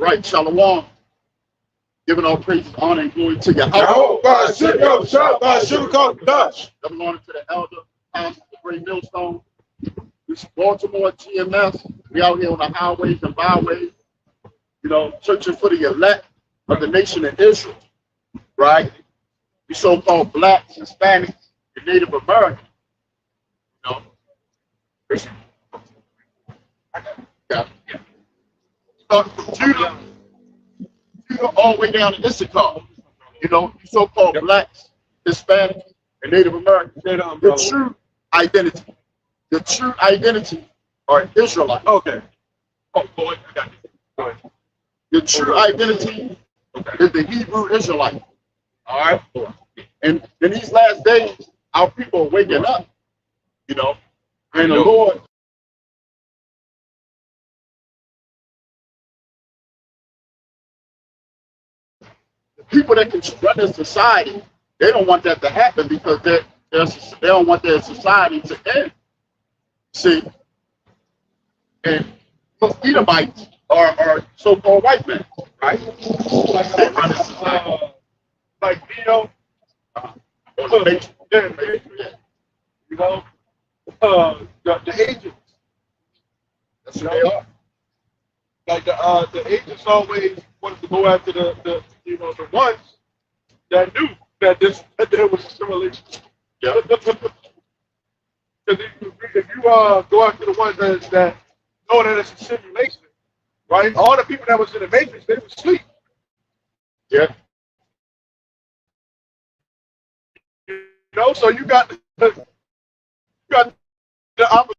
right, Shalom. Giving all praise, honor, and glory to Yahweh. Giving honor to the elder, pastor, the great millstone. This is Baltimore GMS. We out here on the highways and byways, searching for the elect of the nation of Israel, right? The so-called blacks, Hispanics, and Native Americans. Yeah. Start from Judah all the way down to Issachar. You so-called blacks, Hispanics, and Native Americans. The true identity are Israelites. Okay. Oh, boy, I got it. Go ahead. The true identity is the Hebrew Israelite. All right? And in these last days, our people are waking up, and the Lord. The people that can run their society, they don't want that to happen because they don't want their society to end. See? And most Edomites are so-called white men, right? They run the society. Like Neo, the agents. That's who they are. Like the agents always wanted to go after the ones that knew that there was a simulation. Yeah. Because if you go after the ones that know that it's a simulation, right? All the people that was in the matrix, they were asleep. Yeah. So you got the opposite.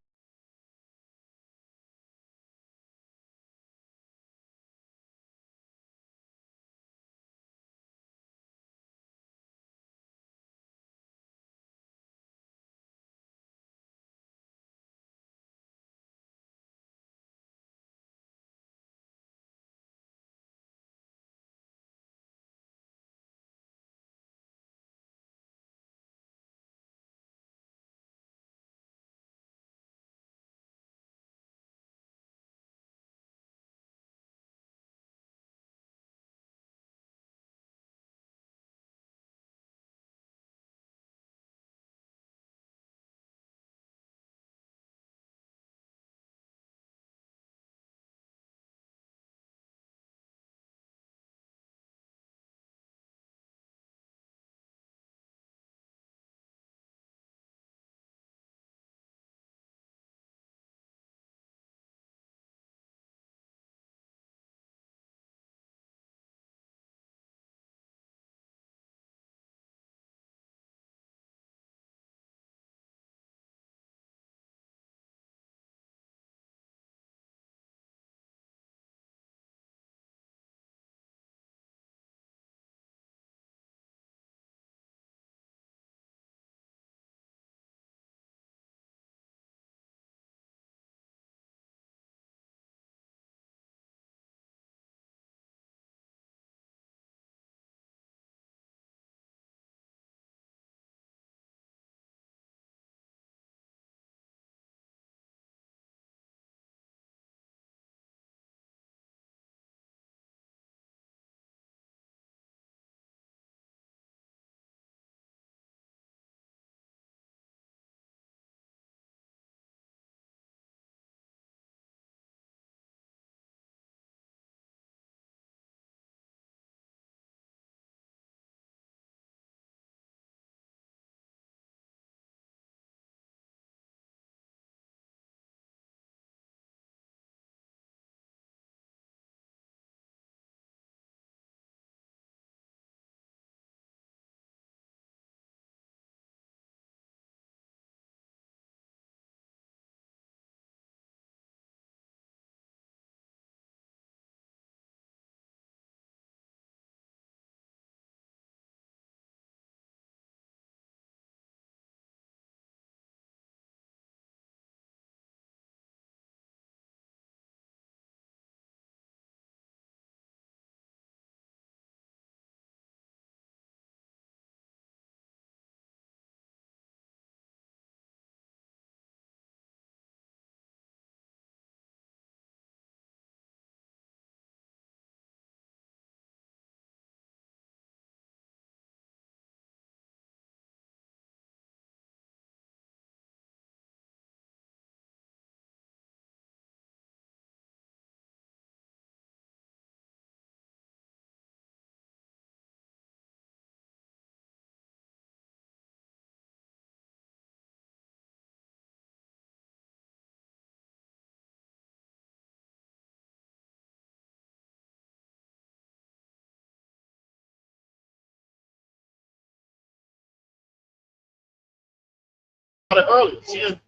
it earlier, seeing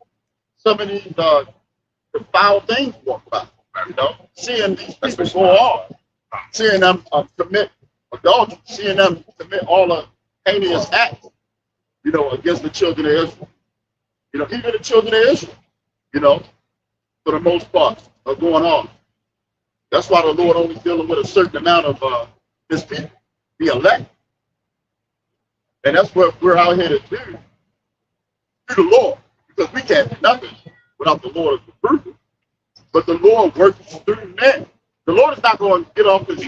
some of these the foul things walk by, seeing these people go on, seeing them commit adultery, seeing them commit all the heinous acts, against the children of Israel. Even the children of Israel, for the most part, are going on. That's why the Lord only dealing with a certain amount of his people, the elect. And that's what we're out here to do the Lord. Because we can't do nothing without the Lord of the people. But the Lord works through men. The Lord is not going to get off his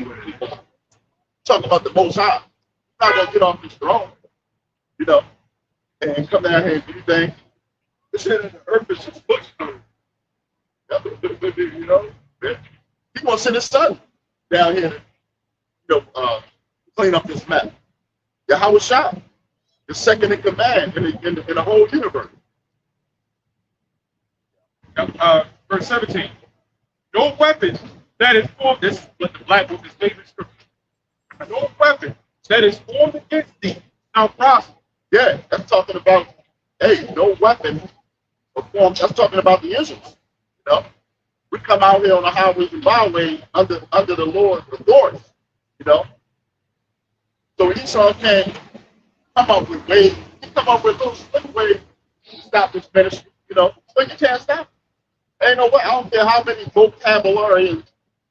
talking about the Most High. He's not going to get off his throne, and come down here and do things. It said that the earth is his footstool. He wants to send his son down here to, clean up this mess. Yahweh Shah, the second in command in the whole universe. Verse 17. No weapon that is formed, this is what the black book is favorite scripture. No weapon that is formed against thee shall prosper. Yeah, that's talking about, no weapon formed. That's talking about the Israelites. We come out here on the highways and byways under the Lord's authority. So Esau can't come up with ways. He come up with little slick ways to stop this ministry. But you can't stop it. Ain't no way. I don't care how many vocabulary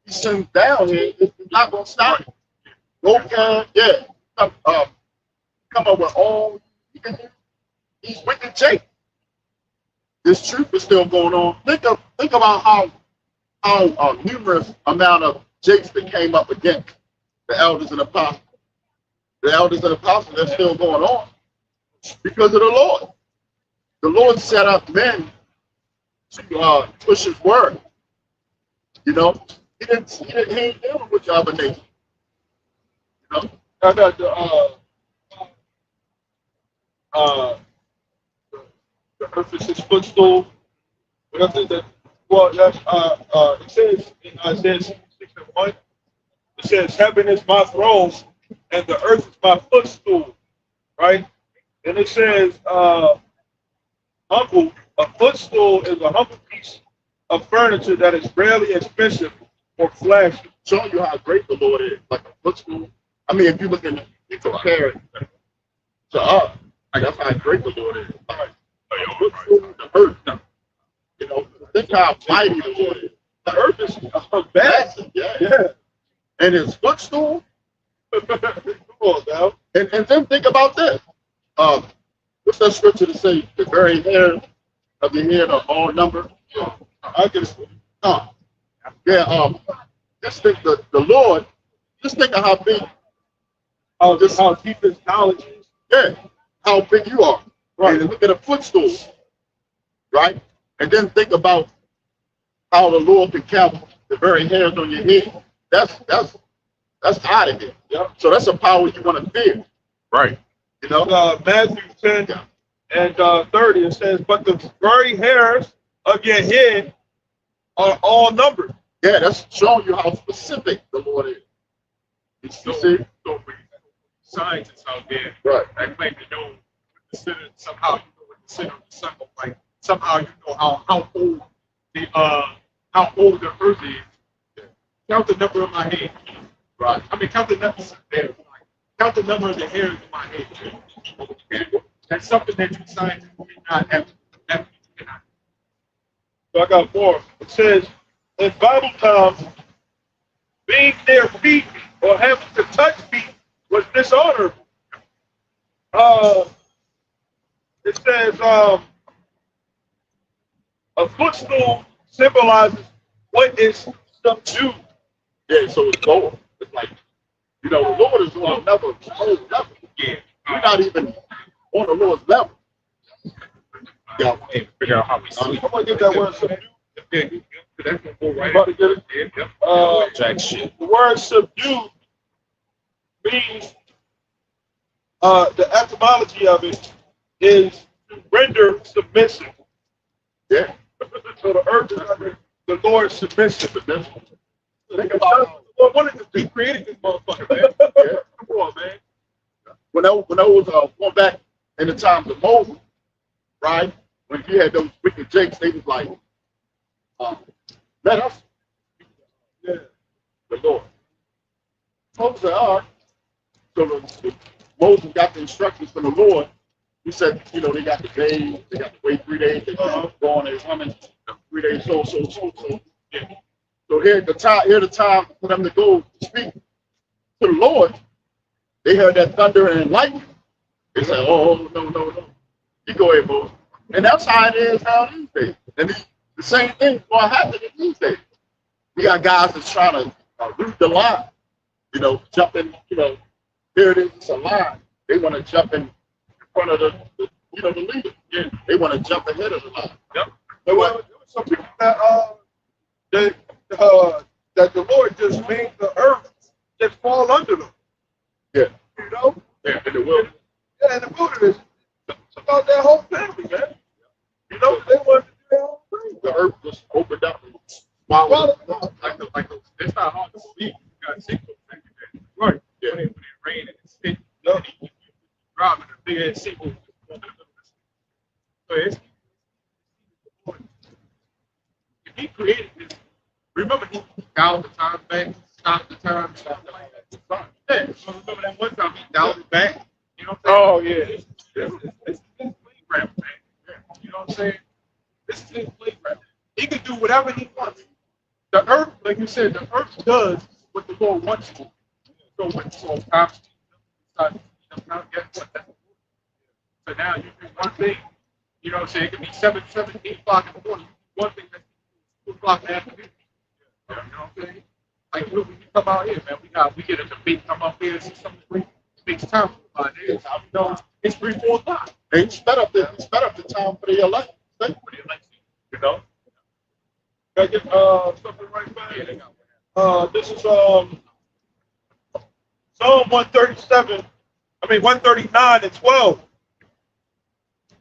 he sends down here. It's not gonna stop it. Vocab, yeah. Come up with all these wicked Jake. This truth is still going on. Think about how numerous amount of Jakes that came up against the elders and apostles. The elders and apostles, they're still going on because of the Lord. The Lord set up men to push his word. He ain't dealing with y'all nation. I got the earth is his footstool. It says in Isaiah 6:1, it says, heaven is my throne and the earth is my footstool, right? And it says, humble, a footstool is a humble piece of furniture that is rarely expensive or flashy. Showing you how great the Lord is, like a footstool. I mean, if you look at you compare it to us, that's how great the Lord is. Like, a footstool, the earth. Think how mighty the Lord is. The earth is massive, yeah. And his footstool. Come on now. And then think about this. What's that scripture to say? The very hair of your head are all numbered. I guess. Just think the Lord. Just think of how big. How deep his knowledge is. Yeah. How big you are. Right. And look at a footstool. Right. And then think about how the Lord can count the very hairs on your head. That's out of here. Yep. So that's a power you want to fear. Right. Matthew 10 and 30, it says, but the very hairs of your head are all numbered. Yeah, that's showing you how specific the Lord is. You see? So scientists out there, right, that claim to know the center, somehow you know what the center of the sun looks like. Somehow you know how old the earth is. Yeah. Count the number of my head. Right. I mean, count the number of hairs. Count the number of the hairs in my head. Okay. That's something that you scientists cannot have. So I got more. It says, in Bible times, being near feet or having to touch feet was dishonorable. It says, a footstool symbolizes what is subdued. Yeah, so it's lower. It's like, the Lord is on another whole level. Yeah. We're not even on the Lord's level. Yeah, figure out how we see. I'm gonna get that word subdued. Yeah, that's gonna go right. About to get it. Yeah. Jack shit. The word subdued means the etymology of it is to render submissive. Yeah. So the earth is under the Lord's submissive. Think about the Lord wanted to be created this motherfucker, man. Yeah. Come on, man. When I was going back in the times of Moses, right? you had those wicked jakes, they was like, let us, Yeah. the Lord. Moses said, all right. So Moses got the instructions from the Lord. He said, you know, they got the days, they got to wait 3 days, they got to go on their woman, 3 days, so. Yeah. So here the time for them to go speak to the Lord. They heard that thunder and lightning. They said, oh, no. You go ahead, Moses. And that's how it is now these days. And the same thing will happen in these days. We got guys that's trying to root the line, you know, jump in, you know, here it is, it's a line. They want to jump in front of the leader. Yeah. They want to jump ahead of the line. Yep. There were some people that that the Lord just made the earth just fall under them. Yeah. You know? Yeah, in the wilderness. Yeah, in the wilderness. It's about their whole family, man. You know, they wanted to do their whole thing. The earth just opened up and Swallowed swallowed it it up. like those, it's not hard to believe. You got sick folks right. Yeah. When it rain and it's thick, and you driving a big ass sequel. So it's if he created this, remember he dialed the time back, stopped the time, yeah, so remember that one time he dialed it back, you know what I'm saying? Oh, yeah. It's playground, man. You know what I'm saying? This is his playground. He can do whatever he wants. The earth, like you said, the earth does what the Lord wants to. So when time, guess what? So now you do one thing, you know what I'm saying? It could be 7, 8 o'clock in the morning. One thing that's 2 o'clock in the afternoon. You know what I'm saying? Like when we come out here, man, we get a debate come up here, see something great. It makes time for my days. You know, it's 3, 4 o'clock. And he sped up the time for the election. You know? Can I get something right back? This is Psalm 139 and 12.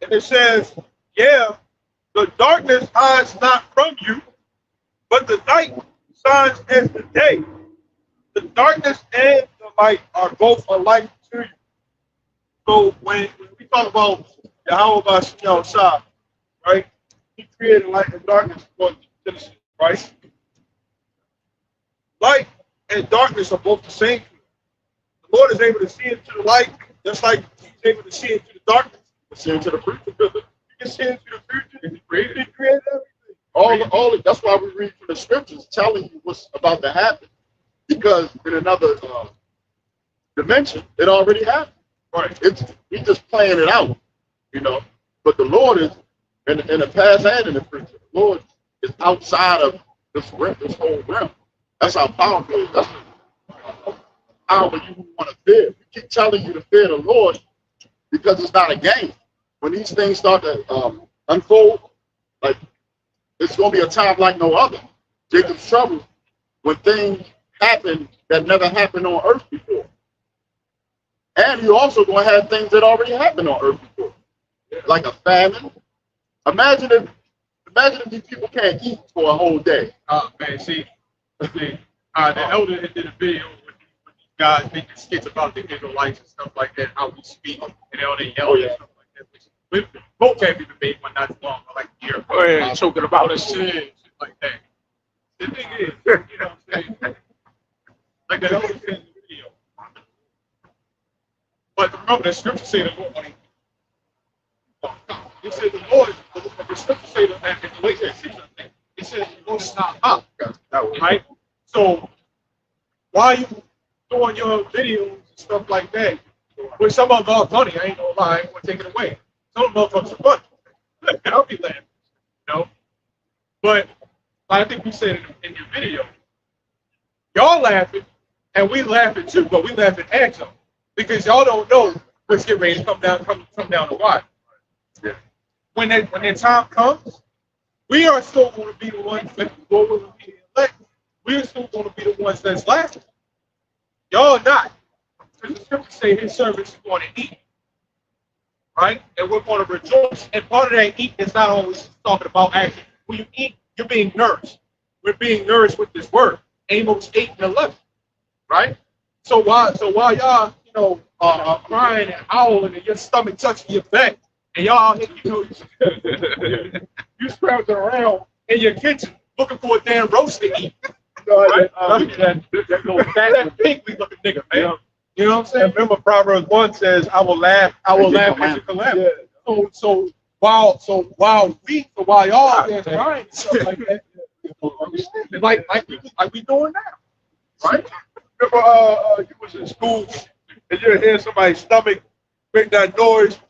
And it says, yeah, the darkness hides not from you, but the night shines as the day. The darkness and the light are both alike to you. So when we talk about Yahweh Shah, right? He created light and darkness according to Genesis, right? Light and darkness are both the same. The Lord is able to see into the light, just like He's able to see into the darkness. See into the future. He can see into the future. He created everything. All that's why we read from the scriptures telling you what's about to happen. Because in another dimension, it already happened. Right. He's just playing it out, you know. But the Lord is in the past and in the future. The Lord is outside of this whole realm. That's how powerful it is. That's how you want to fear. We keep telling you to fear the Lord because it's not a game. When these things start to unfold, like it's going to be a time like no other. Jacob's trouble, when things happen that never happened on earth before. And you're also going to have things that already happened on earth before, like a famine. Imagine if these people can't eat for a whole day. Man, see, the elder did a video with these guys making skits about the Israelites and stuff like that, how we speak, and they yell and stuff like that. We both have even made one not long, like a year ago, talking about us shit like that. The thing is, you know what I'm saying? Like the elder said in the video. But remember, the scripture say the Lord. It said the Lord. The scripture say that in the late 60s, I think. It says the Lord is not up. Right? So why are you doing your videos and stuff like that? When some of them are funny, I ain't gonna lie, I ain't gonna take it away. Some of them motherfuckers are funny. I'll be laughing, you know. But I think you said in your video, y'all laughing and we laughing too, but we laughing at y'all because y'all don't know what's getting ready to come down the wire. Yeah. When that time comes, we are still going to be the ones that will be elected. We are still going to be the ones that's laughing. Y'all not. Because the scriptures say his servants are going to eat. Right? And we're going to rejoice. And part of that eat is not always talking about action. When you eat, you're being nourished. We're being nourished with this word. Amos 8 and 11. Right? So while y'all, are crying and howling and your stomach touching your back and y'all, you scrounging around in your kitchen looking for a damn roast to eat. Right? That pigly looking nigga, man. You know what I'm saying? And remember, Proverbs 1 says, I will laugh at your calamity. So while y'all there crying and stuff like that, like we doing now, right? Remember, you was in school and you hear somebody's stomach make that noise.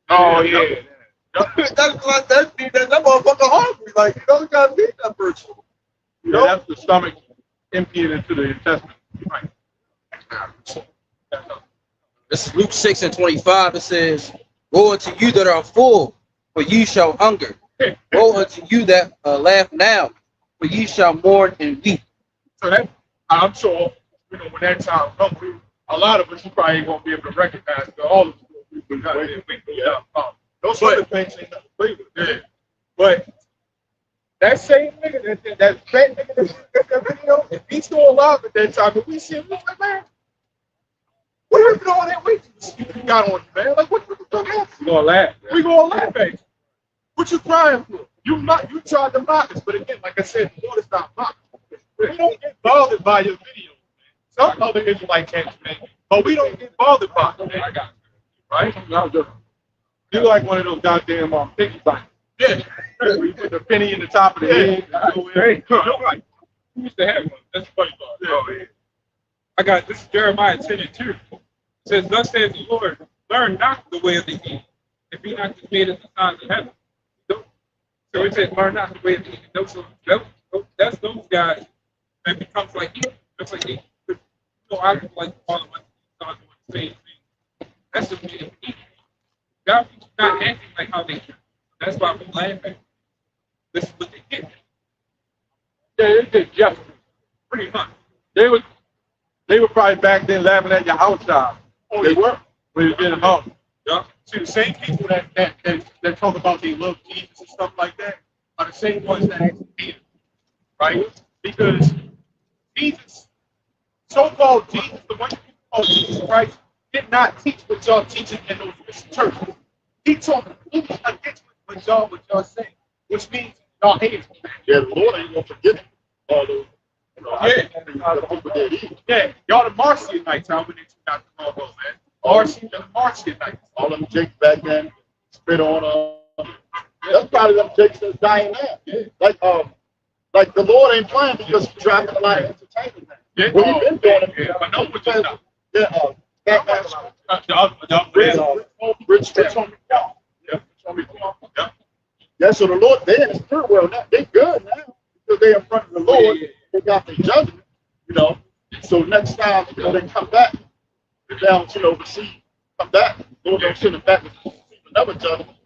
Oh yeah. That's like that motherfucker hungry. Like, you don't gotta feed that person. Yeah, that's the stomach emptying into the intestine. Right. This is Luke 6:25. It says, woe unto you that are full, for ye shall hunger. Woe unto you that laugh now, for ye shall mourn and weep. So that, I'm sure, when that time comes, a lot of us probably ain't gonna be able to recognize, but all of us we got it. Those other things ain't nothing to play with. Yeah. But that same nigga, that fat nigga that video, if he's still alive at that time, if we see him, we're like, man, what are you doing that weight you got on you, man? Like, what the fuck happened? We gonna laugh. We gonna laugh at you. What you crying for? You tried to mock us, but again, like I said, the Lord is not mocked. We don't get bothered by your videos, man. Some other Israelite camps, man, but we don't get bothered by it, man. I got you. Right? You like one of those goddamn piggy banks. Yeah. We put the penny in the top of the head. Hey, we used to have one. That's the funny part. Yeah. I got this is Jeremiah 10:2. It says, thus says the Lord, learn not the way of the heathen, if be not dismayed at the signs of heaven. So it says, learn not the way of the heathen. So that's those guys that becomes like you. That's like I don't like all of us signs of the same thing. That's the way of the heathen. God is not acting like how they do. That's why we laugh at them. This is what they did. Yeah, they did justice. Pretty much. They were probably back then laughing at your house job. Oh, they were. When you did home. Yeah. See, the same people that talk about they love Jesus and stuff like that are the same ones that actually hate him, right? Because Jesus, so-called Jesus, the one you call Jesus Christ, did not teach what y'all teaching in those Christian churches. He taught completely against what y'all saying, which means y'all hate him. Yeah, the Lord ain't gonna forget all those. The people that eat. Yeah, y'all the Marcionites, how many two not the Marvel, man? Marcionites. All them jakes back then spit on that's probably them jakes that's dying now. Yeah. Like the Lord ain't playing because he's dropping a lot of entertainment now. Yeah. Well, he been doing it. Yeah, but no one just not. Yeah, Rich homie. Yeah. Yeah, so the Lord, they in the spirit world now. They good now because they in front of the Lord. They got the judgment, So next time, they come back, they're down, receive, come back. Lord don't send them back to receive another judgment.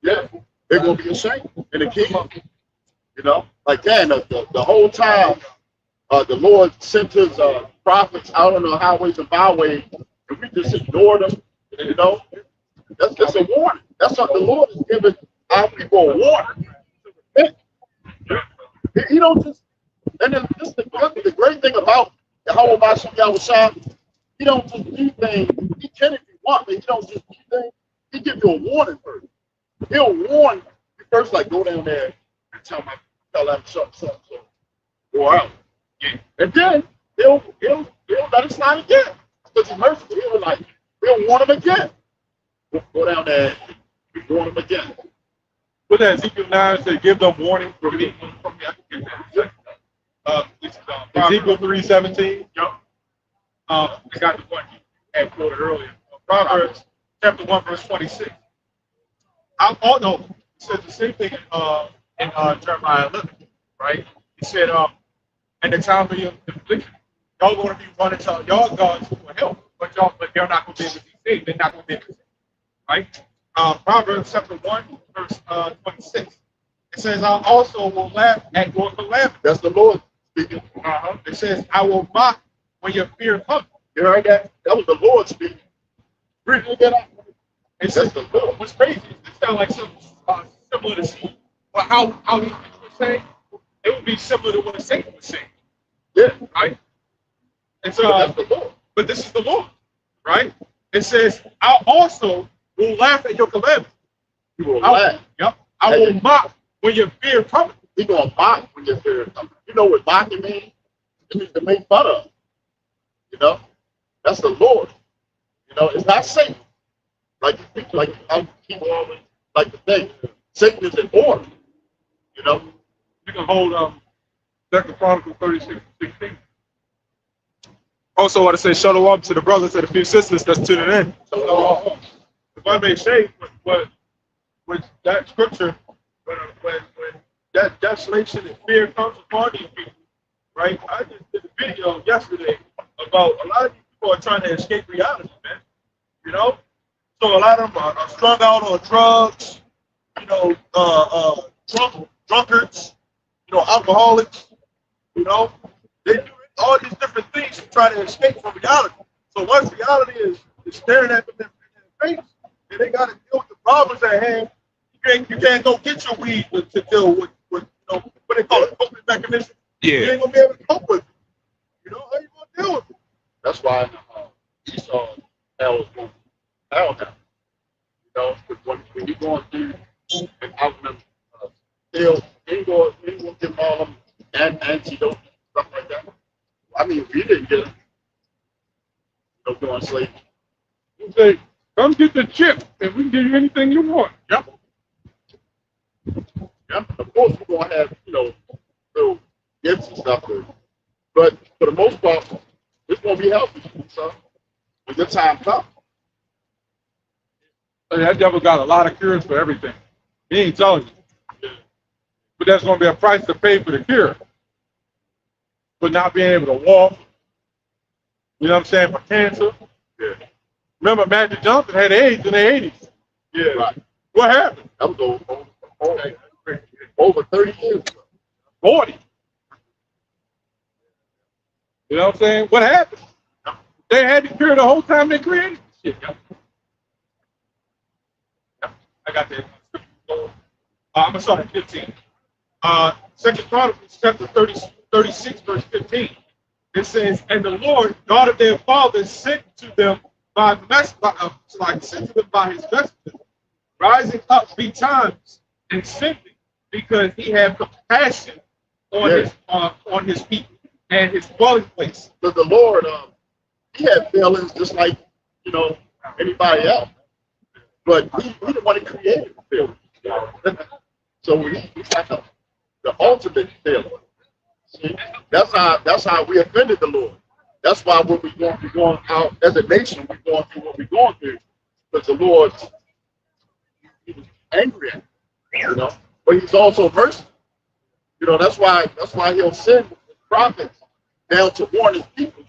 Yeah, they're gonna be ashamed in the kingdom. Like then the whole time, the Lord sent his prophets out on the highways and byways, and we just ignored them. That's a warning. That's what the Lord is giving our people a warning. He don't just, and then this the great thing about Yahweh Basham Yahushua, he don't just do things. He can if you want, but he don't just do things. He gives you a warning first. He'll warn you first, like go down there and tell them something. Go out. Yeah. And then he'll let it slide again. Because he's merciful. He'll warn them again. Go down there and warn them again. What that Ezekiel 9 said, give them warning from me. Ezekiel 3:17. Yep. I got the one you had quoted earlier. Proverbs chapter 1, verse 26. No, it says the same thing in Jeremiah 11, right? He said, in the time of your affliction, y'all going to be running to y'all gods for help, but they're not going to be able to be saved. They're not going to be able to save, right? Proverbs chapter 1, verse 26. It says, I also will laugh at your calamity. That's the Lord speaking. It says, I will mock when your fear comes. You heard that? That was the Lord speaking. Read that out. It says the Lord. What's crazy? It sounds like something similar to how these people would say. It would be similar to what Satan was saying. Yeah. Right? And So that's the Lord. But this is the Lord, right? It says, I also will laugh at your calamity. He will I, laugh. yep. I will mock when your fear comes. He gonna mock when your fear comes. You know what mocking means? It means to make fun of. You know, that's the Lord. You know, it's not Satan. Like I keep always like the thing. Satan is in order. You know. You can hold 2 Chronicles 36:16. Also, want to say shalom to the brothers and a few sisters that's tuning in. So, if I may say, with that scripture, when that desolation and fear comes upon these people, right? I just did a video yesterday about a lot of these people are trying to escape reality, man. You know, so a lot of them are strung out on drugs, you know, drunkards, you know, alcoholics, you know, they do all these different things to try to escape from reality. So once reality is staring at them in their face, and they got to deal with the problems at hand, you can't go get your weed to deal with you know, what they call it, coping mechanism. Yeah. You ain't gonna be able to cope with it. You know, how you gonna deal with it? That's why Esau hell is going to hell now. You know, because when you're going through and out them still, you ain't going to give them all them antidotes, stuff like that. I mean, we didn't get it. No doing slavery. You say, come get the chip, and we can give you anything you want. Yep. Yep. Of course, we're going to have, you know, little gifts and stuff. But for the most part, it's going to be healthy. So when the time comes. That devil got a lot of cures for everything. He ain't telling you. But there's going to be a price to pay for the cure. For not being able to walk. You know what I'm saying? For cancer. Yeah. Remember, Magic Johnson had AIDS in the 80s. Yeah. Right. What happened? That was over 30 years ago. 40. You know what I'm saying? What happened? They had the cure the whole time they created shit. I got that. I'm going to start at 15. 2 Chronicles chapter 36, verse 15. It says, and the Lord, God of their fathers, sent to them by sent to them by his messengers, rising up betimes and simply because he had compassion on his people and his dwelling place. But the Lord, he had feelings just like, you know, anybody else. But he the one that created the feelings. So he's like the ultimate feeling. See? That's how we offended the Lord. That's why when we're going out as a nation, we're going through what we're going through. Because the Lord, he was angry at us, you know. But he's also merciful. You know, that's why he'll send the prophets down to warn his people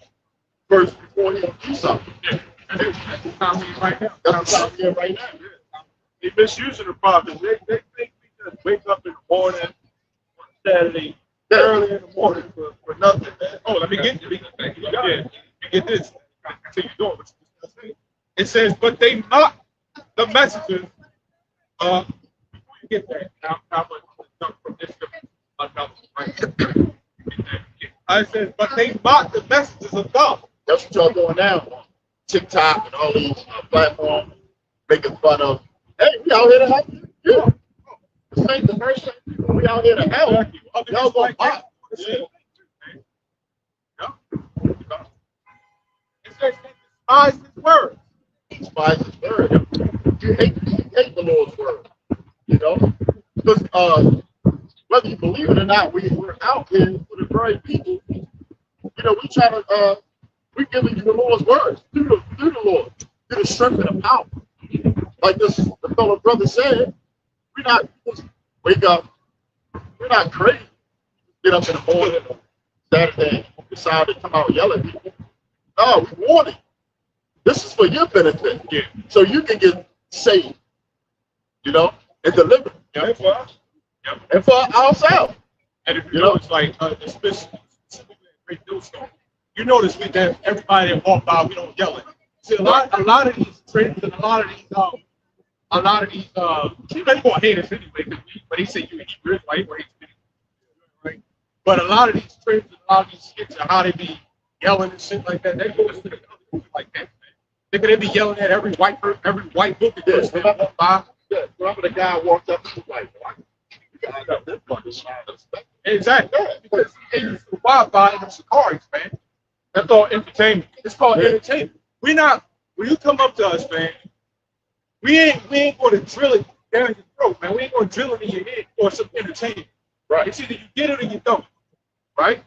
first before he'll do something. And that's the time we're in right now. That's the time we're in right now. They misusing the prophets. They think we just wake up in the morning on Saturday, early in the morning for nothing, man. Oh, let me get this. Until you do it. It says, but they mock the messengers. Before you get that, I'm going to jump from this to another, right? I said, but they mock the messengers of God. That's what y'all doing now on TikTok and all these platforms, making fun of, hey, we out here to help you. Yeah. This ain't the first thing. We out here to help. Y'all gonna pop. It says they despise his word. He despises his word. You hate the Lord's word. You know? Because whether you believe it or not, we're out here for the very people. You know, we try to we're giving you the Lord's words through the Lord, through the strength and the power. Like the fellow brother said, we're not just wake up, we're not crazy. Get up in the morning on Saturday and decide to come out and yell at people. No, we warning. This is for your benefit. Yeah. So you can get saved, you know, and delivered. Yeah, for us. Yep. And for ourselves. And if you notice, like, specifically in Great Millstone, you notice that everybody that walk by, we don't yell at. See, a lot of these trends and a lot of these, you know, you gonna hate us anyway, but he said you Hebrew, right? Right? But a lot of these trends and a lot of these skits and how they be yelling and shit like that, they go into the country like that, man. They be yelling at every white book that Yeah, goes by. yeah, remember the guy walked up and was like, "What? You guys got this much respect." Exactly. Because they use the Wi-Fi and the Safari, man. That's all entertainment. It's called entertainment. We not when you come up to us, man, we ain't gonna drill it down your throat, man. We ain't gonna drill it in your head for some entertainment. Right. It's either you get it or you don't. Right?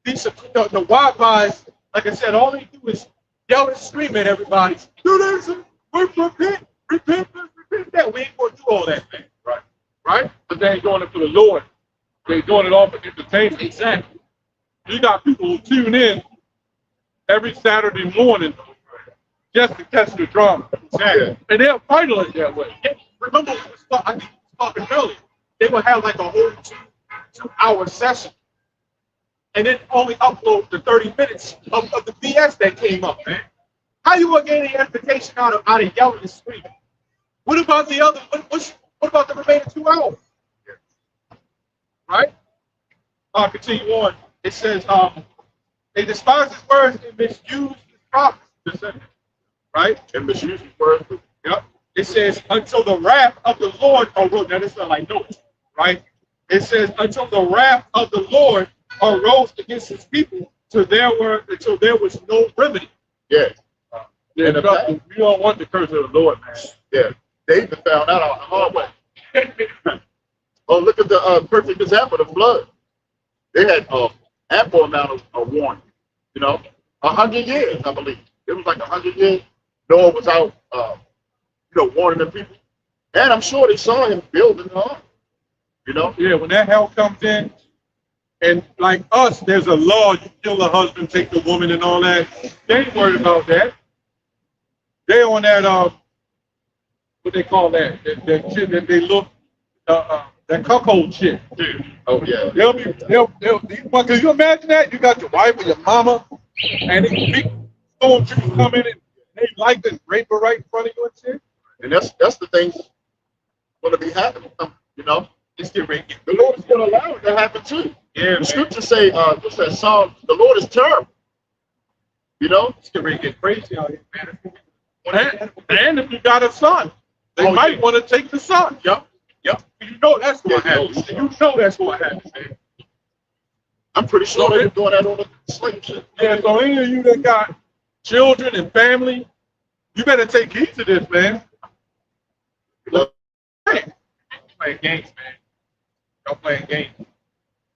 The Wi-Fi, like I said, all they do is yell and scream at everybody. Do this, repent that. We ain't gonna do all that, man. Right. Right? But they ain't doing it for the Lord. They're doing it all for entertainment. Exactly. You got people who tune in every Saturday morning just to catch the drama. Yeah. And they'll title it that way. Remember, I think we was talking earlier. They would have like a whole 2-hour session and then only upload the 30 minutes of the BS that came up, man. How you gonna get any edification out of yelling and screaming? What about the other? What about the remaining 2 hours? Right? Continue on. It says, they despise his words and misuse his prophets. Right? And misuse his words. Yep. It says, until the wrath of the Lord arose. Now, this is like notes, right? It says, until the wrath of the Lord arose against his people, until there was no remedy. Yeah. Yeah, you don't want the curse of the Lord, man. Yeah. David found out on the hard way. Oh, look at the perfect example, the flood. They had ample amount of warning. 100 years, I believe. It was like 100 years. Noah was out, warning the people. And I'm sure they saw him building the ark. Yeah, when that hell comes in, and like us, there's a law, you kill the husband, take the woman and all that. They ain't worried about that. They on that, what they call that shit that they look, that cuckold shit. Oh, yeah. Can you imagine that? You got your wife or your mama, and they big stormtroopers come in and they like to rape her right in front of you and shit. And that's the things going to be happening, It's getting ready. The Lord is going to allow it to happen too. Yeah, the scriptures say, what's that song? The Lord is terrible. It's getting ready to get crazy out here, man. And if you got a son, they might want to take the son. Yep. That's what happens. That's what happens, man. I'm pretty sure they're doing that on the slave ship. Yeah, so any of you that got children and family, you better take heed to this, man. Playing games, man. Y'all playing games.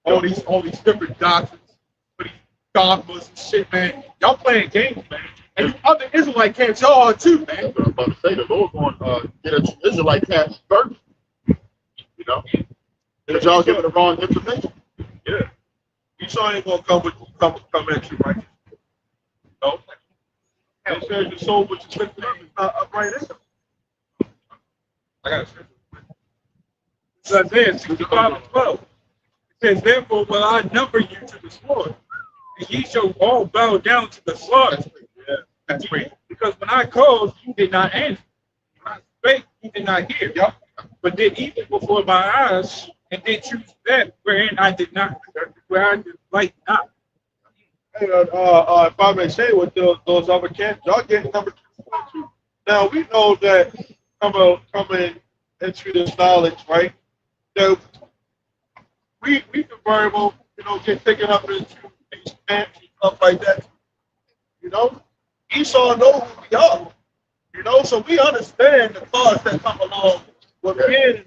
All these different doctrines, these dogmas and shit, man. Y'all playing games, man. And you other Israelite camps, y'all are too, man. That's what I'm about to say. The Lord going to get an Israelite camp first. Because y'all giving the wrong information. Yeah. Esau ain't gonna come at you, right? No. It says your soul which is lifted up is not upright in them. I got it. So Isaiah 65:12. It says, therefore will I number you to the sword, and ye shall all bow down to the slaughter. Yeah. That's great. Because when I called, you did not answer. When I spake, you did not hear. Yep. But did evil before my eyes, and did choose that wherein I did not, where I did like not. Hey, if I may say, with those other camps, y'all getting number 2. Now we know that coming into this knowledge, right? That we convertible, get taken up into these camps and stuff like that. Esau knows who we are. So we understand the thoughts that come along with being in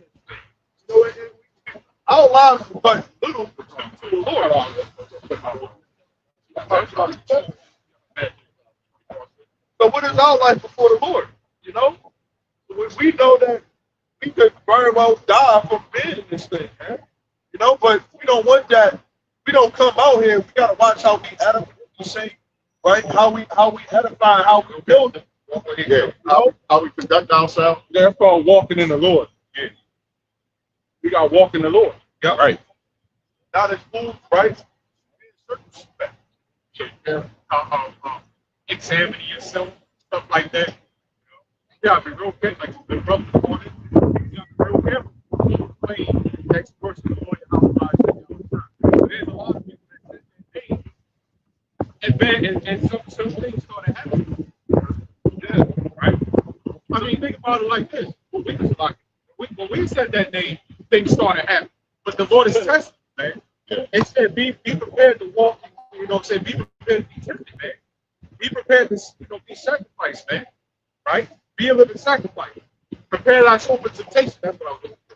this thing. Our lives are but little to the Lord. So what is our life before the Lord? We know that we could very well die from being in this thing, man. But we don't want that. We don't come out here. We gotta watch how we edify, right? How we edify, how we build it. Yeah. How we conduct ourselves. That's called walking in the Lord. Yeah. We got to walk in the Lord. Yeah, right. Not as fools, right? Circumspect. Examining yourself, stuff like that. You gotta be real careful, like the brother before this. You gotta be real careful. Playing the next person on your house. There's a lot of people that say, hey, and some things start to happen. Yeah. I mean, think about it like this. When we said that name, things started happening. But the Lord is testing, man. It said, be prepared to walk, you know what I'm saying? Be prepared to be tempted, man. Be prepared to, be sacrificed, man. Right? Be a living sacrifice. Prepare thy soul for temptation. That's what I was looking for.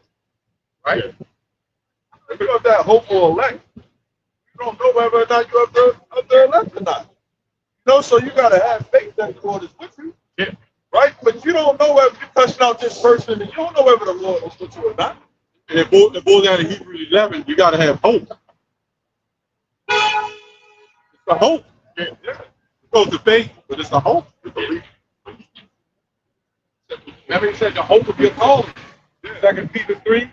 Right? If you have that hopeful elect, you don't know whether or not you're up there elect or not. So you gotta have faith that the Lord is with you. Yeah. Right? But you don't know whether you're cussing out this person, and you don't know whether the Lord is with you or not. And it boils down to Hebrews 11. You got to have hope. It's the hope. Yeah. It goes to faith, but it's the hope. Remember, he said the hope of your calling. 2 Peter 3,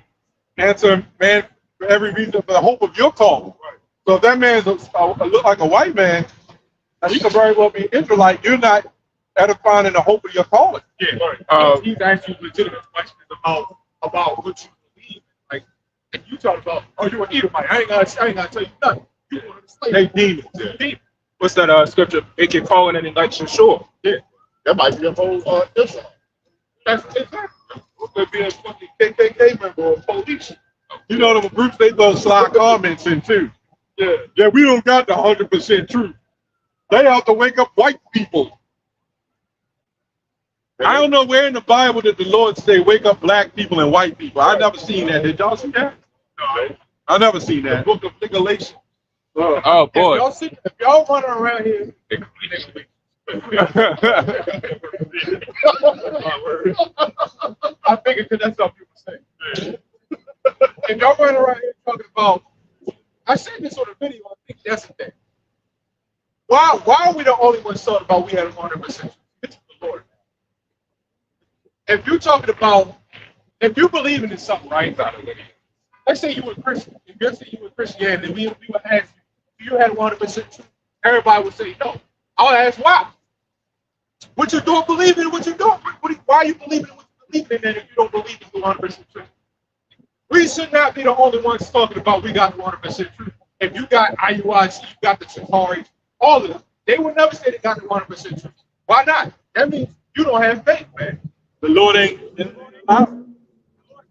answer man for every reason for the hope of your call. Right. So if that man's look like a white man, and he could very well be Israelite, you're not edifying in the hope of your calling. Yeah. He's asking legitimate questions about what you believe. Like, and you talk about, oh, you're an Edomite. I ain't gonna tell you nothing. You want to slave. They demons. Demons. What's that scripture? It can call in an election sure. Yeah. That might be a whole Israel. That's exactly. Could be a fucking KKK member or police. You know, them groups, they throw sly comments in too. Yeah, we don't got the 100% truth. They have to wake up white people. I don't know where in the Bible did the Lord say wake up black people and white people. I never seen that. Did y'all see that? No. I never seen The that. book of Galatians. Oh boy. If y'all running around here, I figured because that's what people say. If y'all running around here talking about, I said this on a video, I think yesterday. Why are we the only ones talking about we had 100%? It's the Lord. If you're talking about, if you believe in something, right? Let's say you were Christian. If you say you were Christianity, we would ask you, do you have 100% truth? Everybody would say no. I would ask why. What you doing believing in what you're doing? Why are you believing in what you're believing in if you don't believe in the 100% truth? We should not be the only ones talking about we got 100% truth. If you got IUIC, you got the Chitauri, all of them, they would never say they got the 100% truth. Why not? That means you don't have faith, man. The Lord ain't. The Lord not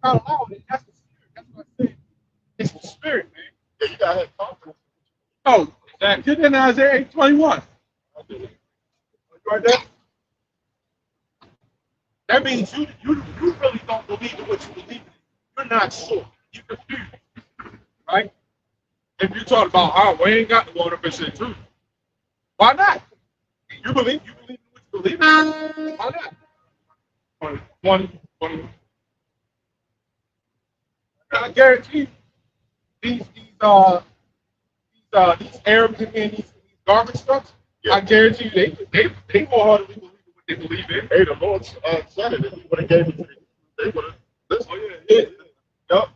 allowing it. That's the spirit. That's what I said. It's the spirit, man. Yeah, you gotta have confidence. Oh, get in Isaiah 8:21. Right there. That means you really don't believe in what you believe in. You're not sure. You're confused. Right? If you talk about, oh, we ain't got the 100% truth. Why not? You believe in what you believe in. Why not? One. I guarantee you, these Arabs and these garbage trucks, yeah. I guarantee you they more hardly believe in what they believe in. Hey, the Lord said it. If he would have gave it to them, they would have listened. Oh yeah. Yep.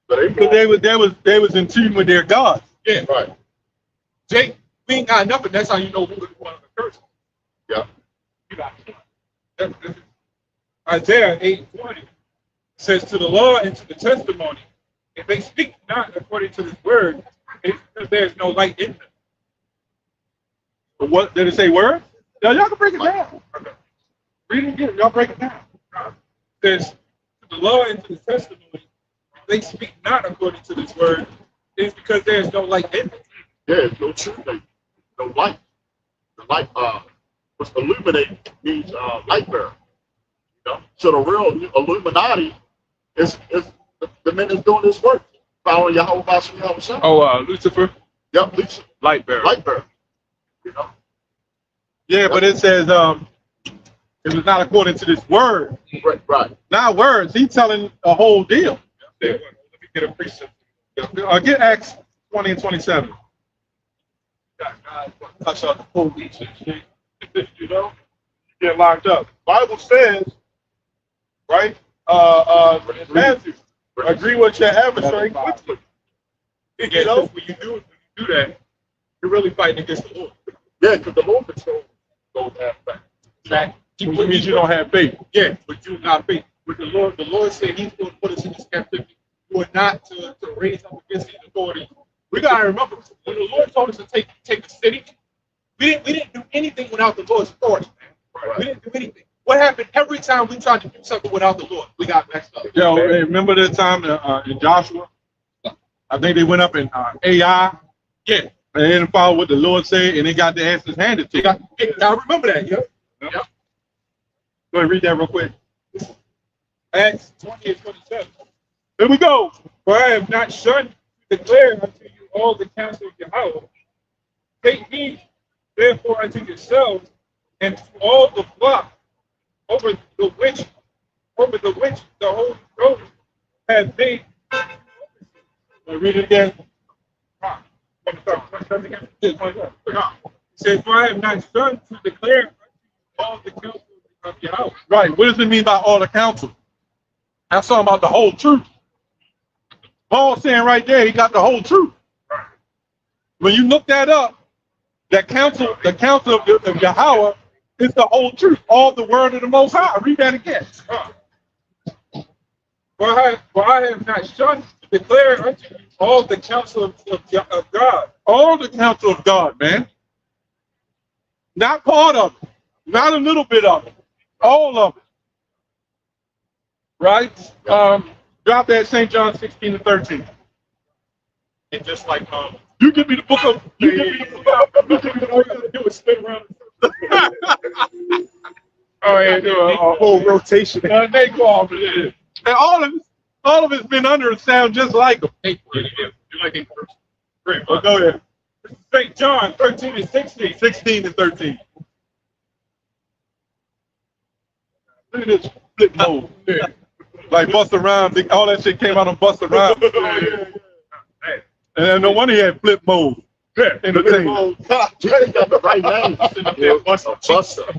But They was in tune with their God. Yeah. Right. Jake, we ain't got nothing. That's how you know who is one of the curses. Yeah. You got Isaiah 8:20 says, to the law and to the testimony, if they speak not according to this word, it's because there's no light in them. But what did it say? Word? Y'all can break it down. Okay. Read it again. Y'all break it down. It says, to the law and to the testimony, if they speak not according to this word, it's because there's no light in them. Yeah, it's no truth. No light. The light, what's illuminate means light bearer. You know? So the real Illuminati is the men that's doing this work. Following Yahweh Shah. Oh, Lucifer, Yep, Lisa. light bearer. Light bearer. You know? Yeah, but it says it was not according to this word. Right. Not words. He's telling a whole deal. Let me get a precept. Get Acts 20 and 27. God, touch out the police and shit. You know? You get locked up. Bible says, right? Matthew, agree with your adversary quickly. You know, when you do that, you're really fighting against the Lord. Yeah, because the Lord controls those aspects. Exactly. Which means you don't have faith. Yeah, but you not faith. But the Lord said He's going to put us in this captivity. You are not to raise up against the authorities. We gotta remember when the Lord told us to take the city, we didn't do anything without the Lord's authority, man. Right. We didn't do anything. What happened every time we tried to do something without the Lord? We got messed up. Yo, hey, remember that time in Joshua? I think they went up in AI. Yeah. They didn't follow what the Lord said, and they got the answers handed to them. I remember that, yeah. Yep. Go ahead, read that real quick. Acts 20 and 27. Here we go. For I have not shunned to declare unto you all the counsel of Yahweh. Take heed, therefore, unto yourselves and to all the flock over the which the Holy Ghost hath made. Read it again. It says, for I have not shunned to declare unto you all the counsel of Yahweh. Right. What does it mean by all the counsel? That's talking about the whole truth. Paul's saying right there, he got the whole truth. When you look that up, that counsel, the counsel of Yahweh is the whole truth, all the word of the Most High. Read that again. For I have not shunned to declare unto you all the counsel of God. All the counsel of God, man. Not part of it. Not a little bit of it. All of it. Right? Drop that St. John 16 and 13. And just like You give me the book of. You give me the book of. You give me all you gotta do is spin around. Oh, yeah, do a whole rotation. They go off of it. And all of it's been under and sound just like them. you like it first. Great. Well, go ahead. St. John 13 and 16. 16 and 13. Look at this flip mode. Like Busta Rhymes, all that shit came out on Busta Rhymes. And no wonder he had flip mode. In the thing. Jerry got the right name.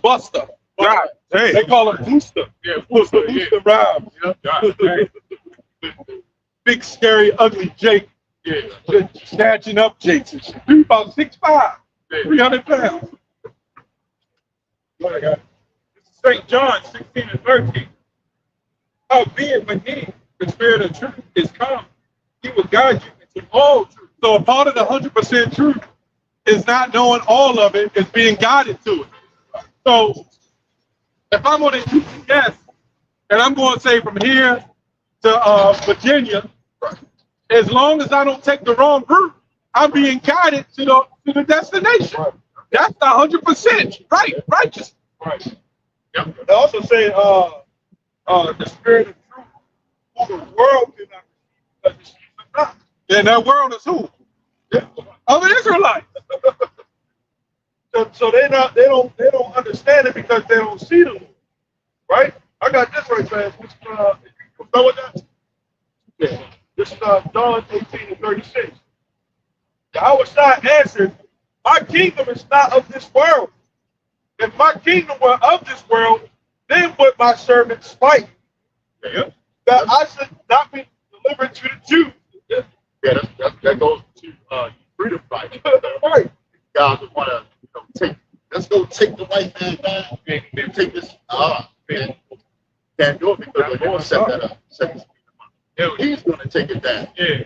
Busta. Right. Hey. They call it Booster. Yeah, Booster Rhymes. Big, scary, ugly Jake. Yeah. Just snatching up Jakes and shit. Dude about 6'5", 300 pounds. This is St. John 16 and 13. Howbeit when he, the Spirit of truth, is come, he will guide you into all truth. So a part of the 100% truth is not knowing all of it, is being guided to it. So if I'm on a UPS and I'm going to say from here to Virginia, as long as I don't take the wrong route, I'm being guided to the destination. That's the 100% righteous. Right. Yep. They also say the Spirit of truth, who the world cannot receive because it's not. And that world is who? Other Israelites. So they don't understand it because they don't see them, right? I got this right there. Which, you know what that? Yeah. This is John 18 and 36. Yahweh Shai answered, "My kingdom is not of this world. If my kingdom were of this world, then would my servants fight, that I should not be delivered to the Jews." Yeah, that goes to freedom fight. Right. God would want to let's go take the white man down and take this. Man, can't do it because the Lord set that up. He's going to take it down. Yeah.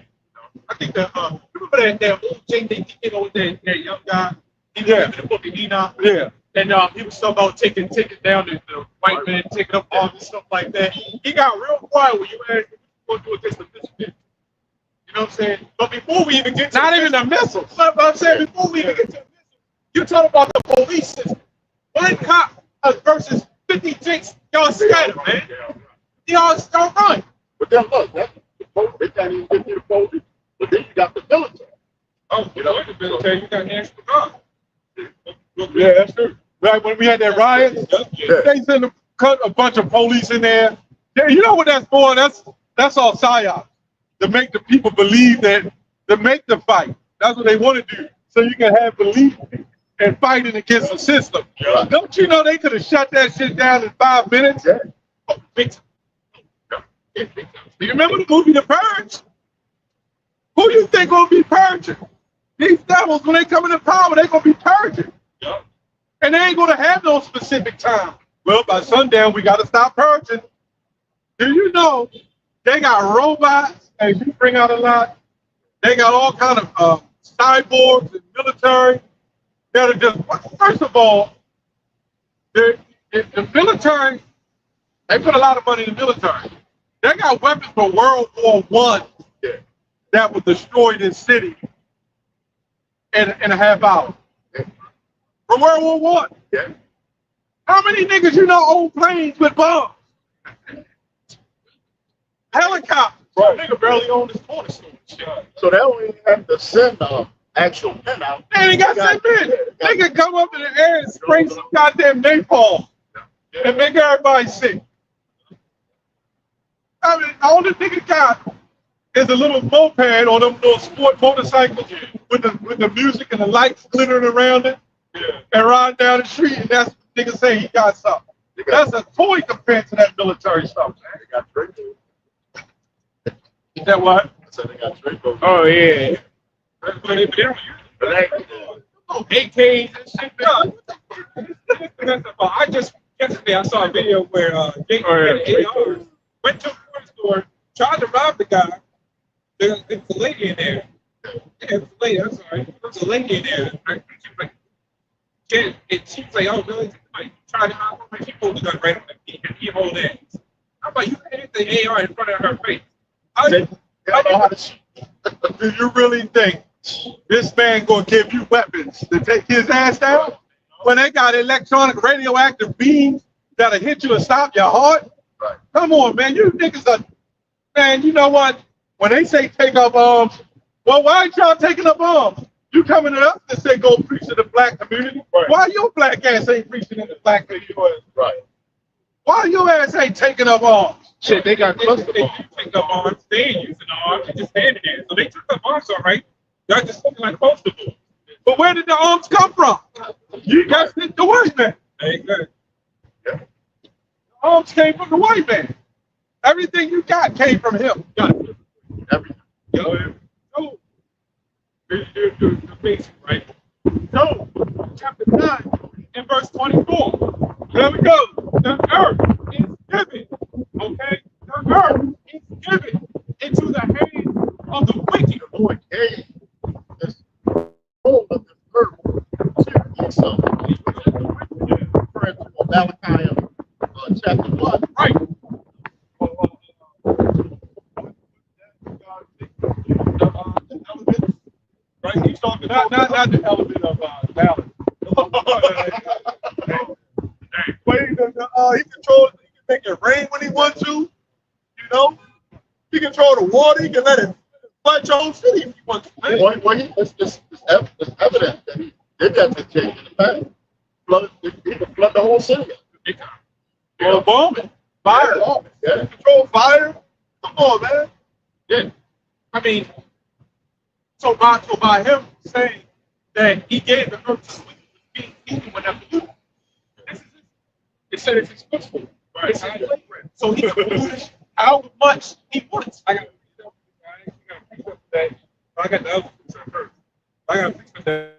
I think that remember that old Jake they did with that young guy. He was in the book of Enoch. Yeah. And he was talking about taking down the white man, taking up arms and stuff like that. He got real quiet when you asked him what to do against the missile. You know what I'm saying? But before we even get to the missiles. But I'm saying before we even get to the missile, you're talking about the police system. One cop versus 50 Jakes. Y'all scatter, man. Y'all don't run. But then look, that's the police. They can't even get to the police. But then you got the military. Oh, you know, the military, you got national guard. Yeah, that's true. Right, when we had that riot, they sent a bunch of police in there. Yeah, you know what that's for? That's all psyops. To make the people believe that, to make the fight. That's what they want to do. So you can have belief and fighting against the system. Yeah. Don't you know they could have shut that shit down in 5 minutes? Yeah. You remember the movie The Purge? Who you think gonna be purging? These devils, when they come into power, they're gonna be purging. Yeah. And they ain't gonna have no specific time. Well, by sundown, we gotta stop purging. Do you know they got robots, as you bring out a lot, they got all kind of cyborgs and military that are just, first of all, if the military, they put a lot of money in the military. They got weapons for World War One that would destroy this city in a half hour. For World War One. Yeah. How many niggas you know own planes with bombs? Helicopters. Bro, nigga barely owned his corner store. So they don't even have to send actual men out. Man, they got sent in. They can come up in the air and spray some goddamn napalm and make everybody sick. I mean, all the nigga got is a little moped on them little sport motorcycles with the music and the lights glittering around it, and riding down the street, and that's what niggas say he got something. That's a toy compared to that military stuff, man. They got Draco. Is that what? I said they got Draco. Oh yeah. But they don't use But they, AKs and shit. I just yesterday I saw a video where Jake had AR, went to a toy store, tried to rob the guy. There was a lady in there. Yeah, it was a lady. I'm sorry. There was a lady in there. She was like, "Oh, really? Like, trying to rob her?" She pulled the gun right on the knee, and he hold that. I'm like, "You hit the AR in front of her face." they don't know how to shoot. Do you really think this man gonna give you weapons to take his ass down? When they got electronic radioactive beams that'll hit you and stop your heart? Right. Come on, man. You niggas are, man, you know what? When they say take up arms, well, why ain't y'all taking up arms? You coming to us to say go preach to the black community? Right. Why your black ass ain't preaching in the black community? Right. Why your ass ain't taking up arms? Shit, they got cluster They bombs. take up arms. They ain't using the arms. They just standing there. So they took up arms, all right. Y'all just looking like poster boys. But where did the arms come from? You guys did the white man. Exactly. The arms came from the white man. Everything you got came from him. Everything. So, the basic, right? So, chapter 9 and verse 24. There we go. The earth is given, okay? The earth is given into the hands of the wicked. Lord gave this whole of this earth to Esau. Referring to Malachi chapter 1. Right. Right? He's talking not the element of balance. But he controls. He can make it rain when he wants to. You know, he control the water. He can let it flood your whole city if he wants to. It's evident that he did that to Jake in the past. He could flood the whole city. Well, bombing, fire, Yeah. control fire. Come on, man. Yeah. I mean, so by him saying that he gave the earth to the wicked, he went after you. It said it's exclusive. Right. It's a playground. So he can push how much he wants. I got that. I got the other first. I got to fix that.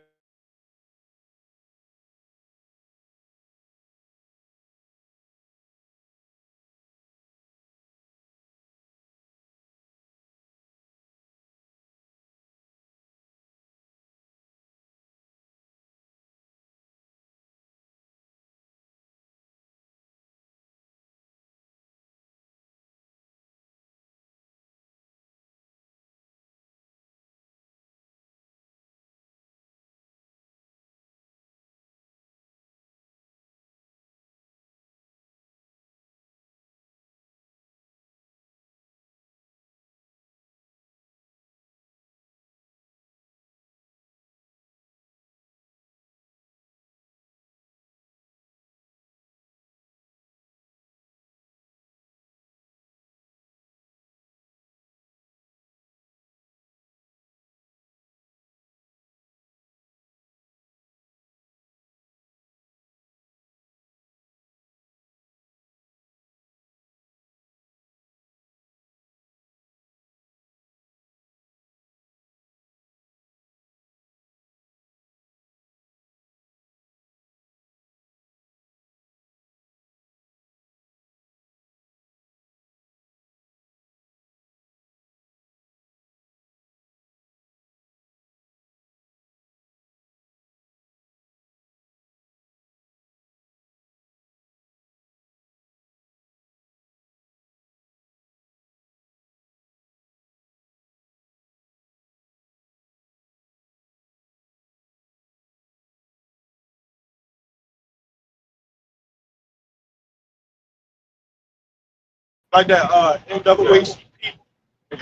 like that NAACP.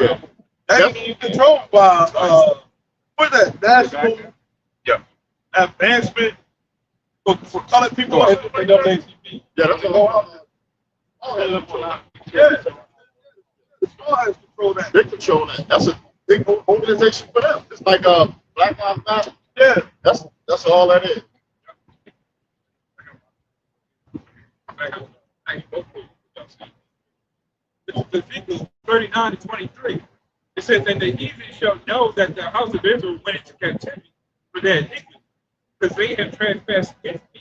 Yeah. That's controlled by what is that? National Advancement for Colored People. NAACP. Yeah, that's a whole Yeah. The law has control that. They control that. That's a big organization for them. It's like Black Lives Matter. Yeah. That's all that is. Ezekiel 39:23. It says, and the heathen shall know that the house of Israel went into captivity for their iniquity, because they have transgressed against me.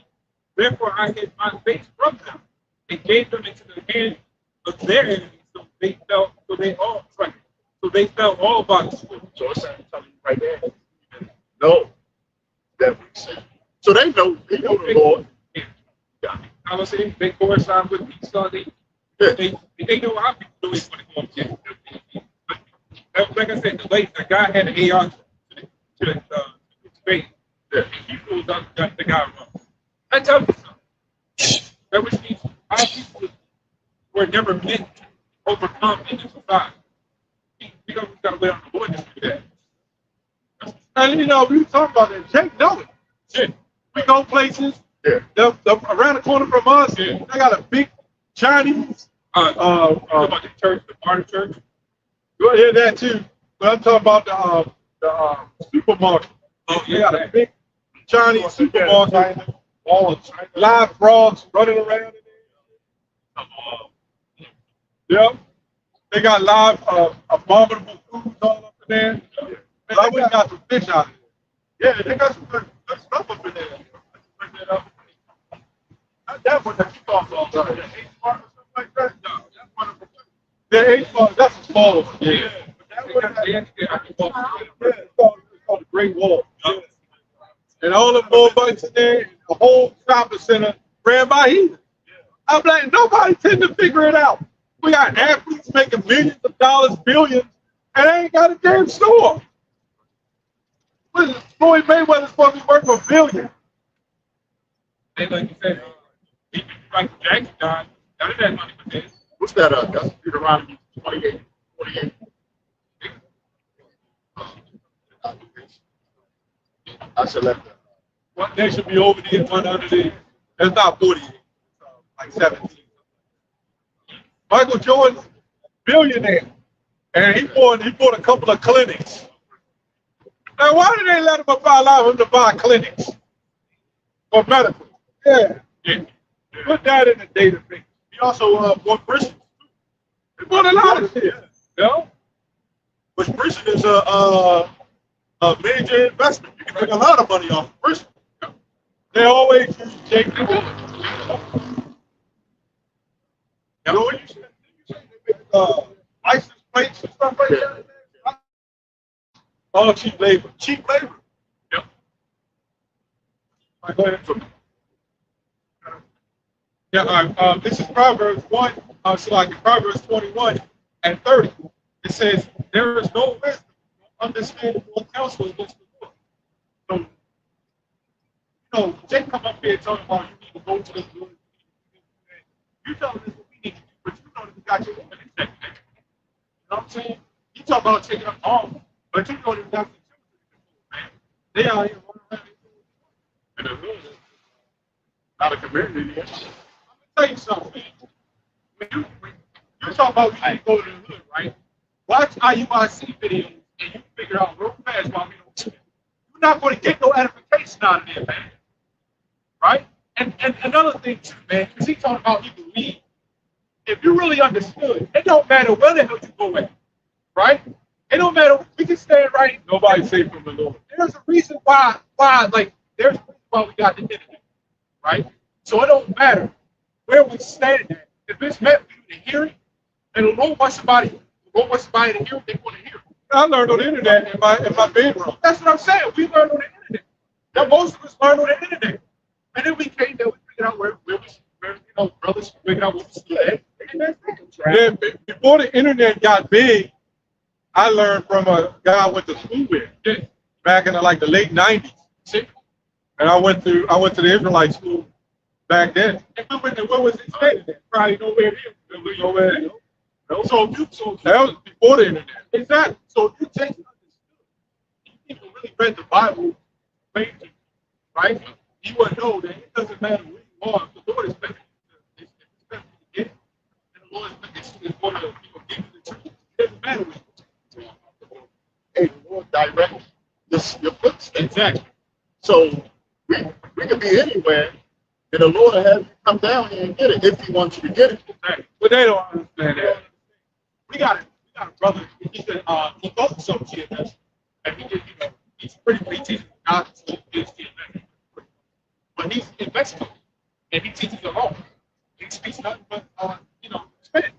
Therefore I hid my face from them and gave them into the hand of their enemies, so they fell all by the sword. So it's telling you right there. No. That makes sense. So they know the Lord. Yeah. I was saying they correspond with Esau. They know how people do it when it comes to like I said, the guy had an AR to the face. Yeah. He pulled up, got the guy wrong. I tell you something. That was means our people were never meant to overcome in the society. We gotta wait on the Lord to do that. And you know, we were talking about that. Jake know it. Yeah. We go places. Yeah. Around the corner from us, Yeah. they got a big Chinese. About the church, the Martin church. You'll hear that too. But I'm talking about the supermarket. Oh, They got a big Chinese supermarket. All live frogs running around in there. Yep. They got live abominable foods all up in there. And I went and got some fish out of there. Yeah, they got some good stuff up in there. Bring that up. That one that you talked about, the H part or something like that. No, that's one of them. The H part, that's a small one. Yeah. But that one, it's called the Great Wall. Yeah. And all the Moabites in there, and the whole shopping center ran by heathens. I'm like, nobody tend to figure it out. We got athletes making millions of dollars, billions, and they ain't got a damn store. What is it? Floyd Mayweather's supposed to be worth $1 billion. And like you said, Michael Jackson died. None of that money for this. What's that? That's Deuteronomy 28. I should let that. One nation be over the one under the. It's not 48, like 17. Michael Jordan, billionaire, and he bought a couple of clinics. Now, why did they let him allow him to buy clinics for medical? Yeah. Put that in the database. He also bought prisons. He bought a lot of shit. You know? But prison is a major investment. You can make a lot of money off of prison. They always use Jake. You know what you said? They make license plates and stuff like that. All cheap labor. Cheap labor. Yep. All right, go ahead. Yeah, this is Proverbs 1, Proverbs 21 and 30. It says, there is no wisdom, no understanding, or counsel against the Lord. So, Jake come up here talking about you need to go to the Lord. You tell us what we need to do, but you know that we got your own executive. You know what I'm saying? You talk about taking up arms, but you don't even have to do it, man. They out here running around and doing it. Not a community yet. Tell you something, man. When you talk about we need to go to the hood, right? Watch IUIC videos and you figure out real fast why we don't do it. You're not going to get no edification out of there, man. Right? And another thing too, man, because he talking about he believe. If you really understood, it don't matter where the hell you go at, right? It don't matter. We can stand right. Nobody's safe from the Lord. There's a reason why there's a reason why we got the internet, right? So it don't matter where we stand at. If it's meant for you to hear it, and the Lord wants somebody to hear it, they want to hear it. I learned on the internet in my bedroom. That's what I'm saying. We learned on the internet. Now most of us learned on the internet. And then we came there, we figured out where brothers figured out what we stood at. And that's Yeah, before the internet got big, I learned from a guy I went to school with back in the late 90s. See? And I went to the Israelite school back then. And where was it staying at? Probably nowhere near. Nowhere. So That was before the internet. exactly. So if you take people really read the Bible, faithfully, right? You would know that it doesn't matter where you are. The Lord is better. It's better to get it. And the Lord is going to give you the truth. It doesn't matter where you are. Hey, the Lord direct your footsteps. Exactly. So we can be anywhere, and the Lord will have you come down here and get it if He wants you to get it. Exactly. But they don't understand that. We got a brother. He said he goes to some GMS, and he just, he's pretty teaching not to his GMS. But he's in Mexico, and he teaches alone. He speaks nothing but Spanish.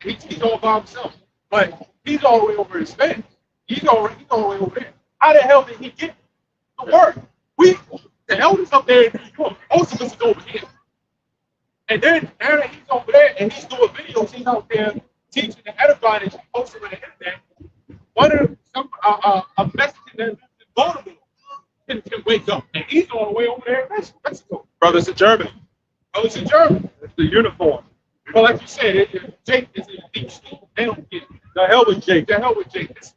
He's all by himself. But he's all the way over in Spanish. He's all the way over there. How the hell did he get the word? The elders up there in New York, most of us is over here. And then now that he's over there and he's doing videos, he's out there teaching and edifying and posting on the internet. One of a Mexican that lives in Baltimore can wake up, and he's all the way over there in Mexico. Brothers in Germany. Brothers in Germany. It's the uniform. But like you said, Jake is in the deep state. They don't get it. The hell with Jake. The hell with Jake. This is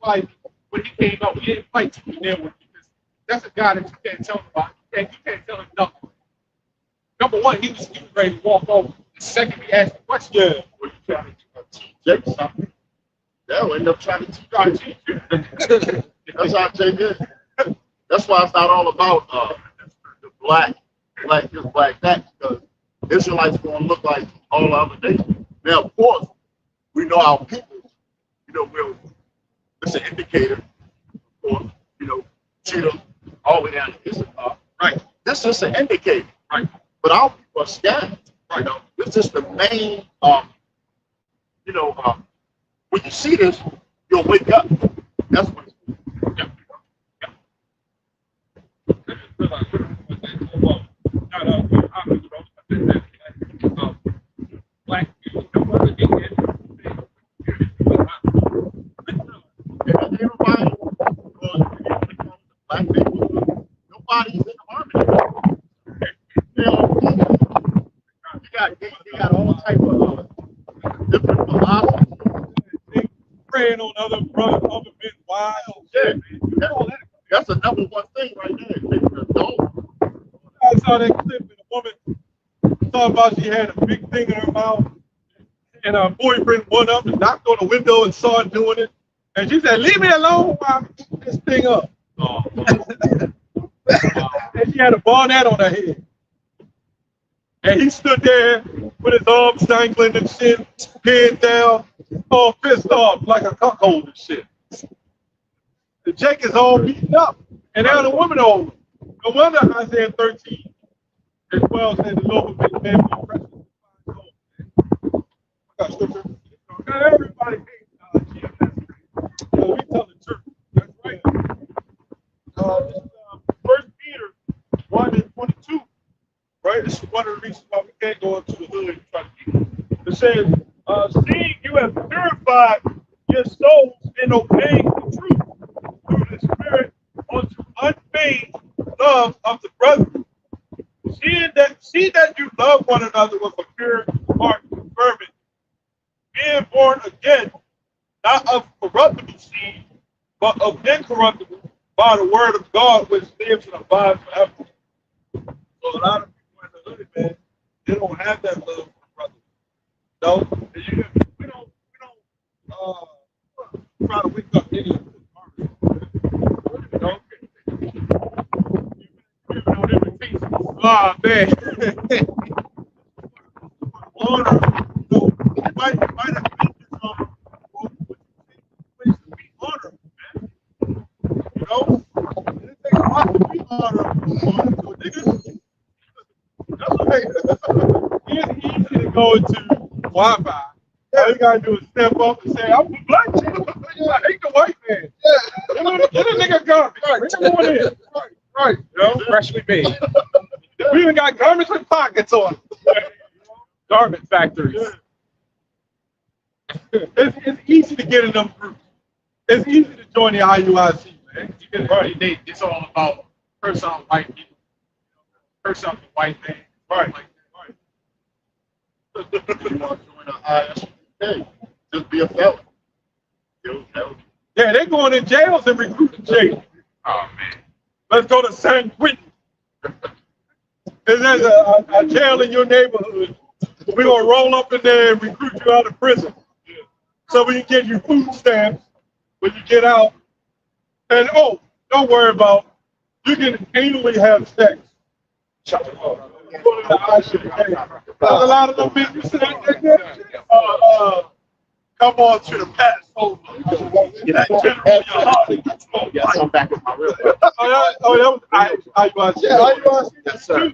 why when he came out, we didn't fight to be there with him, because that's a guy that you can't tell him about. You can't tell him nothing. Number one, he was ready to walk over. The second he asked the question, Yeah. Or you trying to teach Jake something, they'll end up trying to teach you. That's how Jake is. That's why it's not all about the black this, black that, because Israelites are going to look like all the other nations. Now, of course, we know our people, it's an indicator, of course, Cheetah, all the way down to Issachar. right? This is just an indicator. Right. But our people are scattered. Right. This is the main, when you see this, you'll wake up. That's what it's Black people, everybody, black people, nobody's in harmony. You got all type of different philosophies. Praying on other men's wives. Yeah, that's the number one thing right there. It's adult. I saw that clip and a woman talking about she had a big thing in her mouth, and her boyfriend went up and knocked on the window and saw her doing it. And she said, "Leave me alone while I keep this thing up." And she had a bonnet on her head. And he stood there with his arms dangling and shit, head down, all pissed off like a cuckold and shit. The Jake is all beaten up, and now the woman over. No wonder Isaiah 13 as well said the Lord will make man more precious. I got scripture. Not everybody hates GMS. We tell the truth. That's right. This is 1 Peter 1:22. Right? This is one of the reasons why we can't go into the hood and try to keep it. It says, seeing you have purified your souls in obeying the truth through the Spirit unto unfeigned love of the brethren. See that you love one another with a pure heart and fervent, being born again, not of corruptible seed, but of incorruptible, by the word of God which lives and abides forever. So a lot of people in the hood, man, they don't have that love for brothers. No, we don't try to wake up any of man. Honor, might have been this honor, place to be honored, man. It takes a lot to be honored. Niggas. That's okay. It's easy to go into Wi-Fi. All you gotta do is step up and say, "I'm a black chick. I hate the white man." Yeah. Get a nigga garbage. Bring him on in. Right. Freshly made. We even got garments with pockets on. Garment factories. It's easy to get in them groups. It's easy to join the IUIC, man. It's all about curse on white people, curse on the white man. Right. You want to join the IS? Hey, just be a felon. You know, Yeah, they're going in jails and recruiting jail. Oh man. Let's go to San Quentin. And there's a jail in your neighborhood. We're going to roll up in there and recruit you out of prison. So we can get you food stamps when you get out. And oh, don't worry about you can anally have sex. There's a lot of them businesses out there. Come on to the Passover. yes, I'm back with my real. That was IUIC. Yeah, IUIC. Yes, sir.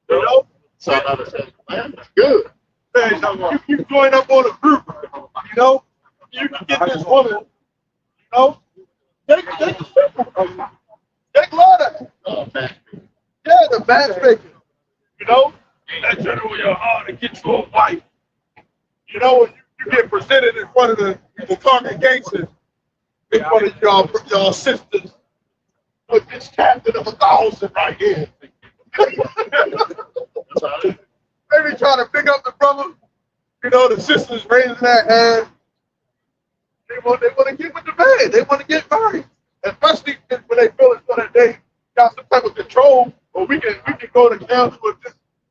You know? So another thing, man, that's good. You join up on a group, you know? You can get this woman, you know? Take the stripper from you. Take Lada. Oh, man. Yeah, the matchmaker. You know? That general your heart to get you a wife. You know, when you get presented in front of the congregation, in front of y'all sisters, with this captain of 1,000 right here. Maybe trying to pick up the brother. You know, the sisters raising their hand. They want to get with the man. They want to get married. Especially when they feel as though that they got some type of control, or we can go to council with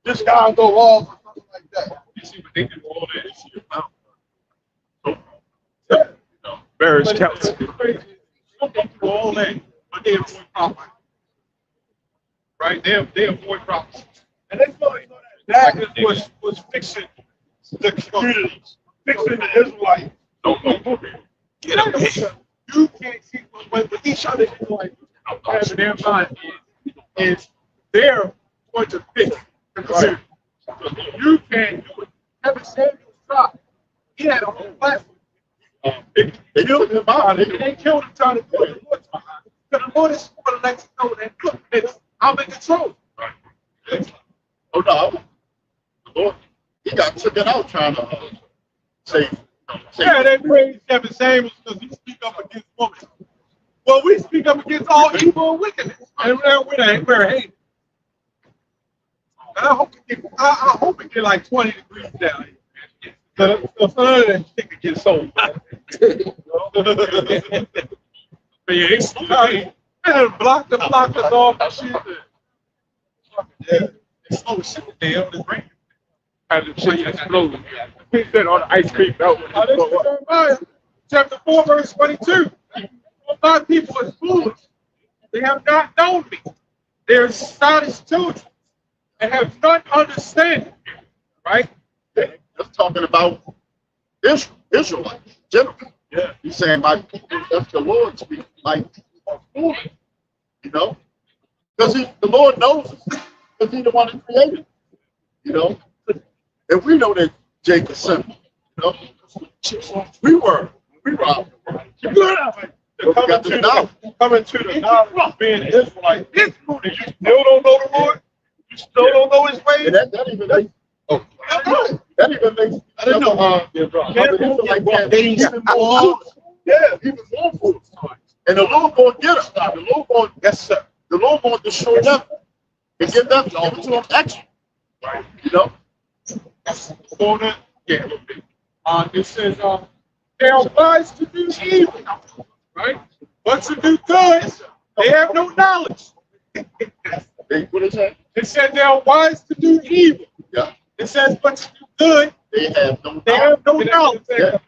this guy go off or something like that. You see what they do all that issue about. Marriage council. Some people do all that, but they avoid property. Right? They avoid problems. And they feel like that was fixing the communities, fixing the Israelites. Get up here. You can't see when each other Israelites have in their mind is they're going to fix the community. You can't do it. Kevin Samuels tried. He had a whole platform. They killed him out. They killed him trying to do it. Because the Lord is going to let you know that, look, nigga, I'm in control. Oh, no. The Lord, he got taken out trying to save. Yeah, they praise Kevin Samuels because he speak up against women. Well, we speak up against all evil and wickedness. And we're hating. And I hope it get like 20 degrees down here. So none of that shit can get sold. But yeah, it's Block us off and shit. yeah. It's slow shit today on the brain. Had the shit explode. He said on the ice cream belt. This is Jeremiah chapter 4, verse 22. My people is foolish. They have not known me. They are astonished children and have not understanding. Right? That's talking about Israelites, general. Yeah. He's saying my people, that's the Lord speaking, like, are foolish, you know? Because the Lord knows us, because he's the one that created, you know? And we know that Jacob simple, you know? We were out. Coming to the knowledge of being Israelite. You still don't know the Lord? You still don't know his ways? And that even makes, that even makes, I didn't know, yeah, even more foolish. And the Lord going to get us. The Lord going, yes, sir. The Lord going to destroy them and give them, give it to them extra. Right. You know? Yeah. It says, they are wise to do evil, right? But to do good, they have no knowledge. What is that? It says they are wise to do evil. Yeah. It says, but to do good, They have no they have no knowledge. Yeah.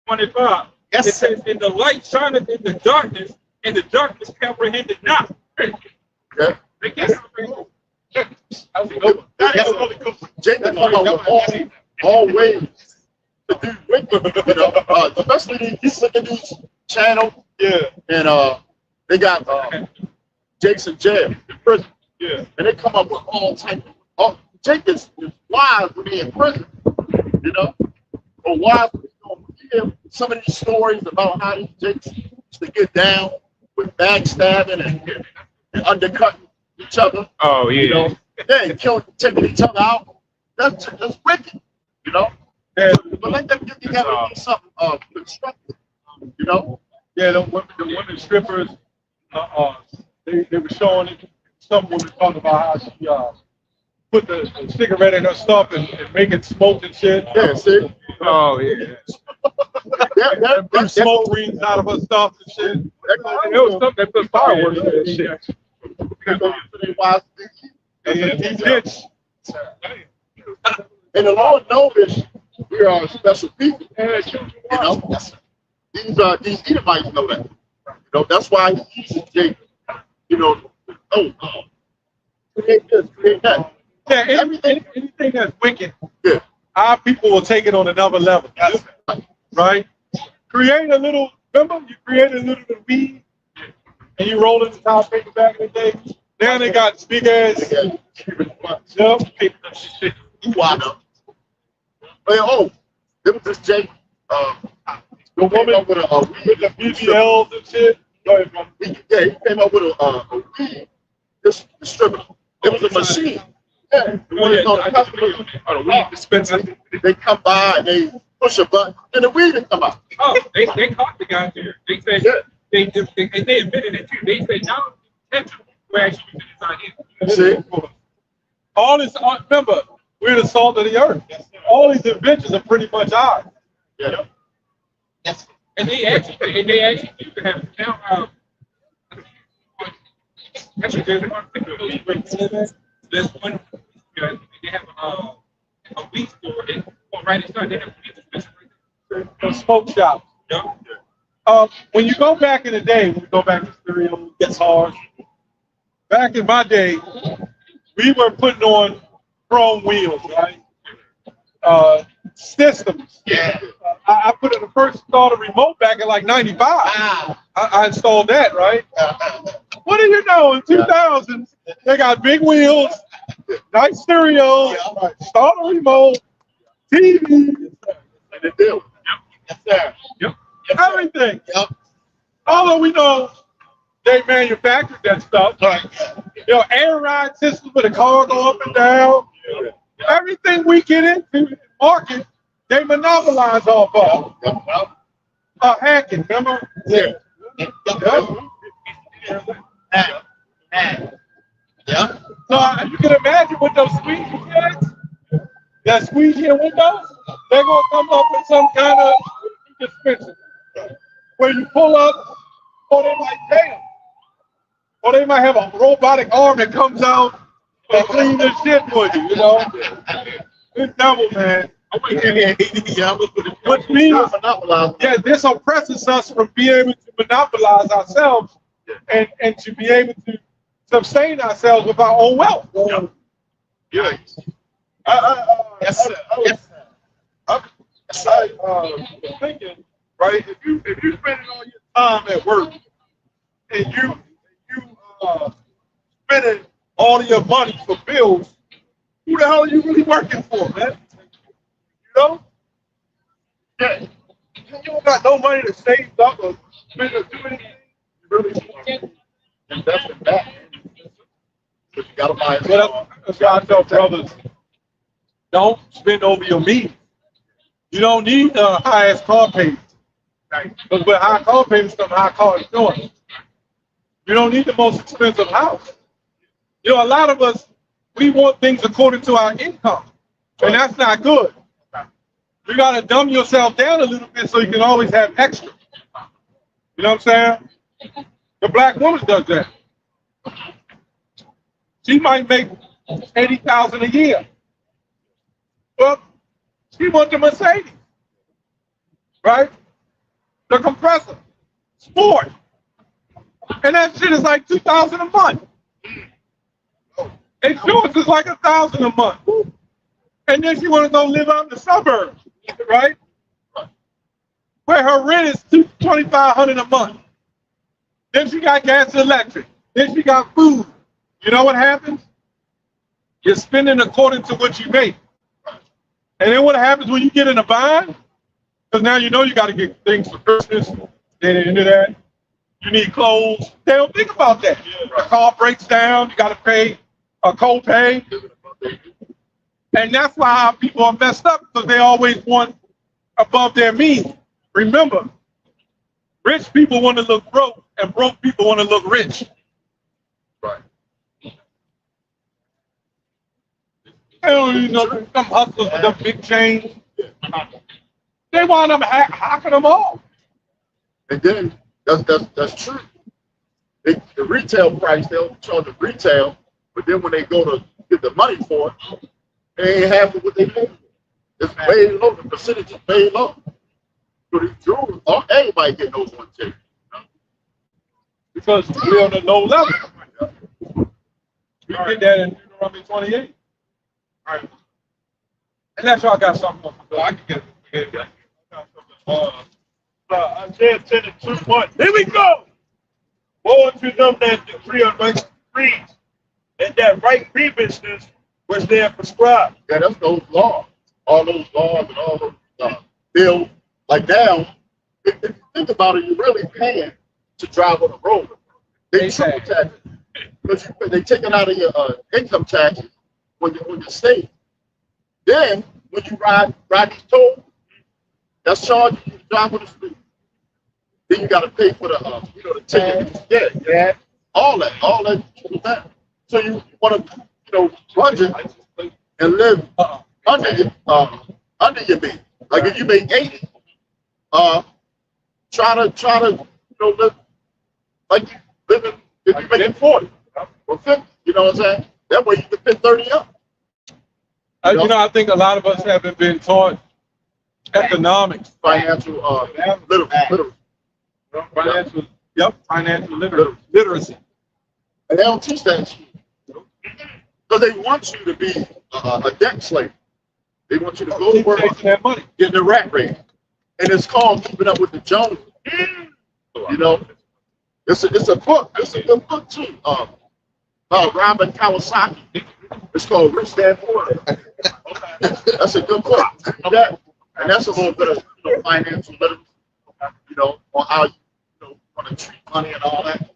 25. Yes, It says, "In the light shineth in the darkness, and the darkness comprehended not." Yeah. They can't comprehend. That is really good. Jacob know all ways to do wicked, you know, especially these look at these channels. Yeah. And they got Jake's in jail, in prison. Yeah. And they come up with all types of, Jake is wise when he's in prison, you know? Or wise when you hear some of these stories about how these Jakes used to get down with backstabbing and undercutting each other. Oh yeah. You know, yeah, taking each other out. That's wicked, you know. Yeah. But let them get together and do something constructive, you know. Yeah, the women strippers, they were showing it. Some women talking about how put the cigarette in her stuff and make it smoke and shit. Yeah, see? Oh yeah. And blew smoke rings out of her stuff and shit. There was something that put fireworks in that shit. And he ditched. And the Lord knows we are special people. You know, these Edomites know that. You know, that's why he uses Jacob. You know, create this, create that. Yeah, anything that's wicked, Yeah. our people will take it on another level. Right? Create a little, remember you created a little bit of weed and you roll it in the top paper back in the day? Now they got big ass. Yep. You wind up. Oh, there was this Jake. The woman with the BBLs and shit. Yeah, he came up with a weed distributor. It was a machine. Yeah, when it's on the customer, Oh, the weed dispenser. they come by and they push a button and the weed will come out. Oh, they caught the guy there. They said they admitted it too. They said no intention. We're actually using it on him. See? All this, remember, we're the salt of the earth. All these inventions are pretty much ours. Yeah. And they actually used to have now. Actually, there's one particular there's one. They have a weed store. Right inside, they have a weed dispensary. The smoke shops. Yeah. When you go back in the day, when you go back to stereo, guitars, back in my day, we were putting on chrome wheels, right? Systems. Yeah. I put in the first installed a remote back in like 95. I installed that, right? What do you know? In 2000, they got big wheels, nice stereo, start a remote, TV, And they do. Yes, sir. Yep. everything. Yep. Although we know they manufactured that stuff. You know, air ride system for the car go up and down. Everything we get into the market, they monopolize off of. Hacking, remember? Yeah. Yeah. So you can imagine with those squeegee kids, that squeegee in windows, they're gonna come up with some kind of dispenser where you pull up, or they might damn, or they might have a robotic arm that comes out and clean this shit for you. You know, it's double, man. Which means, yeah, this oppresses us from being able to monopolize ourselves and to be able to sustain ourselves with our own wealth. Yeah. Yes, sir. I'm thinking, right? If you spending all your time at work and you spending all of your money for bills, who the hell are you really working for, man? You know? Yeah. You don't got no money to save up or spend or do anything. You really Invest in that. But you gotta buy it. Well, that's why I tell brothers, don't spend over your means. You don't need the highest car payment. Because with high car payments come high car insurance. You don't need the most expensive house. You know, a lot of us, we want things according to our income. And that's not good. You got to dumb yourself down a little bit so you can always have extra. You know what I'm saying? The black woman does that. She might make $80,000 a year. Well, she wants the Mercedes, right? The compressor, sport, and that shit is like $2,000 a month. Insurance is like $1,000 a month, and then she want to go live out in the suburbs, right? Where her rent is $2,500 a month. Then she got gas and electric. Then she got food. You know what happens? You're spending according to what you make. And then what happens when you get in a bind? Because now you know you got to get things for Christmas. Then into that, you need clothes. They don't think about that. The car breaks down. You got to pay a co-pay. And that's why our people are messed up, because they always want above their means. Remember, rich people want to look broke, and broke people want to look rich. Right. don't even know some hustlers with them big chains. They wound up hacking them off. And then that's true. The retail price, they'll charge the retail, but then when they go to get the money for it, they ain't half of what they pay for. It's way low. The percentage is way low. So these jewelers, everybody getting those 110. Because we're on a low level. We get that in Deuteronomy 28. All right. Unless y'all got something else. I can get it. Isaiah 10 and 2, 1. Here we go. Woe unto them that decree unrighteous decrees, and that right grievances which they have prescribed. Yeah, that's those laws. All those laws and all those bills. Like now, if you think about it, you're really paying to drive on the road. They triple tax it. Because they take it out of your income taxes when you're on your state. Then, when you ride these tolls, that's charging you to drive on the street. Then you got to pay for the ticket. Yeah, all that. So you want to, budget and live under your means. Like if you make 80, try to live like you living if you make 40 or 50. You know what I'm saying? That way you can fit 30 up. I think a lot of us haven't been taught economics, Financial literacy. financial literacy. And they don't teach that shit. Because they want you to be a debt slave. They want you to go to work, That money. get the rat race. And it's called Keeping Up with the Joneses. It's a book. It's a good book too. Robert Kawasaki. It's called Rich Dad Poor Dad. That's a good book. And that's a little bit of financial literacy, on how you want to treat money and all that.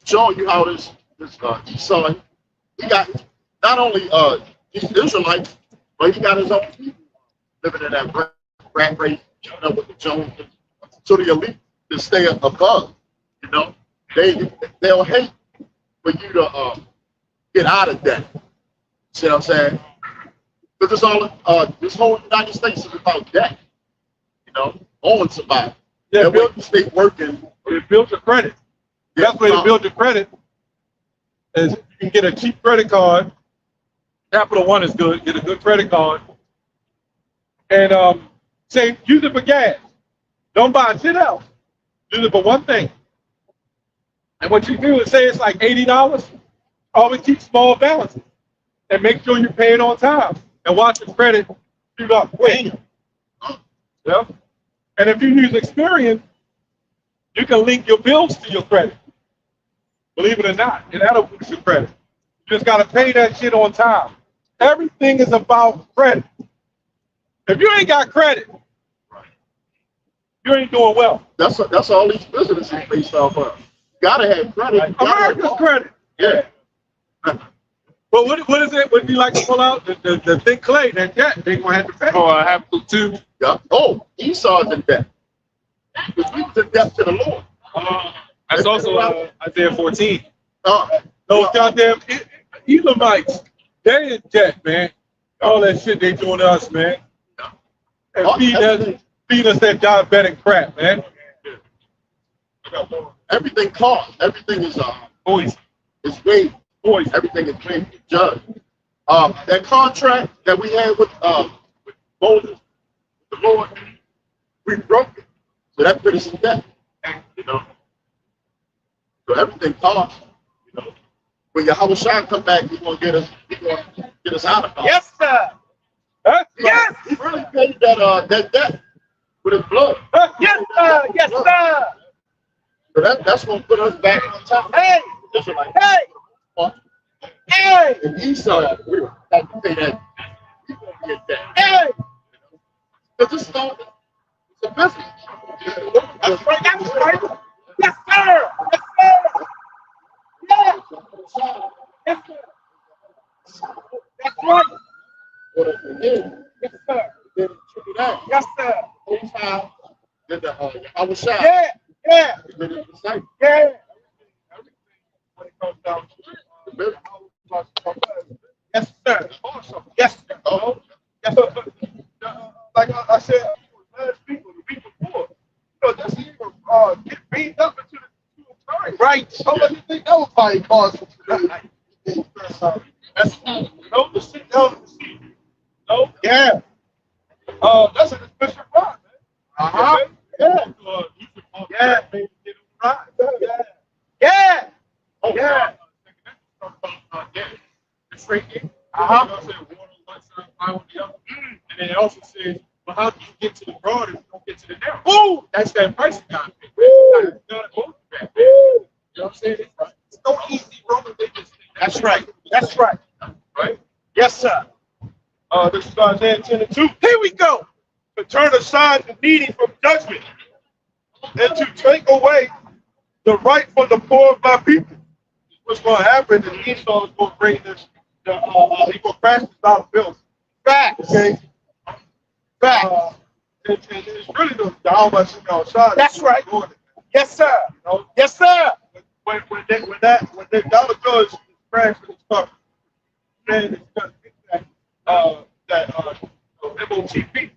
Showing you how this son, he got not only these Israelites, but he got his own people living in that rat race, with the Joneses. So the elite to stay above, they'll hate for you to get out of debt. See what I'm saying? Because this whole United States is about debt. Owing somebody. Yeah, that way you stay working. It builds your credit. The best way to build your credit is you can get a cheap credit card. Capital One is good. Get a good credit card. And say, use it for gas. Don't buy shit else. Use it for one thing. And what you do is say it's like $80. Always keep small balances. And make sure you pay it on time. And watch your credit shoot up quick. Yeah. And if you use Experian, you can link your bills to your credit. Believe it or not, and that'll boost your credit. You just got to pay that shit on time. Everything is about credit. If you ain't got credit, you ain't doing well. That's all these businesses based off of. You gotta have credit. America's credit. Yeah. But what is it? Would you like to pull out the thick clay? That debt they gonna have to pay. Oh, I have to too. Yeah. Oh, Esau's in debt. Because we was in debt to the Lord. That's also Isaiah 14. Those goddamn Edomites, they in debt, man. All that shit they doing to us, man. And feed us that diabetic crap, man. Everything costs. Everything is Poison. it's weighed. Poison. Everything is being judged. That contract that we had with Moses, the Lord, we broke it. So that put us in debt. So everything costs. When Yahushua come back, he's gonna get us out of it. Yes, sir. Yes. He really paid that debt with his blood. Yes, sir. Yes, sir. So that's gonna put us back on top. Hey. Hey. Hey. And Esau, we were have to pay that. He's gonna get that. Hey. Because it's a business. That's right. That's right. Yes, sir. Yes, sir. Yes. Yes, sir. That's right. What if we did? Yes, sir. Then trick it out. Yes, sir. Whole time, then the Yahushua. Yeah. Yeah. Then it's the same. Yeah. The business. Yes, sir. Everybody calls for tonight. That's no the seat. No, the seat. No. Yeah. That's an official ride, man. Uh-huh. Yeah. Yeah. Yeah. Yeah. Oh, Yeah. It's right there. Uh-huh. You know, say water on one side, fire on the other. And then it also says, well, how do you get to the broad if you don't get to the narrow? Woo. That's that price you got to pay. Woo. You gotta go through that, man. You know what I'm saying? It's no easy road. They just think That's right. That's right. right? Yes, sir. This is Isaiah 10 and 2. Here we go. To turn aside the needy from judgment and to take away the right from the poor of my people. What's going to happen is Esau is going to bring this, he's going to crash this dollar bill. Facts. Okay? Facts. And it's really the how much you know. That's right. Yes, sir. You know? Yes, sir. When the dollar bill is crashed and stuff, then it's going to get that MOTP.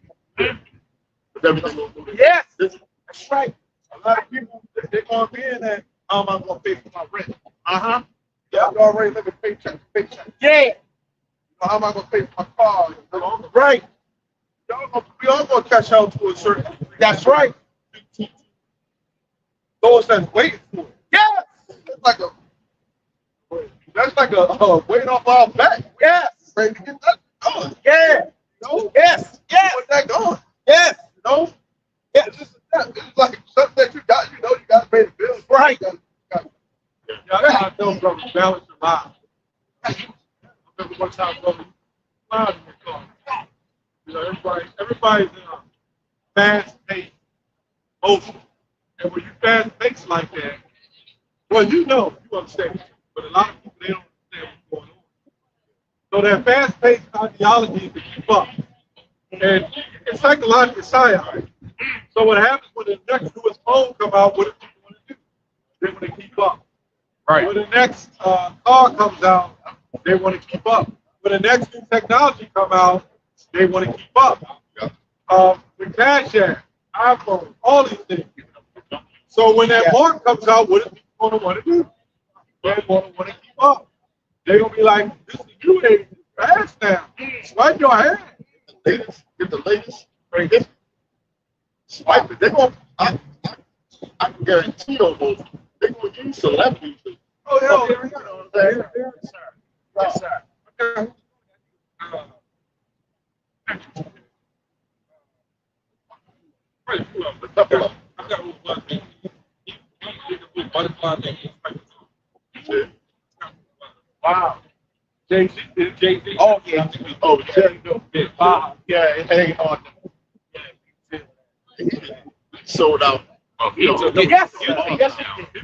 Yes, that's right. A lot of people they're going to be in that. How am I going to pay for my rent? Uh-huh. Yeah, you already living paycheck to paycheck. Yeah. You know, how am I going to pay for my car? You know? Right. We all going to catch out to a certain. That's right. Those that's waiting for it. Yes. That's like a weight off our back. Yes. Ready to get that going. Yeah. You know? Yes. Yes. Put that going. Yes. You know? Yeah. It's like something that you got. You know, you got to pay the bills. Right. Y'all gotta know, brother, balance your lives. I remember one time, brother, loud in the car. You know, everybody's in a fast-paced motion. And when you fast-paced like that, well, you understand. But a lot of people, they don't understand what's going on. So that fast-paced ideology is to keep up. And it's psychological science. So what happens when the next newest phone come out, what do people want to do? They want to keep up. Right. When the next car comes out, they want to keep up. When the next new technology come out, they want to keep up. The Cash App, iPhone, all these things. So when that mark comes out, what are people going to want to do? They're going to want to keep up. They're going to be like, this is you, age, fast now. Swipe your hand. Get the latest. Right. Swipe it. They're going to, I can guarantee almost, they're going to use celebrities. Oh, yeah. You know what I'm saying? Yes, sir. Yes, sir. Okay. I got one thing. Butterfly thing. Wow. Jay-Z. Oh, yeah. Oh, yeah. Yeah, it hang on. Sold out. Yes, sir. Yes, he He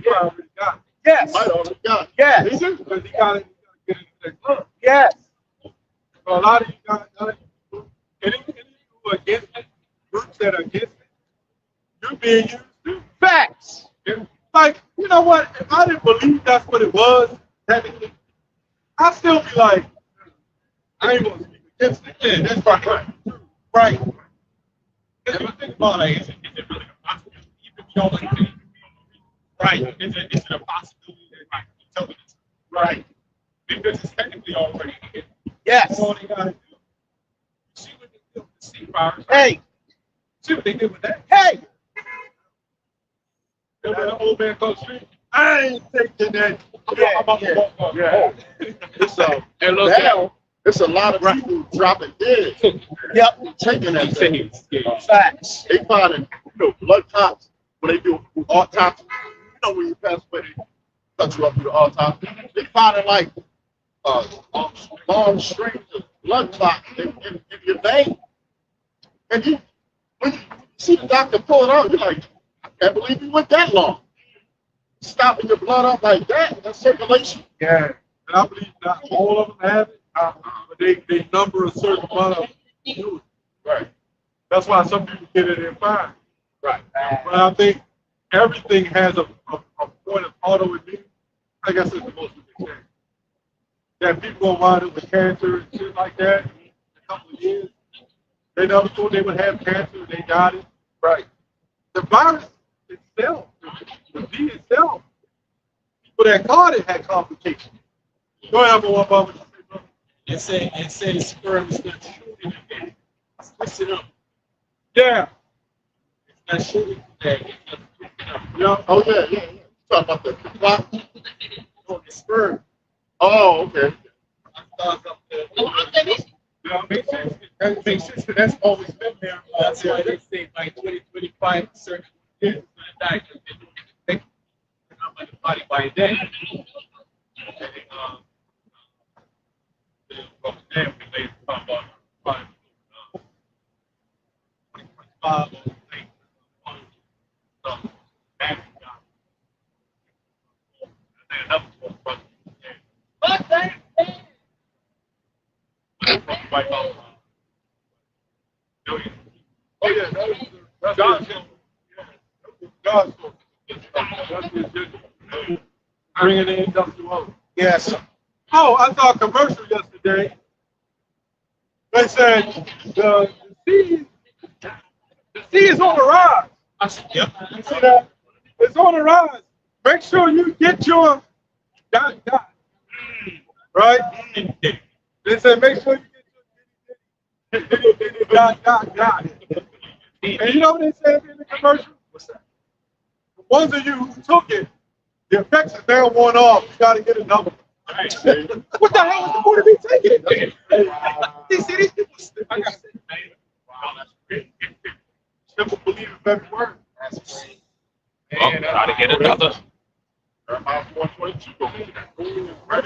already got it. Yes. Might already got it. Yes. Because he got it. Get into that. Yes. So a lot of you guys, any who are against it, groups that are against it, you're being used too. Facts. Like, you know what? If I didn't believe that's what it was, technically, I'd still be like, I ain't gonna speak against it. Yeah, that's right. Right. If you think about it, is it really a possibility? Even if you don't like it, right? Is it a possibility that it might be telling us? Right. Because it's technically already here. Yes. All they gotta do. See what they did with the sea virus. Hey. See what they did with that. Hey. Remember the old man called Street? I ain't taking that. Yeah. It's And look now, it's a lot of people dropping dead. Yep. Taking that thing. Facts. They finding, blood clots when they do autopsy. You know, when you pass away, they cut you up through the autopsy. They finding like long strings of blood clots in your vein. And when you see the doctor pull it out, you're like, I can't believe he went that long. Stopping your blood up like that circulation. Yeah. And I believe not all of them have it, but they number a certain amount of do it. Right. That's why some people get it in fine. Right. But I think everything has a point of autoimmune. I guess it's the most thing. That people will wind up with cancer and shit like that in a couple of years. They never thought they would have cancer, they got it. Right. The virus itself, the disease itself, people that caught it had complications. Go ahead, number one, Bubba. It said the sperm is not shooting again. Switch it up. Yeah. It's not shooting today. It's just switching up. Yeah. Oh, yeah. You talking about the clock? On the sperm. Oh, okay. I thought up there. It makes sense. That makes sense. That's always been there. That's why they say by 2025, certain kids are going to die because they're doing it not by the body by then. From there, we later talk about 25 so, and, another one, right now. Oh, yeah. That's God's fault. God's fault. Bringing in industrial. Yes. Oh, I saw a commercial yesterday. They said the sea is on the rise. Yep. You see that? It's on the rise. Make sure you get your ... Right? They said make sure you get your ... And you know what they said in the commercial? What's that? The ones of you who took it, the effects are now worn off. You got to get another one. What the hell is the point of me taking it? These people, I got simple believe in every word. Try to get another. Jeremiah 4:22. Right.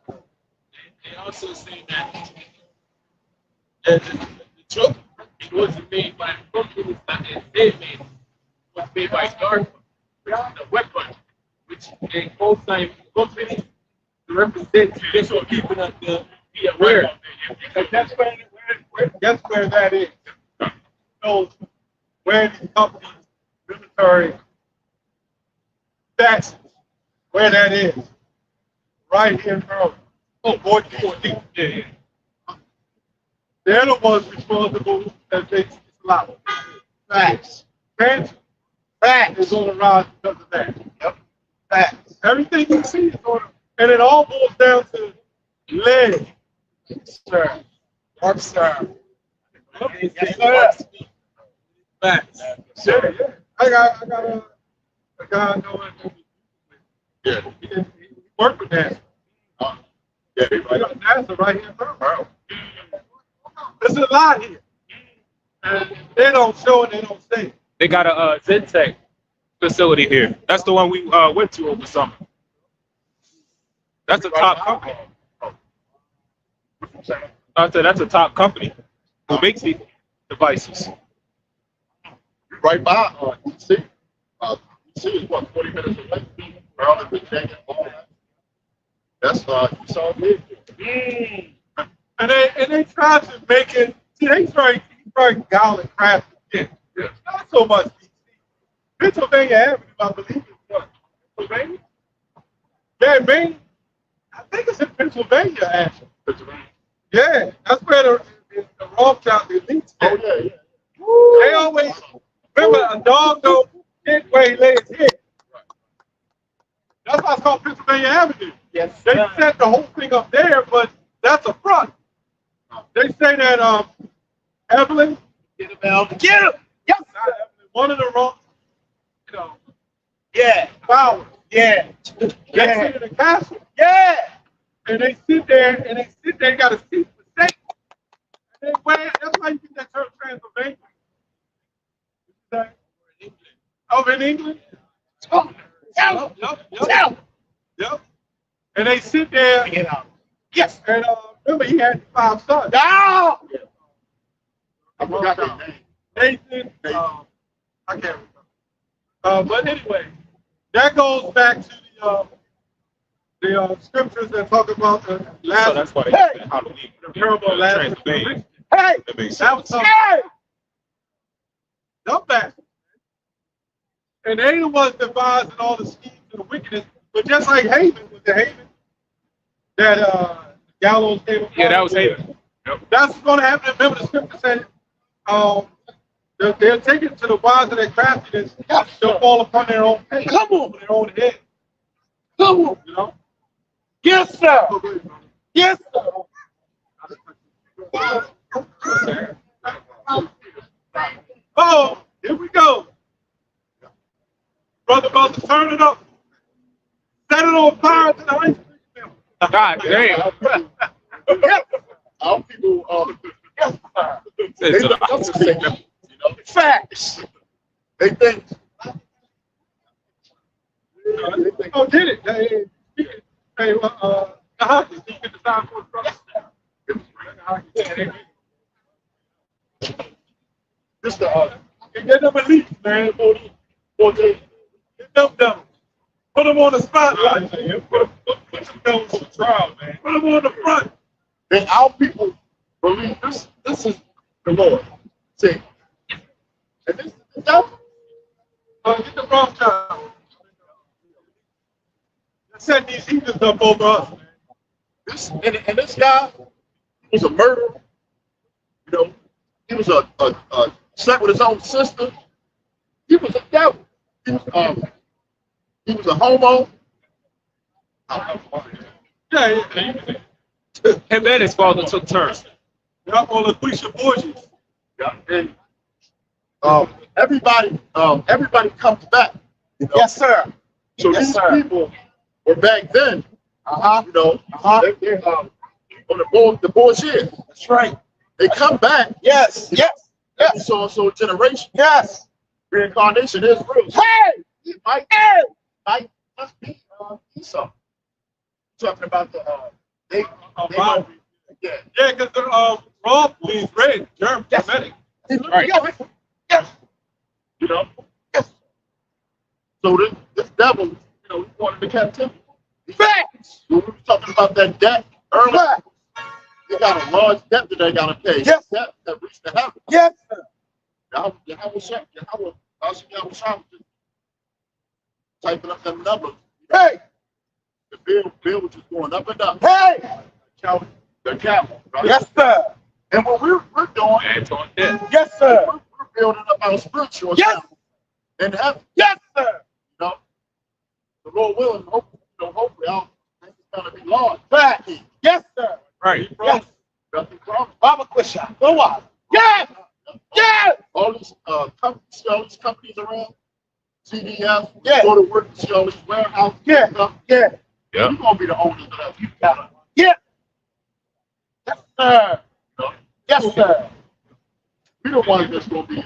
They also say that the truck wasn't made by Brooklyn, it's not made. It was made by DARPA, which is a weapon, which they both signed Brooklyn to represent just for keeping us to be aware. And that's where that is. So where these companies, military, that's where that is. Right here in Maryland. Oh, 14. Yeah. They're the ones responsible that they allow. Facts. Facts. Facts is on the rise because of that. Yep. Facts. Everything you see is on it. And it all boils down to lead. Sir. Work, sir. Yes, sir. Facts. Sure, yeah. I got a guy I know. Yeah. He worked with NASA. Yeah, he got NASA right here in Maryland. There's a lot here. And they don't show it, they don't say it. They got a Zentech facility here. That's the one we went to over summer. That's a top company. I said that's a top company who makes these devices. Right by DC. DC is what, 40 minutes away? Maryland, Virginia, all that. That's you saw me. And they try to make it. See, they try gallon craft. Yeah. Not so much DC. Pennsylvania Avenue, I believe, is what? Pennsylvania? Yeah, Maine. I think it's in Pennsylvania, actually. Pennsylvania. Yeah, that's where the Rothschild elites. Oh, yeah. They always remember a dog don't get where he lays his head. That's why it's called Pennsylvania Avenue. Yes, They set the whole thing up there, but that's a front. They say that Evelyn, Get him out. Get him. Yep. not Evelyn, one of the wrong, Yeah. Bowers. Yeah. They sit in the castle. Yeah. And they sit there, they got a seat for state. And they wear, that's why you get that term Transylvania. Over in England? Yep. And they sit there. Get out. Yes. And remember, he had 5 sons. No. I forgot that name. Nathan, I can't remember. But anyway, that goes back to the scriptures that talk about the last. So that's why they Hey! how to leave The parable of Lazarus. Transylvania. Hey! That makes That was sense. dumb back. And they the ones devising all the schemes and the wickedness. But just like Haman, was the Haman that gallows came upon? Yeah, that was Haman. Yep. That's what's going to happen. Remember, the scripture said, they'll take it to the wise of their craftiness. They'll fall upon their own head. Come on, their own head. You know? Yes, sir. Yes, sir. Oh, here we go. Brother about to turn it up. Set it on fire to the ice cream. God damn. Our people, they It's look up to Satan, you know. Facts. They think. They think. Oh, did it? Hey, you get the time for it, brother? This the Get them elites, man. Get them devils. Put them on the spotlight, man. Put them devils on the trial, man. Put them on the front. and our people believe this. This is the Lord. See, and this is the devil. Get the wrong time. Set these heathens up over us, man. This and this guy was a murderer. You know, he was a slept with his own sister. He was a devil. He was a homo. Yeah. Him and his father took turns. Y'all gonna Lucretia Borges. Yeah, and everybody comes back. You know? Yes, sir. So Yes, these sir. people were back then. You know, they're on the bullshit. That's right. They come back. Yes. Yes. Every so generation. Yes. Reincarnation is real. Hey! It might must be Esau. Talking about the they Bible. yeah. Yeah, because the Rob believes red, germ, Semitic. Right. Yes. You know. So this devil, you know, he wanted to captivity. Facts. When we were talking about that debt earlier, they got a large debt that they got to pay. Yes. Debt that reached the heaven. Yes, sir. Yahweh was just typing up them numbers. Hey! The bill was just going up and up. Hey! The camel, right? Yes, sir. And what we're doing, Antoine dead. Yes, sir. we're building up our spiritual Yes. account in heaven. Yes, sir. You know, the Lord willing, hopefully, I don't think it's going to be large. Facts. Yes, sir. Right. Yes. Nothing wrong. Baba Kusha. Go on. Yes. Yes. All these companies around, CDF, Yeah. go to work, see all these warehouses. Yeah. Stuff. Yeah. Yeah. You're going to be the owners of that. You got it. Yeah. Yes, sir. You know? Yes, sir. We're the ones that's going to be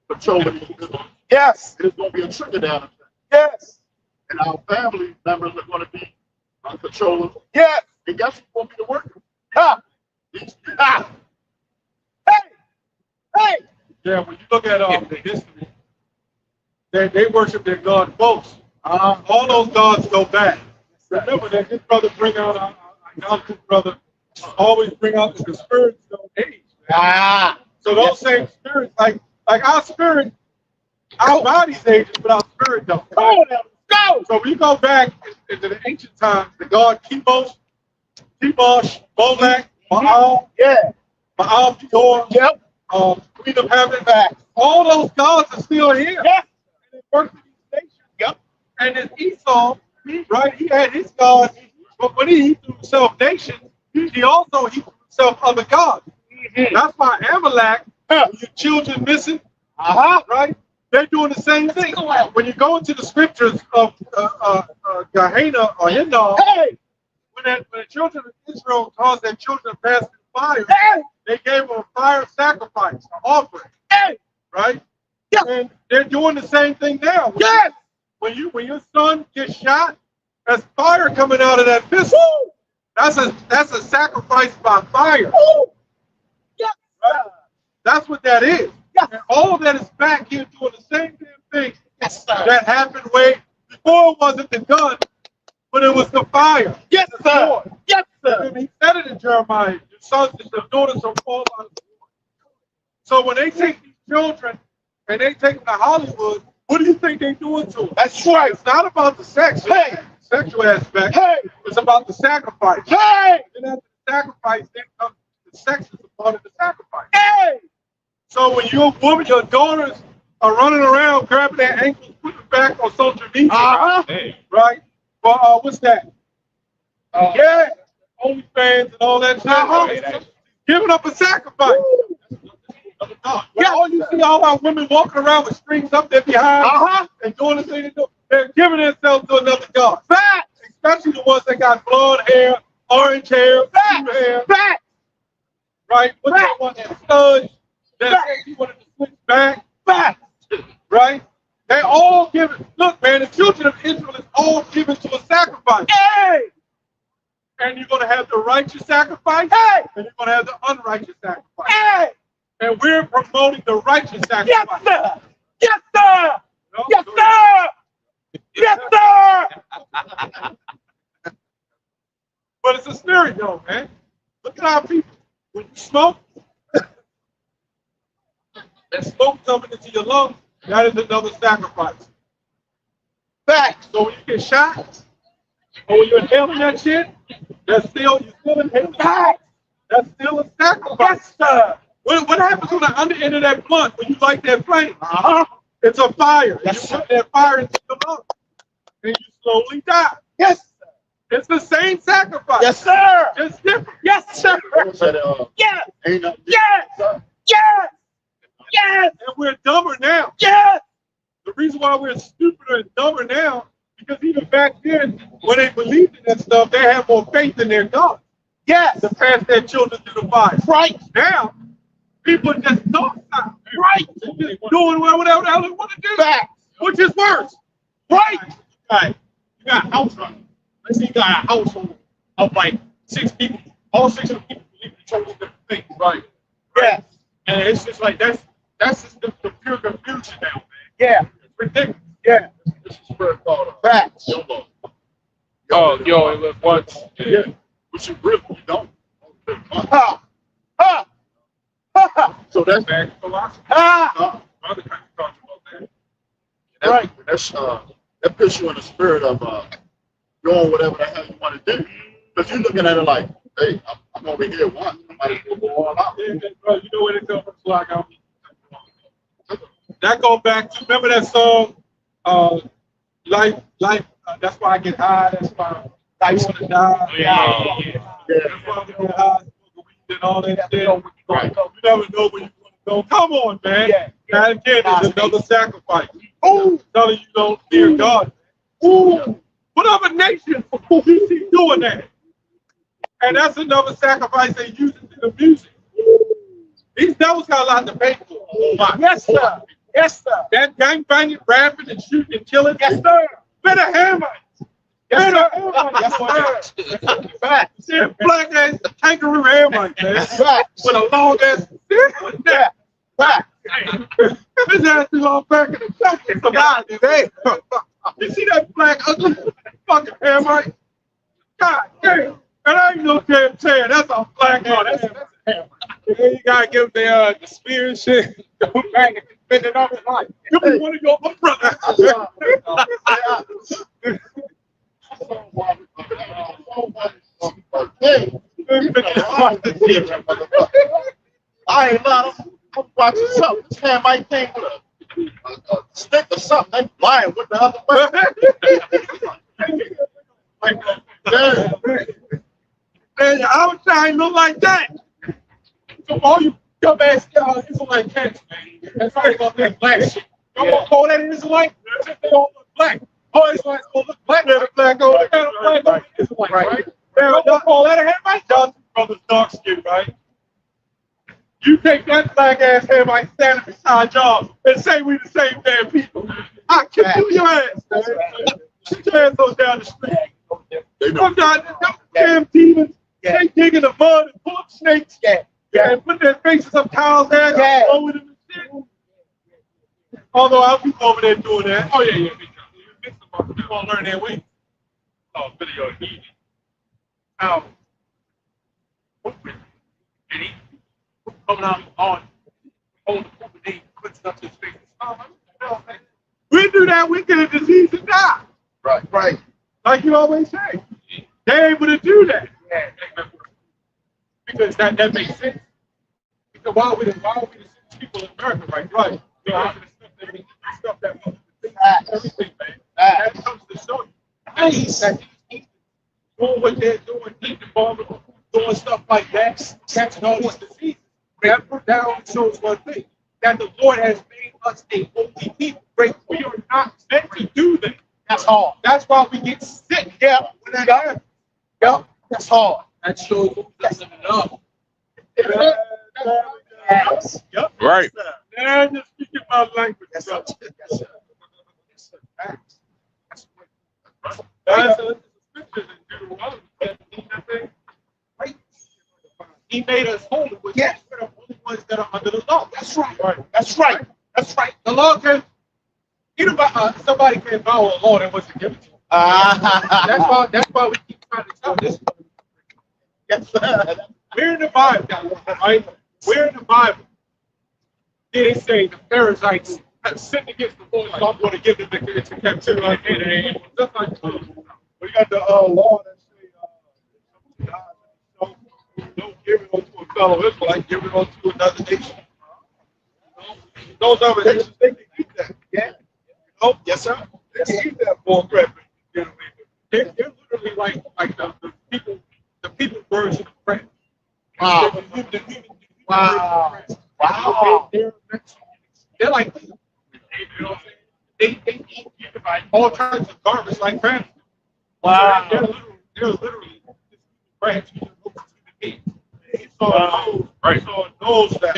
controlling these businesses. Yes. It's going to be a trickle down effect. Yes. And our family members are going to be controlling. Yes. And guess who's going to be the worker? Ah. These people. Ah. Hey. Hey. Yeah, when you look at the history, they worship their God folks. All those gods go back. Remember that this brother bring out, I acknowledge this brother, always bring out the spirits of age. Ah. So those same spirits, like our spirit, our body's ages, but our spirit don't. Come on now. Go. So we go back into the ancient times, the god Chemosh, Molech, Baal, Yeah. Baal, Peor, Yep. Queen of Heaven. Facts. All those gods are still here. Yes. And they work with these nations. Yep. And then Esau, right, he had his gods, but when he threw himself nations, he also threw himself other gods. That's why Amalek, your children missing, right? They're doing the same thing. When you go into the scriptures of Gehenna or Hinnom, Hey. when the children of Israel caused their children to pass through fire, Hey. they gave them a fire sacrifice, an offering, Hey. right? Yes. And they're doing the same thing now. Yes. When your son gets shot, there's fire coming out of that pistol. Woo. That's a sacrifice by fire. Woo. Yes. Right? That's what that is. Yes. And all of that is back here doing the same damn thing Yes, sir. that happened way before. It wasn't the gun, but it was the fire. Yes, The sir. sword. Yes, sir. And he said it in Jeremiah, your sons and your daughters shall fall by the sword. So when they take these children and they take them to Hollywood, what do you think they're doing to them? That's right. It's not about the sex, Hey. sexual aspect. Hey. It's about the sacrifice. Hey. And after the sacrifice, then comes the sex is a part of the sacrifice. Hey. So when your woman, your daughters are running around grabbing their ankles, putting them back on social media, Uh-huh. Hey. right? for what's that? Yeah, OnlyFans and all that shit. Giving up a sacrifice. Yeah, all you see all our women walking around with strings up there behind and doing the thing they do. They're giving themselves to another god. Facts. Especially the ones that got blonde hair, orange hair, blue hair. Facts. Right? What's that one? That stud that said he wanted to switch back. Facts. Right? They all given. Look, man, the children of Israel is all given to a sacrifice. Hey! And you're going to have the righteous sacrifice. Hey! And you're going to have the unrighteous sacrifice. Hey! And we're promoting the righteous sacrifice. Yes, sir! Yes, sir! No, yes, sir! Yes, sir! But it's a spirit, though, man. Look at our people. When you smoke, and smoke coming into your lungs, that is another sacrifice. Facts. So when you get shot, or when you're inhaling that shit, you're still inhaling. Facts. That's still a sacrifice. Yes, sir. What happens on the under end of that blunt when you light that flame? It's a fire. Yes, you put that fire into the lungs, and you slowly die. Yes, sir. It's the same sacrifice. Yes, sir. Just different. Yes, sir. Yes. Yes. Yes. Yes. And we're dumber now. Yes. The reason why we're stupider and dumber now, because even back then, when they believed in that stuff, they had more faith in their God. Yes. To pass their children through the fire. Right. Now, people are just docile. Right. They're just doing whatever the hell they want to do. Facts. Which is worse. Right. Right. You got a household. Let's say you got a household of like 6 people. All 6 of the people believe in totally different things. Right. Yes. And it's just like that's just the pure confusion now, man. Yeah. It's ridiculous. Yeah. This is spirit called facts. Oh, yo, look, what? Yeah. Which you really don't. Ha! Ha! Ha! So that's Back philosophy. ha! Other countries talk about that. Right. That's that puts you in the spirit of doing whatever the hell you want to do. Because you're looking at it like, hey, I'm over here once. I might as well go all out. You know where they come from? Like, that goes back to, remember that song, Life, that's why I get high, that's why I want to die. Yeah. That's why I get high, and all that shit. Right. You never know where you want to go. Come on, man. Yeah. That again is another sacrifice. Ooh, telling you don't fear God. Ooh, what other nation you see doing that? And that's another sacrifice they use in the music. These devils got a lot to pay for. Yes, sir. Yes, sir. That gangbanging, rapping, and shooting and killing. Yes, sir. Better hammer. Yes, sir. Yes, sir. Fact. See a black ass kangaroo hammer, man. With a long ass. Yeah. Fact. His ass is all back in the back. It's about today. You see that black ugly fucking hammer? God damn. And I ain't no damn chair. That's a black one. That's a hammer. You gotta give the spear and shit. Go back and spin it off his life. You be one of your brother. I ain't lying. I'm watching something. This man might think with a stick or something. They blind with the other way. Man, your outside look like that. So all you dumbass guys, it's like cats, man. That's all about that black shit. You don't call that Israelite? They don't look black. Oh, Israelites don't look black. They're the black over. They got a black over Israelite, right? Don't call that a Hamite? Y'all brothers dark skin, right? You take that black ass Hamite standing beside y'all and say we the same damn people. I kick you in your ass, man. Sit your ass on down the street. Come down, them damn demons. They dig in the mud and pull up snakes. And put their faces up cows' ass and throw it in the shit. Although I'll be over there doing that. Oh, yeah. You want to learn that way? Oh, video easy. How? And he coming out on the they puts it up to his face. We do that, we get a disease and die. Right. Like you always say. They're able to do that. Because that makes sense. Because why would the people in America, right? You know, stuff that everything, man. That comes to show you. things that these people doing what they're doing, eating abominable, doing stuff like that, catching all these diseases. That put down shows one thing, that the Lord has made us a holy people. Great. We are not meant to do that. That's hard. That's why we get sick. Yeah. When that happens. Yep. That's hard. That shows who's living up. Yes. Yep. Right. Now you're speaking my language. Yes, sir. Yes, sir. Yes, sir. Facts. That's the scriptures in Deuteronomy 17, I think. Right. He made us holy, which we're the only ones that are under the law. That's right. That's right. That's right. The law can, somebody can vow a law that wasn't given to them. That's why we keep trying to tell this. Yes, sir. We're in the Bible, right? We're in the Bible. They say the Pharisees have sinned against the Lord, so I'm going to give them into captivity. Just like we got the law that say, don't give it unto a fellow Israelite, give it unto another nation. Those other nations, they can eat that. Yeah. Yes, sir. They can eat that bull crap. They're literally like the people version of French. Wow. Wow. Wow. They're like, you know what I'm saying? They eat all kinds of garbage like crap. Wow. They're literally French. So those that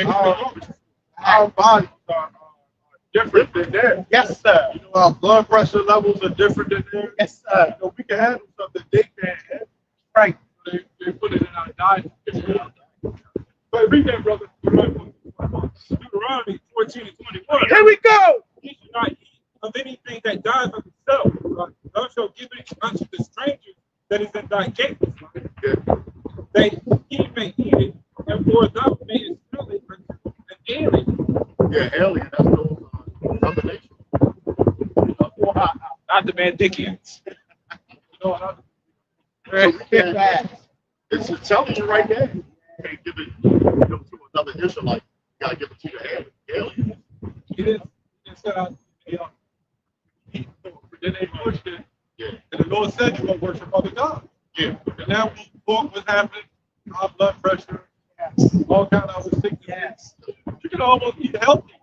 our bodies are different than theirs. Yes, sir. You know, our blood pressure levels are different than theirs. Yes, sir. You know, we can handle something they can't handle. Right. They put it in our diet. But read that, brother. Deuteronomy 14 and 21. Here we go. You should not eat of anything that dies of itself. Thou shalt give it unto the stranger that is in thy gates, that he may eat it, and for thou mayest sell it unto an alien. Yeah, alien. That's those other nations. Not the Mandikians. So we can't, it's telling you right there. You can't give it to another Israelite. You gotta give it to the alien. It set out, then they pushed it. Yeah. And the Lord said you're going to worship other gods. Yeah. And now look what's happening. High blood pressure, all kind of other sickness. Yes. You can almost eat healthy.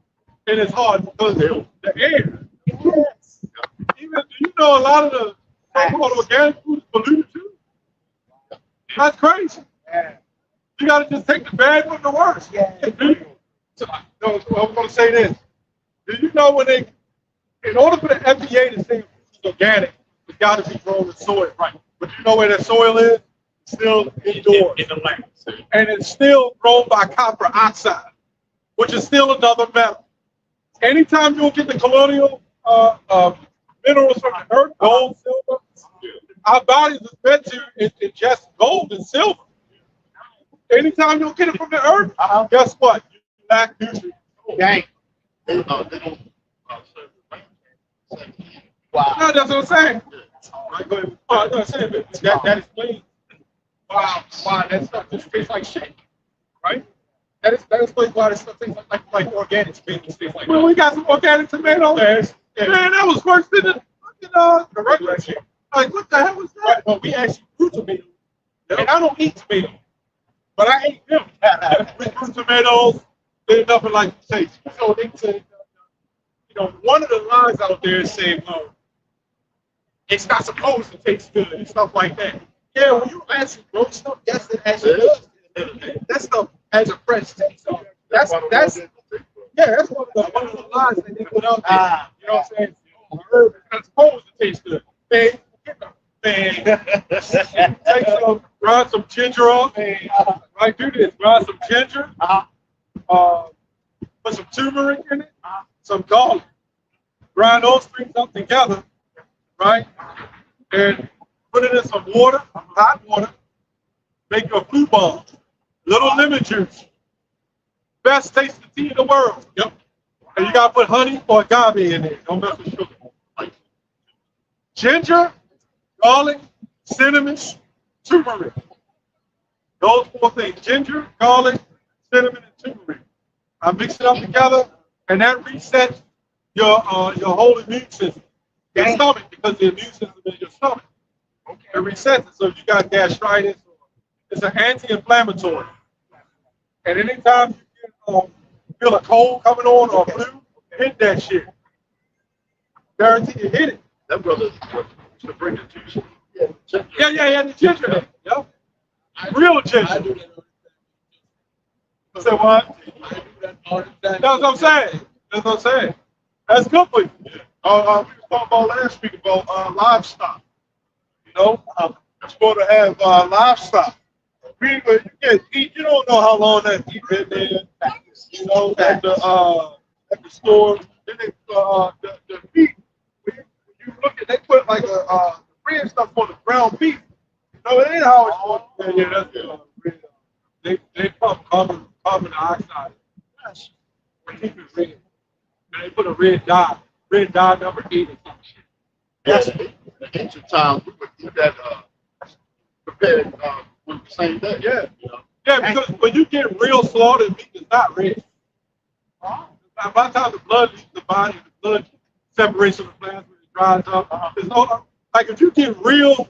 And it's hard because the air. Yes. Even, do you know a lot of the so-called organic food is polluted too? That's crazy. Yeah. You got to just take the bad with the worst. Yeah. So, no, I'm going to say this. Do you know when they, in order for the FDA to say it's organic, it's got to be grown in soil, right? But you know where that soil is? It's still indoors. In the land. And it's still grown by copper oxide, which is still another metal. Anytime you'll get the colonial minerals from the earth, gold, silver, our bodies are meant to ingest gold and silver. Anytime you'll get it from the earth, guess what? You lack nutrients. Dang. They don't Wow. No, that's what I'm saying. Right, go ahead. Oh, no, I'm saying that explains why that stuff just tastes like shit. Right? That explains why that stuff tastes like organic tomatoes taste like. Well, we got some organic tomatoes. Yes. Yeah. Man, that was worse than the regular shit. Like, what the hell was that? Right, but we actually grew tomatoes. Yep. And I don't eat tomatoes. But I ate them. We grew tomatoes. They're nothing like the taste. So they said, one of the lines out there is saying, it's not supposed to taste good and stuff like that. Yeah, when you actually grow stuff, yes, it actually does. That stuff has a fresh taste. So that's one of the lines that they put out there. You know what I'm saying? Herb is not supposed to taste good. Man, take some, grind some ginger up. Right, do this. Grind some ginger. Put some turmeric in it. Some garlic. Grind those things up together. Right? And put it in some water, hot water. Make your fruit bomb. Little lemon juice. Best tasting tea in the world. Yep. And you gotta put honey or agave in there. Don't mess with sugar. Ginger, garlic, cinnamon, turmeric. Those four things: ginger, garlic, cinnamon, and turmeric. I mix it up together, and that resets your whole immune system. Your stomach, because the immune system is your stomach. It resets it. So if you got gastritis, it's an anti-inflammatory. And anytime you get, feel a cold coming on or flu, hit that shit. Guarantee you hit it. That brother used to bring it to you. Yeah, the ginger. Yep. Real ginger. So what? That's what I'm saying. That's what I'm saying. That's good for you. We was talking about last week about livestock. You know, you're supposed to have livestock. You don't know how long that beef been there. You know, at the store. Then they, the meat. When you look at, they put like a red stuff on the ground beef. You know, it ain't how it's supposed to be. Yeah, that's good. They pump carbon dioxide. They keep it red. And they put a red dot number 8 or some shit. Yes, in ancient times, we would eat that prepared on the same day. Yeah. You know? Yeah, because when you get real slaughtered meat, it's not red. By the time the blood leaves the body, the blood separates from the plasma, it dries up. There's no, like if you get real,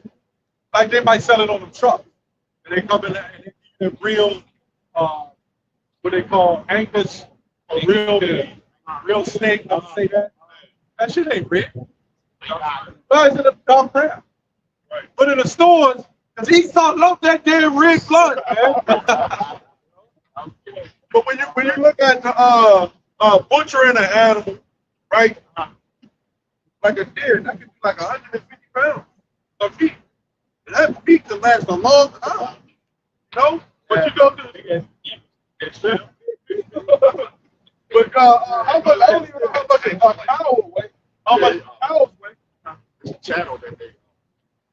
like they might sell it on the truck, and they come in and they give you real, what they call Angus, or real steak. I'll say that. That shit ain't red. Why is it a dark brown? Right. But in the stores, because Esau loved that damn red blood, man. But when you look at butchering an animal, right? Like a deer, that could be like 150 pounds of meat. And that meat can last a long time. You know? But you go to but how much, I don't even know how much a cow will weigh. How much cows weigh. It's a channel that they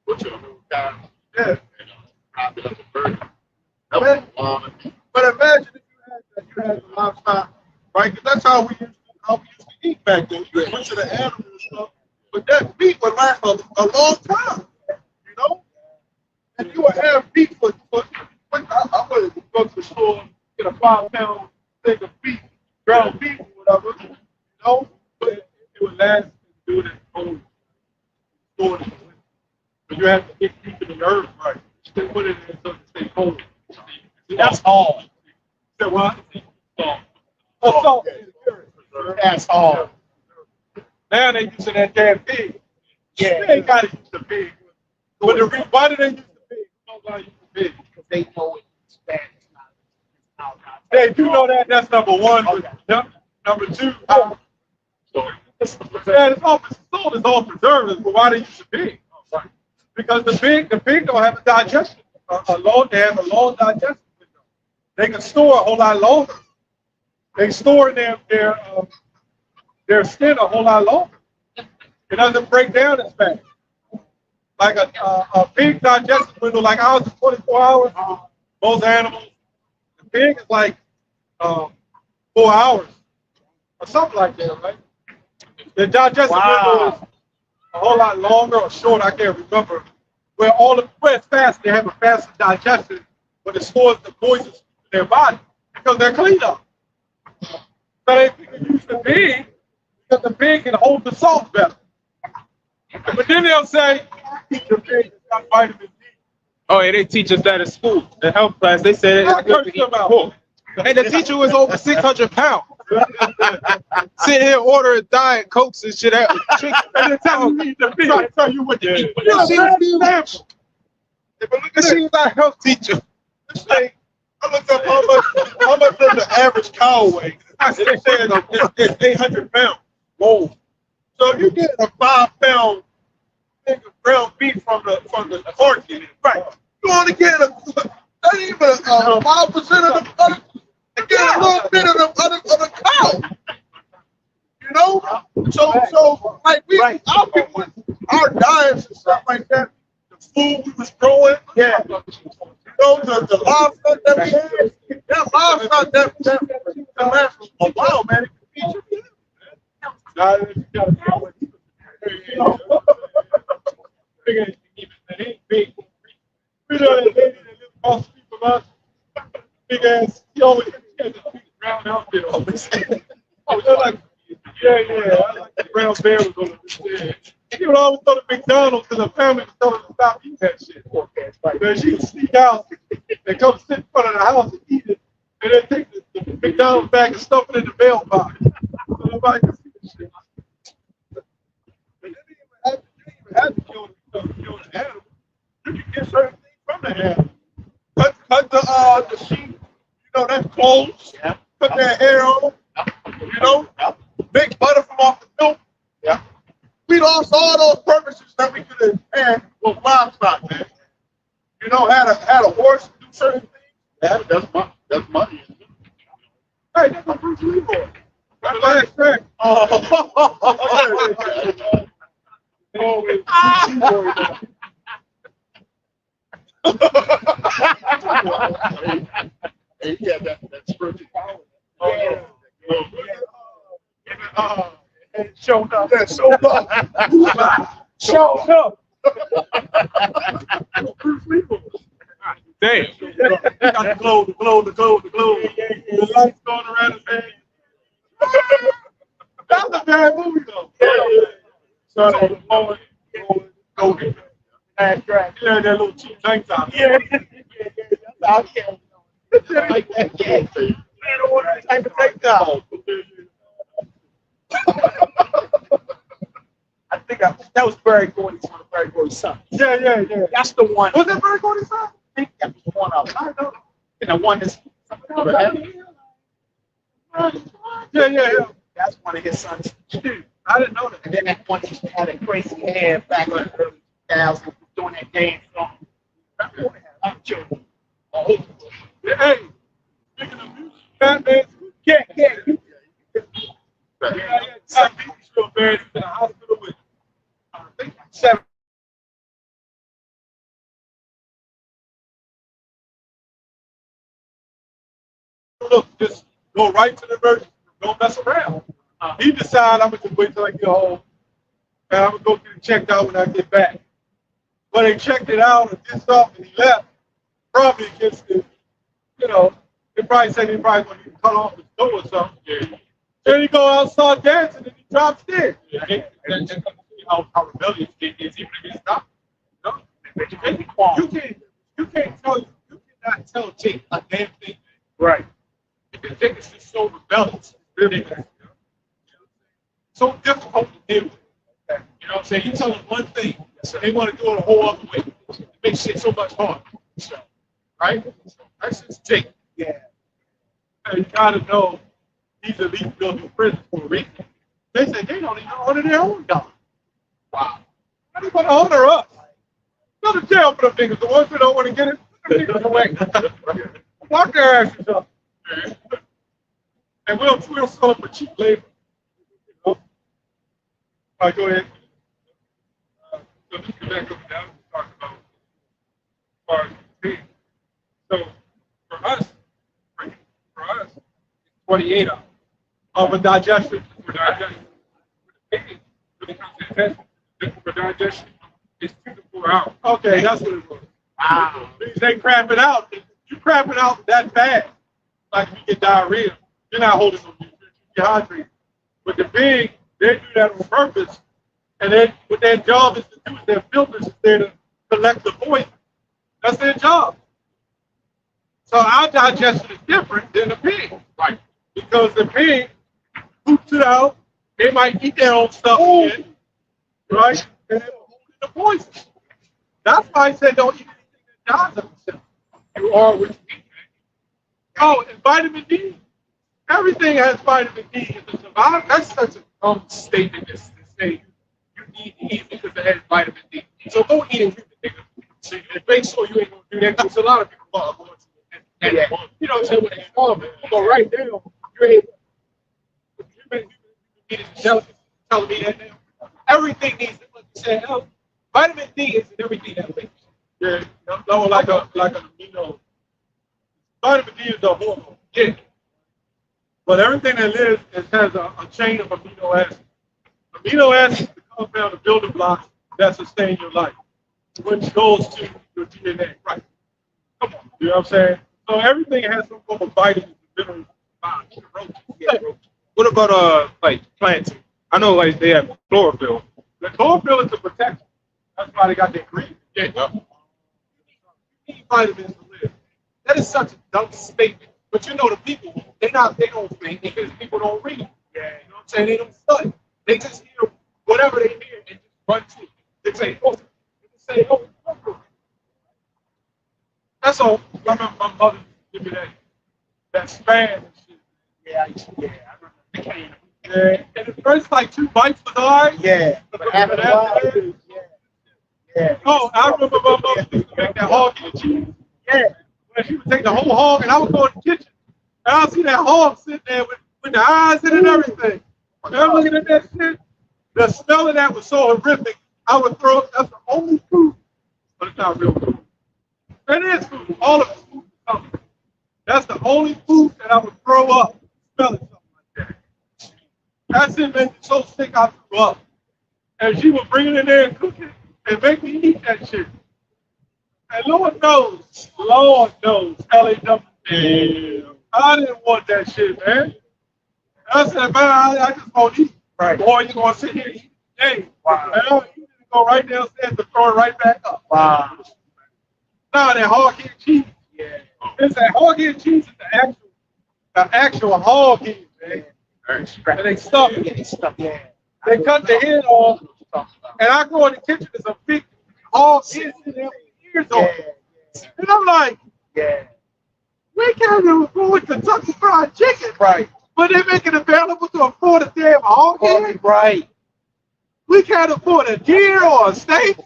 butcher them cows. Yeah. And wrap it up and burn it. That was a long time. But imagine if you had the livestock, right? Because that's how we used to eat back then. You butcher the animal and stuff. But that meat would last a long time. You know? And you would have meat for I would go to the store, get a 5-pound thing of beef, ground beef or whatever, you know? But it would last and do it at home. But you have to keep the herb right. They put it in so it stay cold. That's all. So what? Oh, that's all. Now they using that damn pig. Yeah. They ain't got to use the pig. But why do they use the pig? Nobody use the pig. Because they know it's bad. It's not. They do know that. That's number one. Okay. Number two, it's all sold as all preservatives, but why they use the pig? Because the pig don't have a digestion. They have a long digestion window. They can store a whole lot longer. They store their skin a whole lot longer. It doesn't break down as fast. Like a pig digestion window, like ours is 24 hours. Most animals, the pig is like 4 hours or something like that, right? The digestion window is a whole lot longer or short, I can't remember. Where it's fast, they have a faster digestion, but it stores the poisons in their body because they're clean up. So they can use the pig because the pig can hold the salt better. But then they'll say, the pig has got vitamin D. Oh, yeah, they teach us that at school. The health class, they said it's good to eat pork. And the teacher was over 600 pounds. Sitting here ordering diet cokes and shit out. And they tell you the pig. Try to tell you what to eat. But Yeah, she was our health teacher. I looked up how much does the average cow weigh? I said it's 800 pounds. Whoa. So you get a 5-pound thing of ground beef from the pork, right? You only get not even 5% of the and get a little bit of the cow. You know? So like our diets and stuff like that, the food we was growing, yeah. You know, the livestock that we had, that livestock that lasts a while, man. It can feed you. Big ass, he always had the brown outfit on. Oh, they're like, yeah, I like the brown bear was on the. He would always go to McDonald's and the family was telling him to stop eating Man, she would sneak out and come sit in front of the house and eat it, and then take the McDonald's bag and stuff it in the mailbox. So nobody can see the shit. But they didn't even have to kill the animal. You can get certain things from the animal. Cut the sheep, that's clothes. Yeah. Put their hair on, make butter from off the milk. Yeah. We lost all those purposes that we could have had with livestock, man. Had a horse do certain things. Yeah, that's money. Hey, that's a Bruce Lee boy. That's the last track. And he had that spiritual power. Yeah. And showed up. Yeah, so Showed up. Bruce Lee boy. Damn. Got the glow. The lights going around his head. That's a bad movie, though. So the moment, go last track. Yeah, that little cheap tank top. Yeah. That's how Like that. Yeah. I don't want that type of take down. I think that was Barry Gordy's one of Barry Gordy's sons. Yeah. That's the one. Was that Barry Gordy's son? I think that was one of them. I know. And the one that's Yeah. that's one of his sons. Dude, I didn't know that. And then that one used to have a crazy hair back in the early 2000s doing that dance song. I'm joking. Hey, speaking of music, Batman, Yeah. I think he's still buried in the hospital with, I think, 7. Look, just go right to the emergency room. Don't mess around. He decided I'm going to wait till I get home, and I'm going to go get it checked out when I get back. But they checked it out and did stuff, and he left. Probably against the, they probably said he probably going to cut off his toe or something. Yeah. Then he go outside dancing and he drops dead. Yeah. And how rebellious it is, even if it's not. You cannot tell Jake a damn thing. Right. Because Jake is just so rebellious. Really. So difficult to deal with. You know what I'm saying? You tell them one thing, they want to do it a whole other way. It makes shit so much harder. So, right? That's just Jake. Yeah. And you gotta know he's at least built in prison for a reason. They said they don't even honor their own God. Wow. How they gonna honor us? Go to jail for the niggas, the ones who don't want to get it. Put them niggas away. Lock their asses up. And we'll sell them for cheap labor. All right, go ahead. So just to back up down, we talked about as far as the team. So for us, it's 28 hours. Of a digestion. For digestion. For the pig, when it comes to intestine, for digestion, it's 2 to 4 hours. Okay, that's what it was. Wow. They crap it out. You crap it out that bad, like you get diarrhea. You're not holding no nutrition. You're hydrated. But the pig, they do that on purpose. And then what their job is to do is their filters is there to collect the poison. That's their job. So our digestion is different than the pig. Right. Because the pig poops it out. They might eat their own stuff again, right? And then hold in the poison. That's why I said don't eat anything that dies of itself. You are what you eat, man. Oh, and vitamin D. Everything has vitamin D in the survival. That's such a dumb statement to say you need to eat because it has vitamin D. So go eat and drink it, nigga. So you make sure you ain't gonna do that because a lot of people are going to. And Yeah. you know what I'm saying? When they farm it, so right now, you're able. Telling me that now. Everything needs, like you said, vitamin D is in everything that lives. Yeah, no, like an amino. Vitamin D is a hormone. Yeah. But everything that lives has a chain of amino acids. Amino acids is the compound of building blocks that sustain your life, which goes to your DNA. Right. Come on. You know what I'm saying? So everything has some form of vitamins and minerals. What about like plants? I know like they have chlorophyll. The chlorophyll is the protection. That's why they got that green. Yeah. need vitamins to live. That is such a dumb statement. But you know the people, they don't think because people don't read. Yeah. You know what I'm saying? They don't study. They just hear whatever they hear and just run to it. They say, oh, that's all. I remember my mother give me that spam and shit. Yeah, I remember the can. Yeah. And the first like 2 bites was alright. Yeah. But after a while, yeah. Oh, I remember my mother used to make that hog and cheese. Yeah. When she would take the whole hog and I would go in the kitchen and I would see that hog sitting there with the eyes in it and everything. And I'm looking at that shit. The smell of that was so horrific. I would throw up. That's the only food, but it's not real food. It is food. All of it's food. That's the only food that I would throw up smelling something like that. That shit made me so sick I threw up. And she would bring it in there and cook it and make me eat that shit. And Lord knows, LAW, I didn't want that shit, man. I said, man, I just won't eat. Right. Boy, you're going to sit here and eat today. Wow. And you need to go right downstairs and throw it right back up. Wow. Now that hog-head cheese. Yeah. It's that hog-head cheese is the actual hog head, man. And they stuff it. Yeah. They cut the head off, and I go in the kitchen, there's a big hog head in there with ears on it. And I'm like, Yeah. we can't even afford Kentucky Fried Chicken. Right. But they make it available to afford a damn hog head. Right. We can't afford a deer or a steak,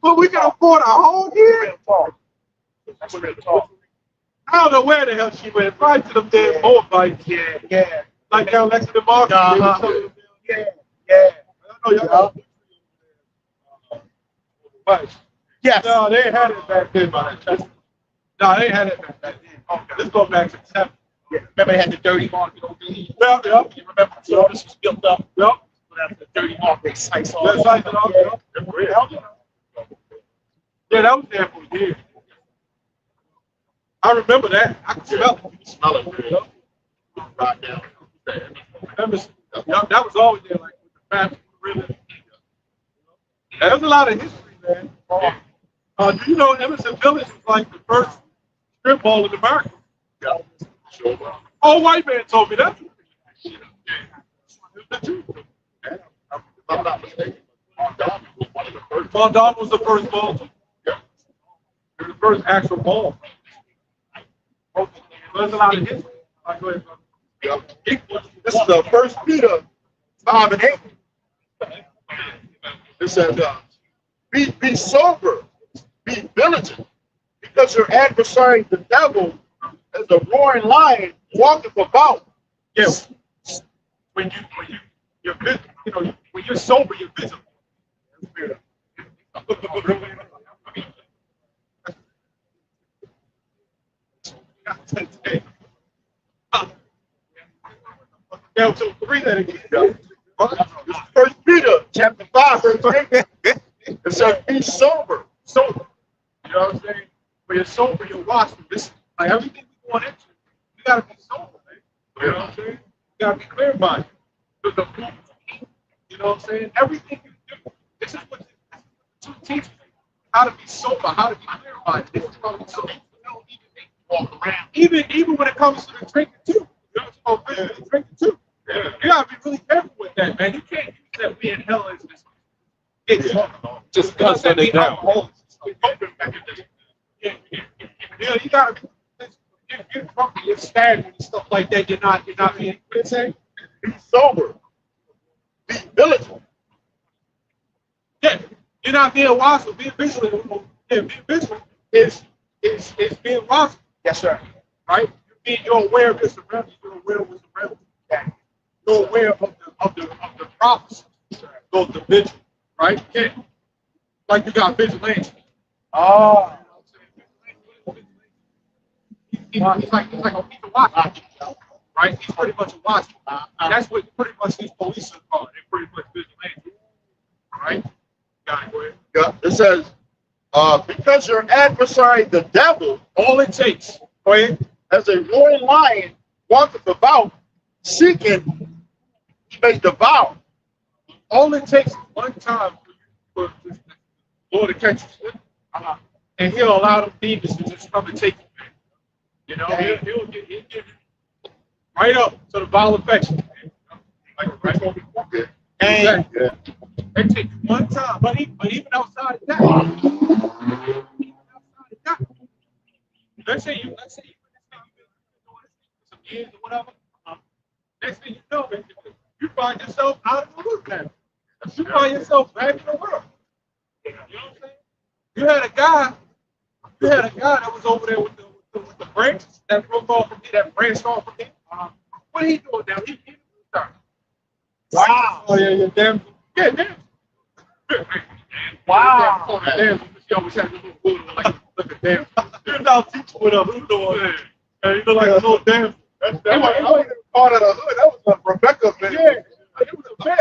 but we can afford a hog head. That's real talk. I don't know where the hell she went. Probably to them damn Moabites. Yeah. Yeah. Like down next to the market. Uh-huh. Yeah. Yeah. I know y'all got Yes. No, they had it back then, man. No, they had it back then. Okay. Let's go back to the 70s. Yeah. Remember they had the dirty market over there? Yep. You remember? So this was built up. Yep. So that's the dirty market. Sites all That's over. like it all. Yeah, that was there for years. I remember that. I could smell it. You smell it, man. Right down. That was always there, like with the fast really. There's a lot of history, man. Do you know Emerson Village was like the first strip mall in America? Yeah. Sure. Oh, white man told me that. If I'm not mistaken, Mondawmin was one of the first. Mondawmin was the first mall. Yeah. It was the first actual mall. There's a lot of history. Like, go ahead, brother. Yeah. This is the first Peter 5 and 8. It says, be sober, be vigilant, because your adversary, the devil, as a roaring lion, walketh about. Yes. When you're when you're sober, you're vigilant. Yeah, so read that again. First Peter chapter 5, verse 8. It says, be sober. Sober. You know what I'm saying? When you're sober, you're watching. This like everything we going into, you gotta be sober, man. You know what I'm saying? You gotta be clear about it. The food, you know what I'm saying? Everything you do. This is what the two teach me. How to be sober, how to be clear about it. This is how to so walk around. Even when it comes to the drinking too. You know what I'm saying? Drinking too. Yeah. You gotta be really careful with that, man. You can't use that we in hell as this. Just cuss on it down. Yeah, you gotta be. You're drunk, you're staggering and stuff like that. You're not being. What it say? Be sober. Be vigilant. Yeah, you're not being watchful. Being vigilant. Yeah, being vigilant is being watchful. Yes, sir. Right? You're aware of your surroundings. You're aware of what's around you. You're aware of the prophecy. Those the vigil, right? Yeah. Like you got vigilante. Oh. He's like a watchman, right? He's pretty much a watchman. That's what pretty much these police are. They're pretty much vigilantes, right? Got it, go ahead. Yeah. It says, because your adversary, the devil, All it takes, go ahead. as a roaring lion, walketh about, seeking, he may devour. All it takes is one time for the Lord to catch you slipping. and he'll allow them demons to just come and take you, man. You know, he'll give you right up to the bowel affection, man. Like right over the pocket. And they take you one time, but even outside of that, let's say you some years or whatever. Next thing you know, man, you find yourself out of the loop now. You find yourself back in the world. You know what I'm saying? You had a guy that was over there with the branches that broke off from me, that branched off from me. What he doing now? He started. Wow. Oh yeah, damn. Yeah, damn. Wow. Damn. She always had a little wood like a damn. You're now teaching with a hood on. Yeah, you look like a little damn. I wasn't called it a hood. That was a Rebecca man. Yeah. It was a bad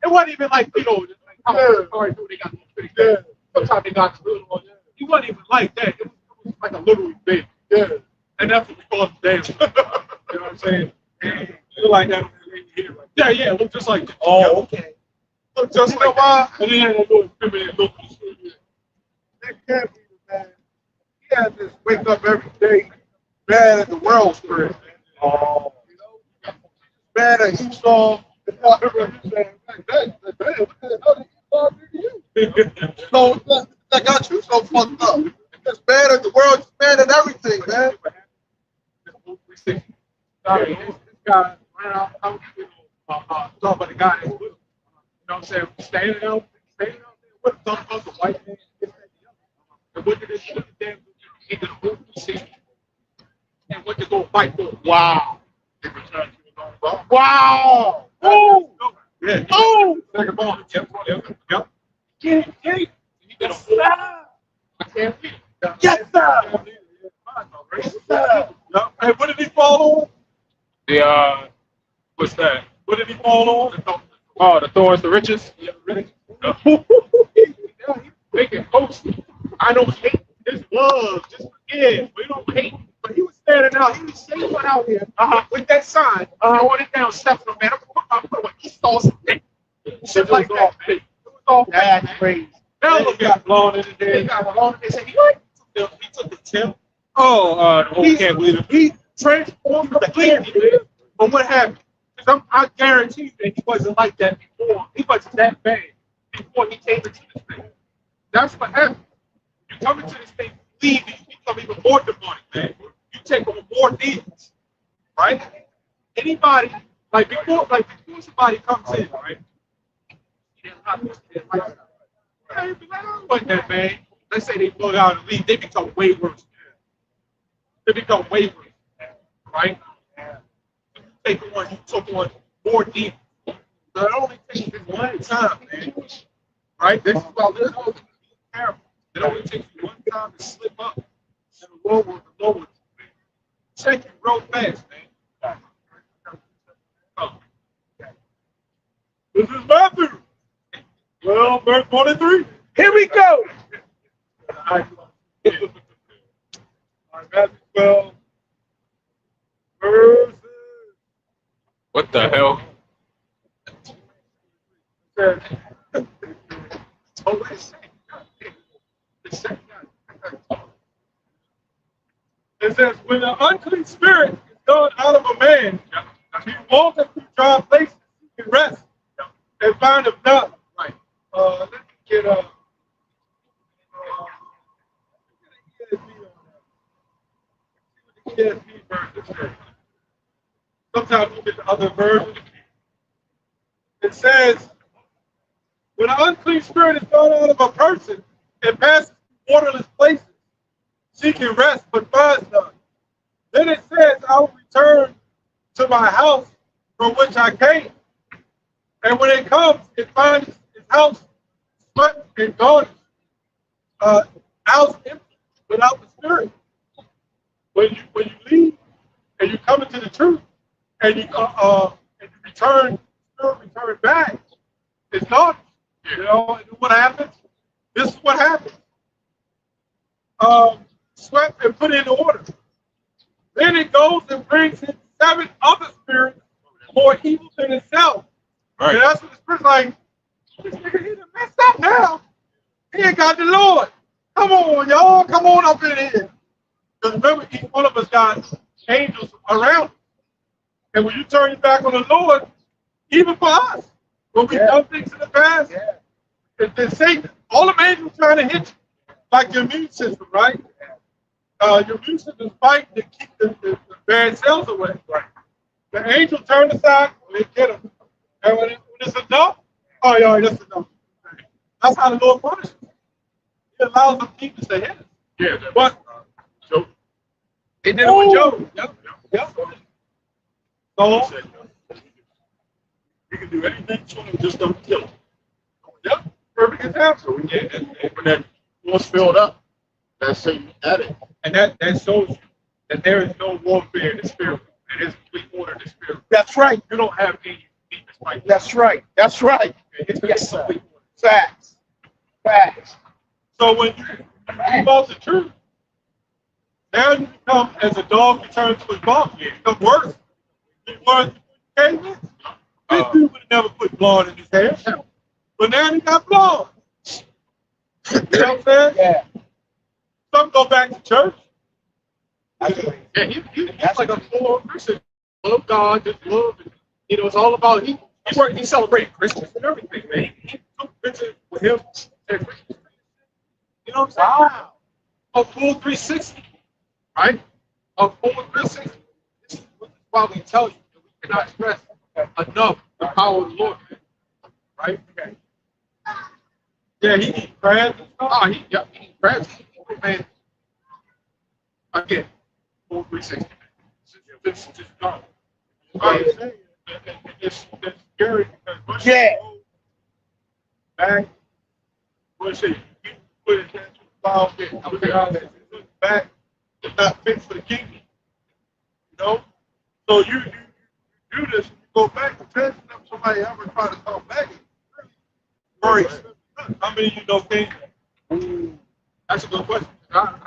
It wasn't even like, you know, like how sorry, dude, they got those pretty good. Sometimes they got the hood on. He wasn't even like that. It was like a little bit. Yeah. And that's what we call it damn. You know what I'm saying? You like that. Yeah, yeah, look just like that. Oh, okay. Look just like that. And then that little feminine look. That can't be the man. He had this wake up every day mad at the world spirit, man. Oh. You know? Mad at Esau. And now everybody's saying, that, what the hell did Esau do to you? So that got you so fucked up. Just mad at the world, just mad at everything, man. This guy ran out, talking about the guy that's with him. You know what I'm saying? Standing out there with him, talking about the white man. And what did this damn he did a movie scene and went to go fight for him. Wow. He returned to his own ball. Wow. Oh. Yeah. Oh. Second ball. Yep. Get it. He did a whole I can't beat it. Yes, sir. Yes, sir. Hey, what did he fall The what's that? What did he fall on? Oh, the Thorns, the riches. Yeah, really. Making posts. I don't hate this love. Just forgive. We don't hate. But he was standing out. He was shaking out here with that sign. Going it down, stepping on, man. I'm putting what he saw some thing. Shit like that, man. It was all bad, crazy. Now look at him. blown in the He got blown. They said, what? He took the tip. Oh, the whole can't believe it. He transformed completely, man. But what happened? Because I guarantee that he wasn't like that before. He wasn't that bad before he came into this thing. That's what happened. You come into this thing believing, you become even more demonic, man. You take on more demons, right? Anybody, like before somebody comes in, right? Like that, man. Let's say they blow out and leave, they become way worse. They become way worse, right? You took on more demons. So it only takes this one time, man. Right? This is about this whole careful. It only takes you one time to slip up and the lower. Check you real fast, man. Oh. This is Matthew. Well, verse 23. Here we go. All right, Matthew 12. Verses. What the hell? It says, when the unclean spirit is gone out of a man, he walketh through dry places, he can rest, and find him not. Right. Let me get ESV version. Sometimes we'll get the other version. It says, when an unclean spirit is gone out of a person and passes through waterless places, seeking rest but finds none. Then it says, I will return to my house from which I came. And when it comes, it finds its house swept and garnished, house empty without the spirit. When you leave and you come into the truth and you return, spirit return back, it's gone. You know, and what happens? This is what happens. Swept and put in order. Then it goes and brings in 7 other spirits more evil than itself. Right. And that's what the spirit's like, this nigga, he done messed up now. He ain't got the Lord. Come on, y'all. Come on up in here. Because remember, each one of us got angels around. And when you turn your back on the Lord, even for us, when we've done things in the past, it's Satan. All the angels trying to hit you, like your immune system, right? Your immune system is fighting to keep the bad cells away. Right. The angel turned aside, they get them. And when it's enough, oh, yeah, that's enough. That's how the Lord punishes. He allows them people to hit us. Yeah, But Job. he did it with Job. Yep. So, We can do anything to him, just don't kill him. yep, perfect example. So we can open that force field up. That's Satan at it. And that shows you that there is no warfare in the spirit. It is complete order in the spirit. That's right. You don't have any demons fighting. That's right. That's right. It's Yes, sir. complete order. Facts. Facts. So when you leave out the truth, now you become as a dog returns to his vomit. You become worse. You were caveman. This dude would have never put blood in his hair. But now he got blood. You know what I'm saying? Yeah. Some go back to church. Yeah, he's like a full Christian. Love God, just love. And, it's all about he celebrated Christmas and everything, man. He took pictures with him at Christmas. You know what I'm saying? Wow. A full 360, right? A full 360. This is why we tell you that we cannot stress enough the power of the Lord, man. Right? Okay. Yeah, he eats crabs and stuff. Oh, he eats crabs. Man. Again, full 360. This is just gone. It's scary because once Yeah. you go back, once you put it into the file, look at how that look back, it's not fit for the kingdom. You know? So you do this, you go back to test somebody ever try to come back. It's very expensive. How many of you know kingdom? That's a good question. I'm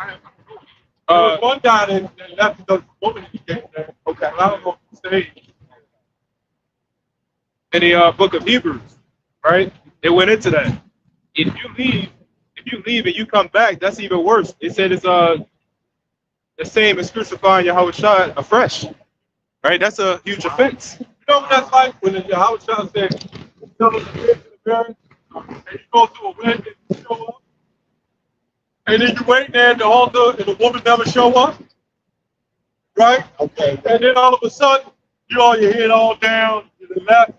There was one guy that left the woman he came there. Okay. But I don't know if he stayed. In the book of Hebrews, right? It went into that. If you leave and you come back, that's even worse. It said it's the same as crucifying Yahweh Shai afresh. Right? That's a huge offense. You know what that's like when Yahweh Shai said, "Tell us to get to the marriage," and you go to a wedding and you show up, and then you wait there at the altar and the woman never show up, right? Okay. And then all of a sudden, you all your head all down to the left.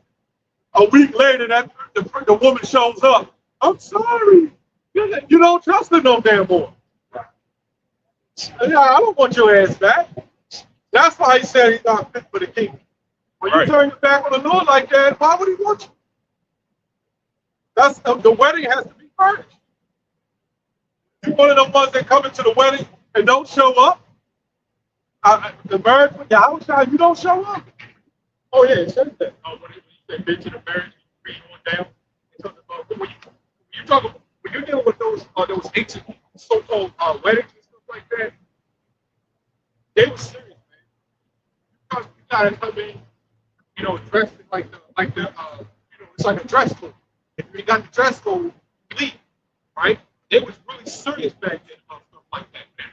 A week later, that the woman shows up. I'm sorry. You don't trust her no damn more. Yeah, I don't want your ass back. That's why he said he's not fit for the kingdom. When you turn your back on the Lord like that, why would he want you? That's the wedding has to be furnished. You one of them ones that come into the wedding and don't show up. The marriage with Yahweh Shai, you don't show up. Oh yeah, it says that. When you say been to the marriage, you read on down. When you're dealing with those ancient so-called weddings and stuff like that, they were serious, man. Because you gotta come in, dressed like the it's like a dress code. If you got the dress code, you leave, right? It was really serious back then about stuff like that, man.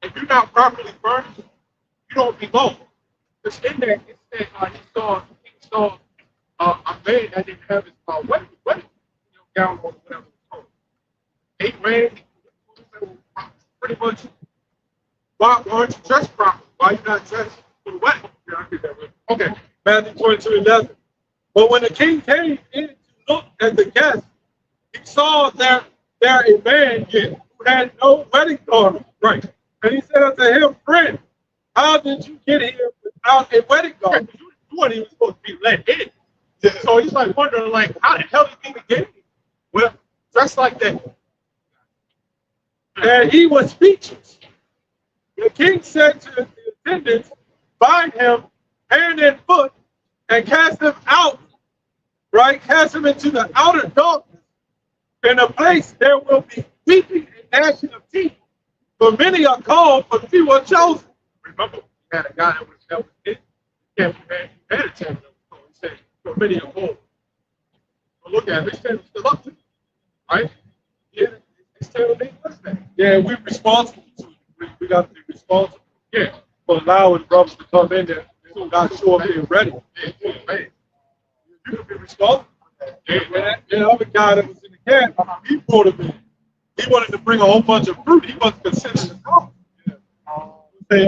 If you're not properly furnished, you don't belong. It's in there. It said he saw a man that didn't have his wedding gown or whatever it's called. They ran pretty much. Why aren't you dressed properly? Why are you not dressed for the wedding? Yeah, I get that right. Okay, Matthew 22:11. But when the king came in to look at the guests, he saw there a man who had no wedding garment. Right. And he said unto him, "Friend, how did you get here without a wedding garment? You weren't even supposed to be let in." So he's like wondering, like, how the hell did he even get here? Well, dressed like that. And he was speechless. The king said to the attendants, "Bind him hand and foot and cast him out," right? Cast him into the outer darkness. In a place there will be weeping and gnashing of teeth. For many are called, but few are chosen. Remember, we had a guy that was it. He had a chance. He said, "For many are called." But look at him. He said, "Still up to me," right? Yeah, Yeah, we're responsible to it. We got to be responsible. Yeah, for allowing brothers to come in there and not show up being ready. Man, you can be responsible for that. Yeah, that other guy that was in the camp, he brought him in. He wanted to bring a whole bunch of fruit. He wasn't considered an accountant. Yeah. Say,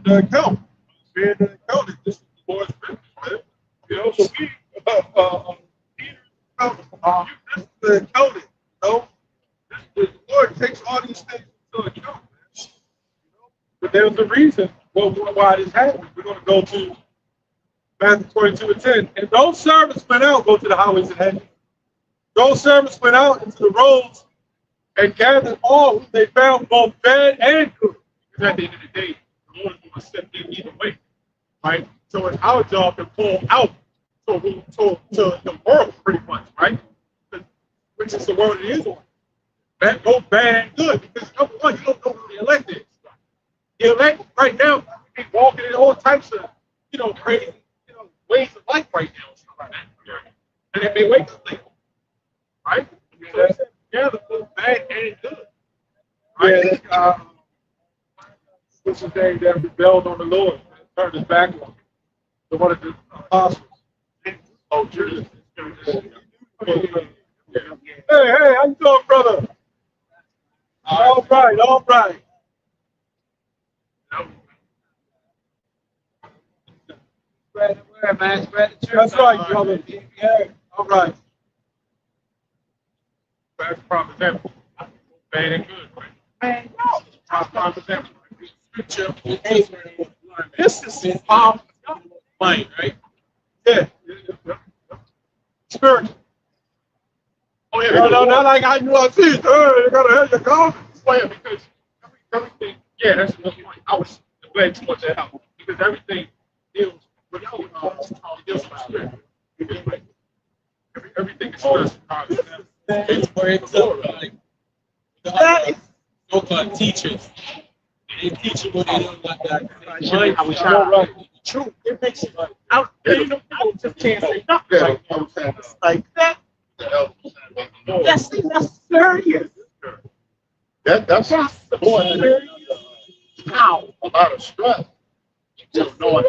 the accountant. Being an accountant, this is the Lord's business, man. You know, so we, Peter, this is the accountant, you know? The Lord takes all these things into account, man. You know? But there's a reason why this happened. We're going to go to Matthew 22:10. And those servants went out, go to the highways and hedges. Those servants went out into the roads and gathered all who they found, both bad and good. Because at the end of the day, the Lord is going to step in either way, right? So it's our job to pull out to the world, pretty much, right? Which is the world it is on. Both bad and good. Because number one, you don't know who the elect is. The elect right now, they walking in all types of, crazy, ways of life right now and stuff like that. And they may wait to think, right? So they said, yeah, the both bad and good. Right? Yeah, what's his name that rebelled on the Lord and turned his back on him? The one of the apostles. Oh, Judas. Hey, how you doing, brother? All right, all right. Spread the word, man. Spread the truth. That's right, brother. Yeah, all right. That's prime example. Bad and good, right? Man, no. Prime example. Scripture. This is in mind, right? Yeah. Spiritual. Oh, yeah. No, not like I knew I see it. You gotta have your confidence. Oh, yeah, because everything, yeah, that's the point. I was glad you pointed that out. Because everything deals with deals with spirit. Everything is spiritual. It's where it's like the other so-called teachers. They teach you what they don't like that. I was right. True. It makes it out. People just can't say nothing like that. That's serious. That's the point. How? A lot of stress. Just knowing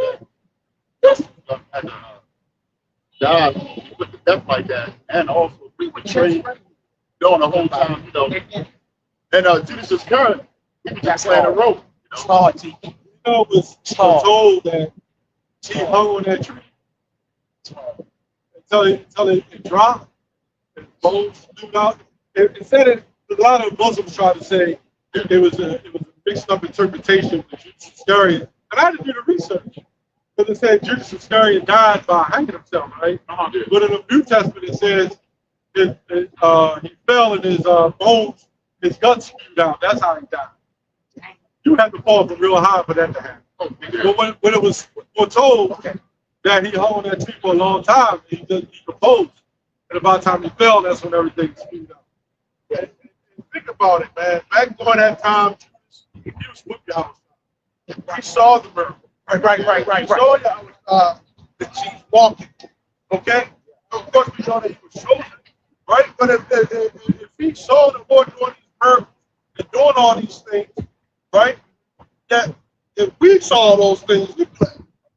that. God put the death like that, and also we were trained during the whole time, And Judas Iscariot, he was just playing a rope. It's hard to It was told that he hung on that tree until it dropped and bones flew out. It said it. A lot of Muslims try to say it was a mixed up interpretation of Judas Iscariot, and I had to do the research because it said Judas Iscariot died by hanging himself, right? But in the New Testament it says he fell and his bones, his guts spewed out. That's how he died. You had to fall from real high for that to happen. But when it was foretold that he hung on that tree for a long time, he proposed. And about the time he fell, that's when everything spewed out. Yeah, think about it, man. Back during that time, he was with y'all. He saw the miracle. Right. He saw y'all the chief walking. Okay? So of course, we know that he was chosen. Right? But if he saw the Lord doing these miracles and doing all these things, right? That if we saw those things, we play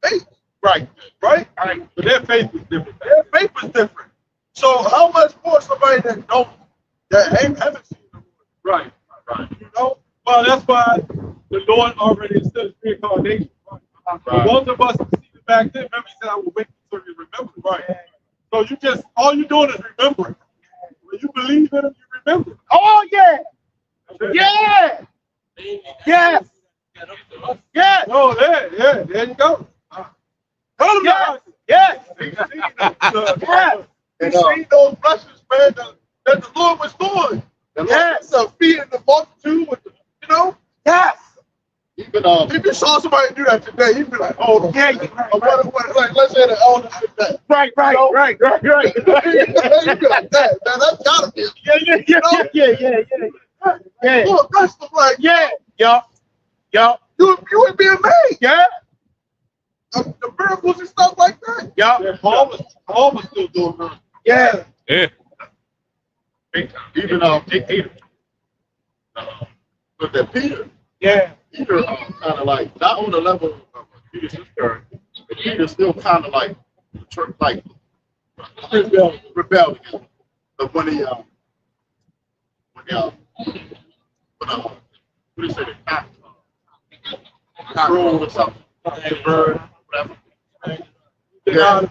faith. Right. But their faith was different. So how much more somebody that haven't seen the Lord? Right. You know? Well, that's why the Lord already said his reincarnation. Right. Most of us see it back then. Remember, he said, I will wait until you remember. Right. So all you're doing is remembering. When you believe in him, you remember. Oh, yeah. Yeah. Yes. Yes. Oh, there you go. Yes. You see those blessings, man, that the Lord was doing. Yes. Feeding the multitude with Yes. Even if you saw somebody do that today, you'd be like, hold on. Yeah, like let's say the elder did that. Right. You'd be like that. Man, that's gotta be. Yeah. Look, that's the like. Yeah. Yup. You would be amazed. Yeah. The miracles and stuff like that. Yup. Paul was still doing miracles. Yeah. Yeah. Even They hate him. But that Peter, Yeah. Peter kind of like not on the level of Peter's sister, but Peter still kind of like like rebelled against him. But when he what do you say the cock rule or something, bird, whatever. Yeah,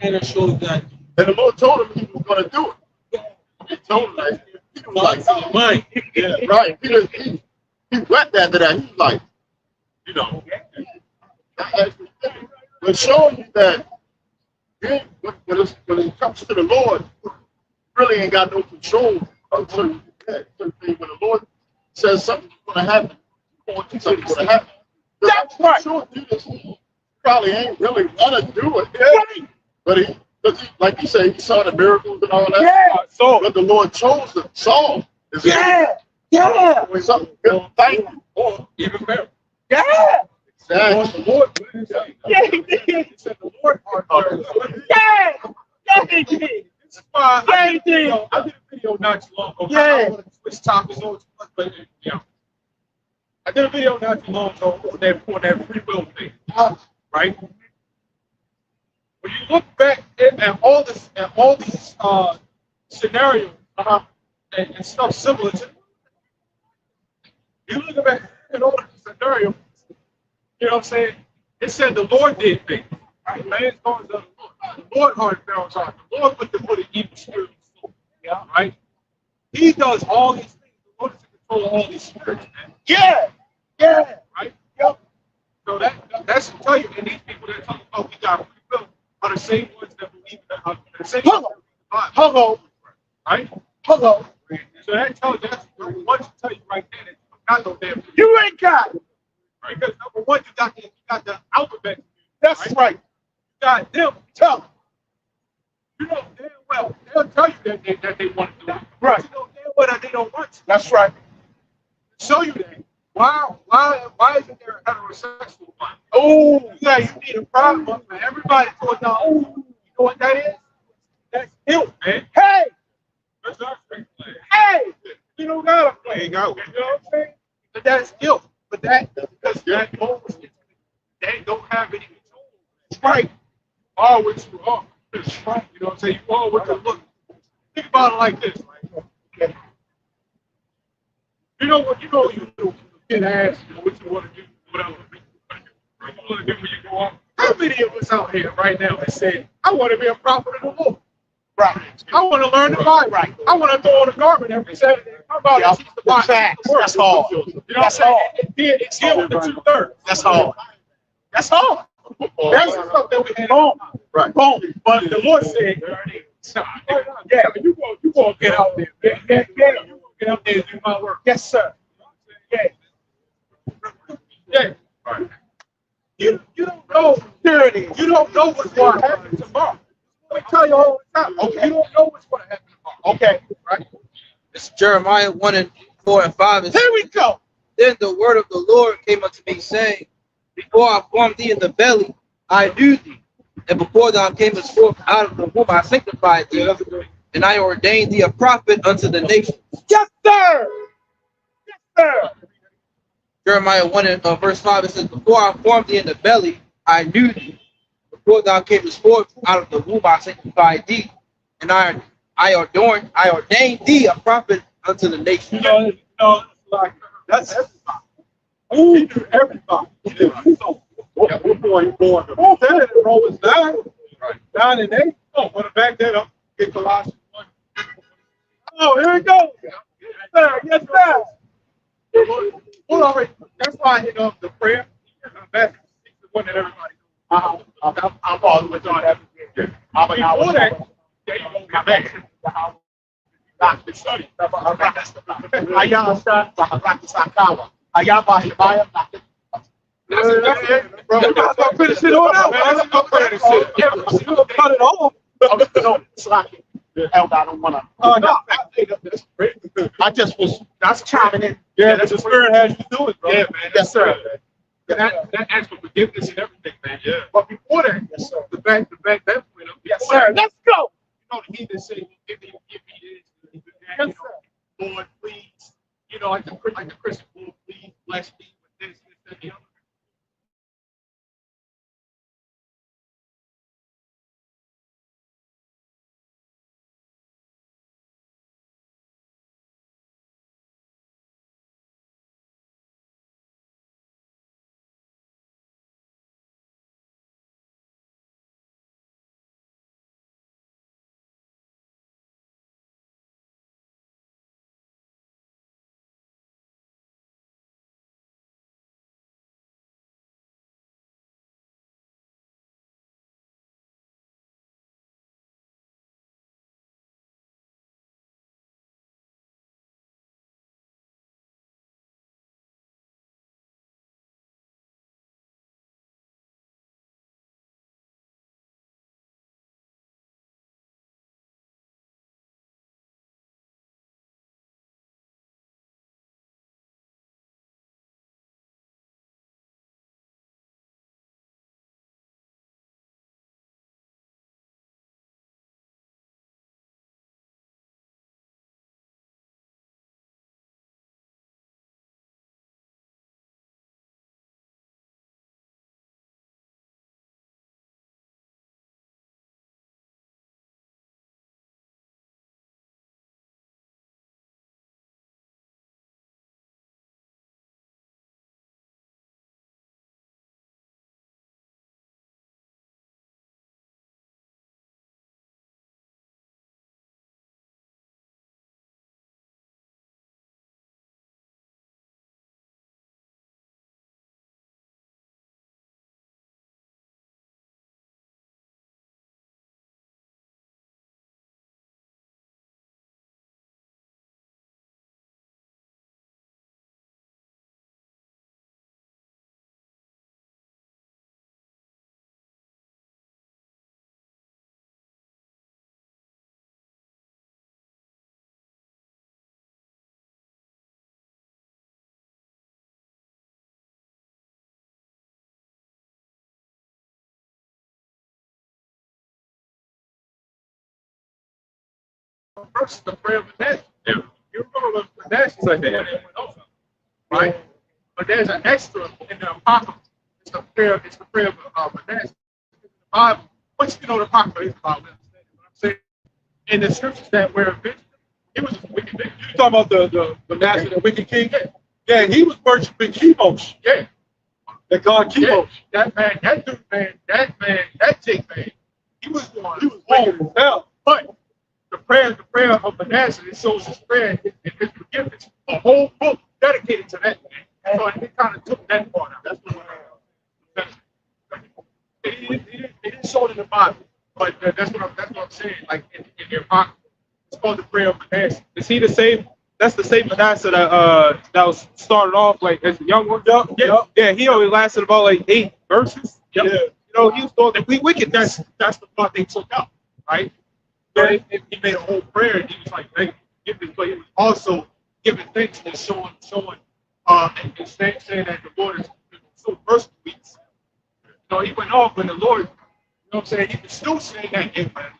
And it shows that and the Lord told him he was going to do it. He told him that he was like, mine. yeah, right. He went that to that. He was like, you know, but showing you that when it comes to the Lord, you really ain't got no control of certain things. When the Lord says something's going to happen, something's going to happen. That's right. Sure, Jesus probably ain't really want to do it. Yeah. But he, like you say, he saw the miracles and all that. Yeah. So, but the Lord chose the Saul. Yeah. Yeah. Something good. Thank you. Or even better. Yeah. Exactly. The Lord, Yeah, he did. he said the Lord Yeah. Yeah, he did. This is why Yeah, he did. I did a video not too long ago. Yeah. I want to switch topics on too much, but yeah. I did a video not too long ago on that free will thing. Right? When you look back at all these scenarios and stuff similar to, you look back at all the scenarios, you know what I'm saying? It said the Lord did things. Right? Man's going to the Lord. The Lord heart found heart. The Lord put the evil spirit in the soul. Yeah, right? He does all these things. The Lord is in control of all these spirits, man. Yeah. Yeah. Right? Yep. So that's to tell you, and these people that talk about we got free will are the same ones that believe in the same ones that believe in the Bible. Hello. Right? Hello. So that tells you, that's number one to tell you right there that you got no damn free will. You ain't got it. Right? Because number one, you got the alphabet. That's right. You got them. Tell them. You know damn well they'll tell you that they want to do it. Right. But you know damn well that they don't want to. That's right. Show you that. Why isn't there a heterosexual one? Oh, Yeah, you need a problem for everybody to know. Oh, you know what that is? That's guilt, man. hey, That's not straight play. hey. You don't gotta play. You know what I'm saying? But that's guilt. But that because that always they don't have any control. It's right. Always wrong. It's right. You know what I'm saying? You always can look. Think about it like this, right? You know what you do. Get asked what you want to do, whatever you want to do when you go off. How many of us out here right now that said, I want to be a prophet of the Lord? Right. I want to learn the Bible. Right. I want to throw on a garment every Saturday. How about Yeah. teach the Bible? Facts. That's all. You know what I'm saying? It's here with the 2/3. That's all. That's all. That's the stuff that we had. Boom. Right. Boom. But the Lord said, yeah, you gonna get out there. Yeah. You gonna get out there and do my work. Yes, sir. Yeah. Yeah. Right. You don't know. There it is. You don't know what's going to happen tomorrow. We tell you all the time. Okay. You don't know what's going to happen tomorrow. Okay. Right. It's Jeremiah 1:4-5. It says, Here we go. then the word of the Lord came unto me, saying, before I formed thee in the belly, I knew thee. And before thou camest forth out of the womb, I sanctified thee. And I ordained thee a prophet unto the nations. Yes, sir. Yes, sir. Jeremiah 1:5, it says, before I formed thee in the belly, I knew thee. Before thou camest forth out of the womb, I sanctified thee. And I ordained thee a prophet unto the nations. You know, like that's everybody. He knew everybody. He knew so. We're born. Who said it in Romans 9? Right. 9 and 8. Oh, want to back that up? Get Colossians 1. Oh, here we go. Yes, sir. Yes, sir. Well, all right. That's why I hit up the prayer. That's the one that everybody knows. I'm following with on that. Before that, there you go. Come back. Dr. Study. I'll finish it on out. Cut it off. I don't want to. I just was. That's chiming in. Yeah, that's the spirit has you do it, bro. Yeah, man. Yes, sir. That asks for forgiveness and everything, man. Yeah. But before that, Yes, sir. the back that point up. Yes, sir. Let's go. You know, the heathen say, well, give me this. Yes, Lord, please you know, like the Christian will please bless me with this, and the other. First, the prayer of Manasseh. Yeah. You remember what Manasseh said when it went over, right? But there's an extra in the Apocrypha. It's the prayer. It's the prayer of Manasseh. In the Bible, which you know the Apocrypha is about. What I'm saying in the scriptures that were Benjamin, he was a wicked man. You talking about the master, the wicked king? Yeah, he was worshiping Chemos. Yeah, The god Chemos. that man, that dude, man, that Jake man, he was Wicked as hell. But the prayer of Manasseh, it shows his prayer and his forgiveness. A whole book dedicated to that man. So it kind of took that part out. That's what it didn't show it in the Bible, but that's what I'm saying. Like in your Apocrypha, it's called the prayer of Manasseh. Is he the same? That's the same Manasseh that was started off like as a young one. Yeah. He only lasted about like 8 verses. Yep. Yeah. You know, he was doing the wicked. That's the part they took out, right? So he made a whole prayer, and he was like, "Thank you, give this," but he was also giving thanks and showing, and saying that the Lord is so merciful. You know, he went off when the Lord, you know what I'm saying? He was still saying that, man.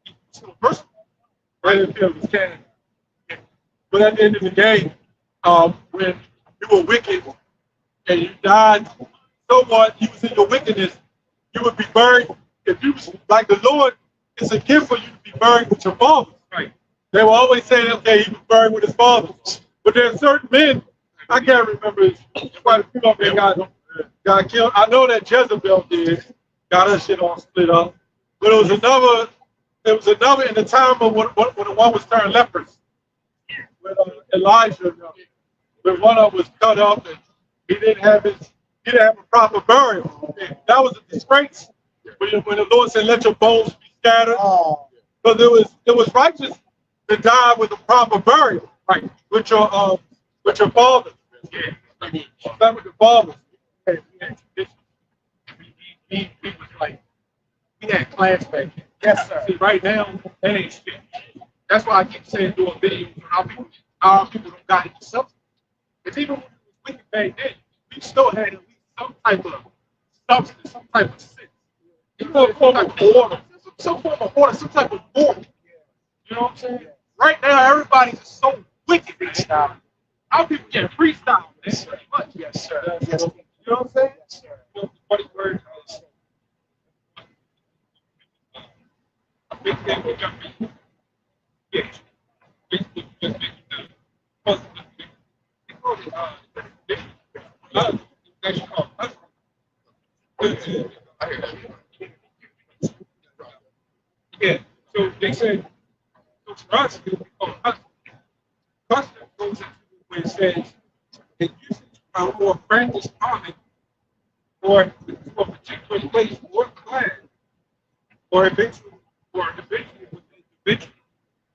He was still merciful. Right in the field was canon. But at the end of the day, when you were wicked and you died so what you was in your wickedness, you would be buried. If you was like the Lord, it's a gift for you to be buried with your fathers. Right. They will always say, okay, he was buried with his fathers. But there are certain men, I can't remember, quite a few of them got killed. I know that Jezebel did, got her shit all split up. But there was another in the time of when the one was turned leprous. When Elijah, when one of them was cut up and he didn't have a proper burial. That was a disgrace. When the Lord said, "Let your bones be scattered," because it was righteous to die with a proper burial, right? With your father. Yeah. That with the father. He was like, we had class back then. Yes, sir. See, right now, that ain't shit. That's why I keep saying doing videos when our people don't got into substance. Because even when it was wicked back then, we still had at least some type of substance, some type of sense. You know, some type of order, some form of order, some type of order. You know what I'm saying? Right now, everybody's just so wicked. Man. Our people get freestyle, man. Pretty much. Yes, sir. Yes, You know what I'm saying? Yes, sir. You know, funny word. A big thing we got. Yeah. Basically, just making the. They call it, that's called hustle. Yeah. So they said, so for us, it would be called hustle. Custom goes into where it says it uses or practice common or to a particular place or class or eventually with the individual.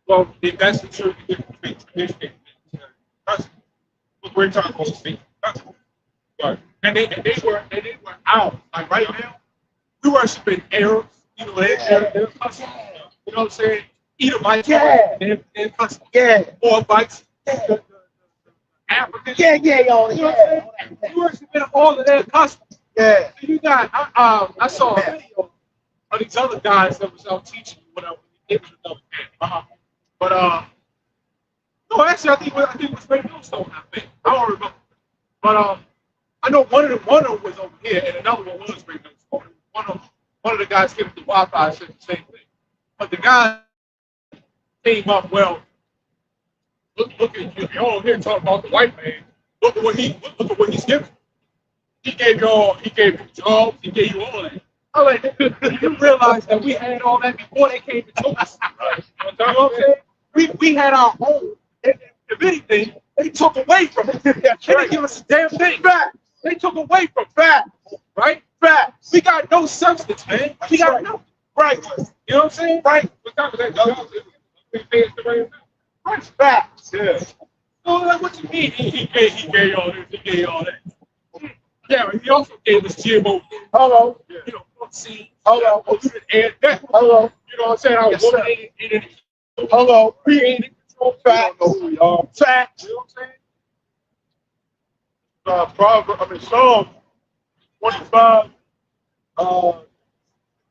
Well, that's the certain difference between tradition and custom. But we're talking about speaking custom. Right. And they were out. Like right now, we worshiping Arabs, you know, they're custom. You know what I'm saying? Edomites, they're custom. yeah, Or bites. Africans. yeah, yeah, y'all, You know what I'm saying? You worshiping all of their customs. yeah. So you got, I saw a video of these other guys that was out teaching you whatever. It was another game. But no, actually, I think it was Ray Millstone. I think I don't remember. But I know one of them was over here, and another one was Ray Millstone. One of the guys came to the Wi-Fi and said the same thing. But the guy came up, well, look at you. Y'all here talking about the white man. Look at what he's giving. He gave you jobs, he gave you all that. I'm like, you realize that we had all that before they came to us. Right. You know what I'm saying? We had our own. If anything, they took away from it. They didn't give us a damn thing. Fact. They took away from fact. Right? Fact. We got no substance, man. We got nothing. Right. You know what I'm saying? Right. What time was that? Right. Fact. Yeah. So like, what you mean? He gave you all this, he gave you all that. Yeah, he also gave us GMO. Hello. You know, vaccine. Hello. Polluted air. Hello. You know what I'm saying? Our Yes, woman sir. ain't hello. We ain't in control. Fact. You don't know who we are. Fact. You know what I'm saying? Psalm 25,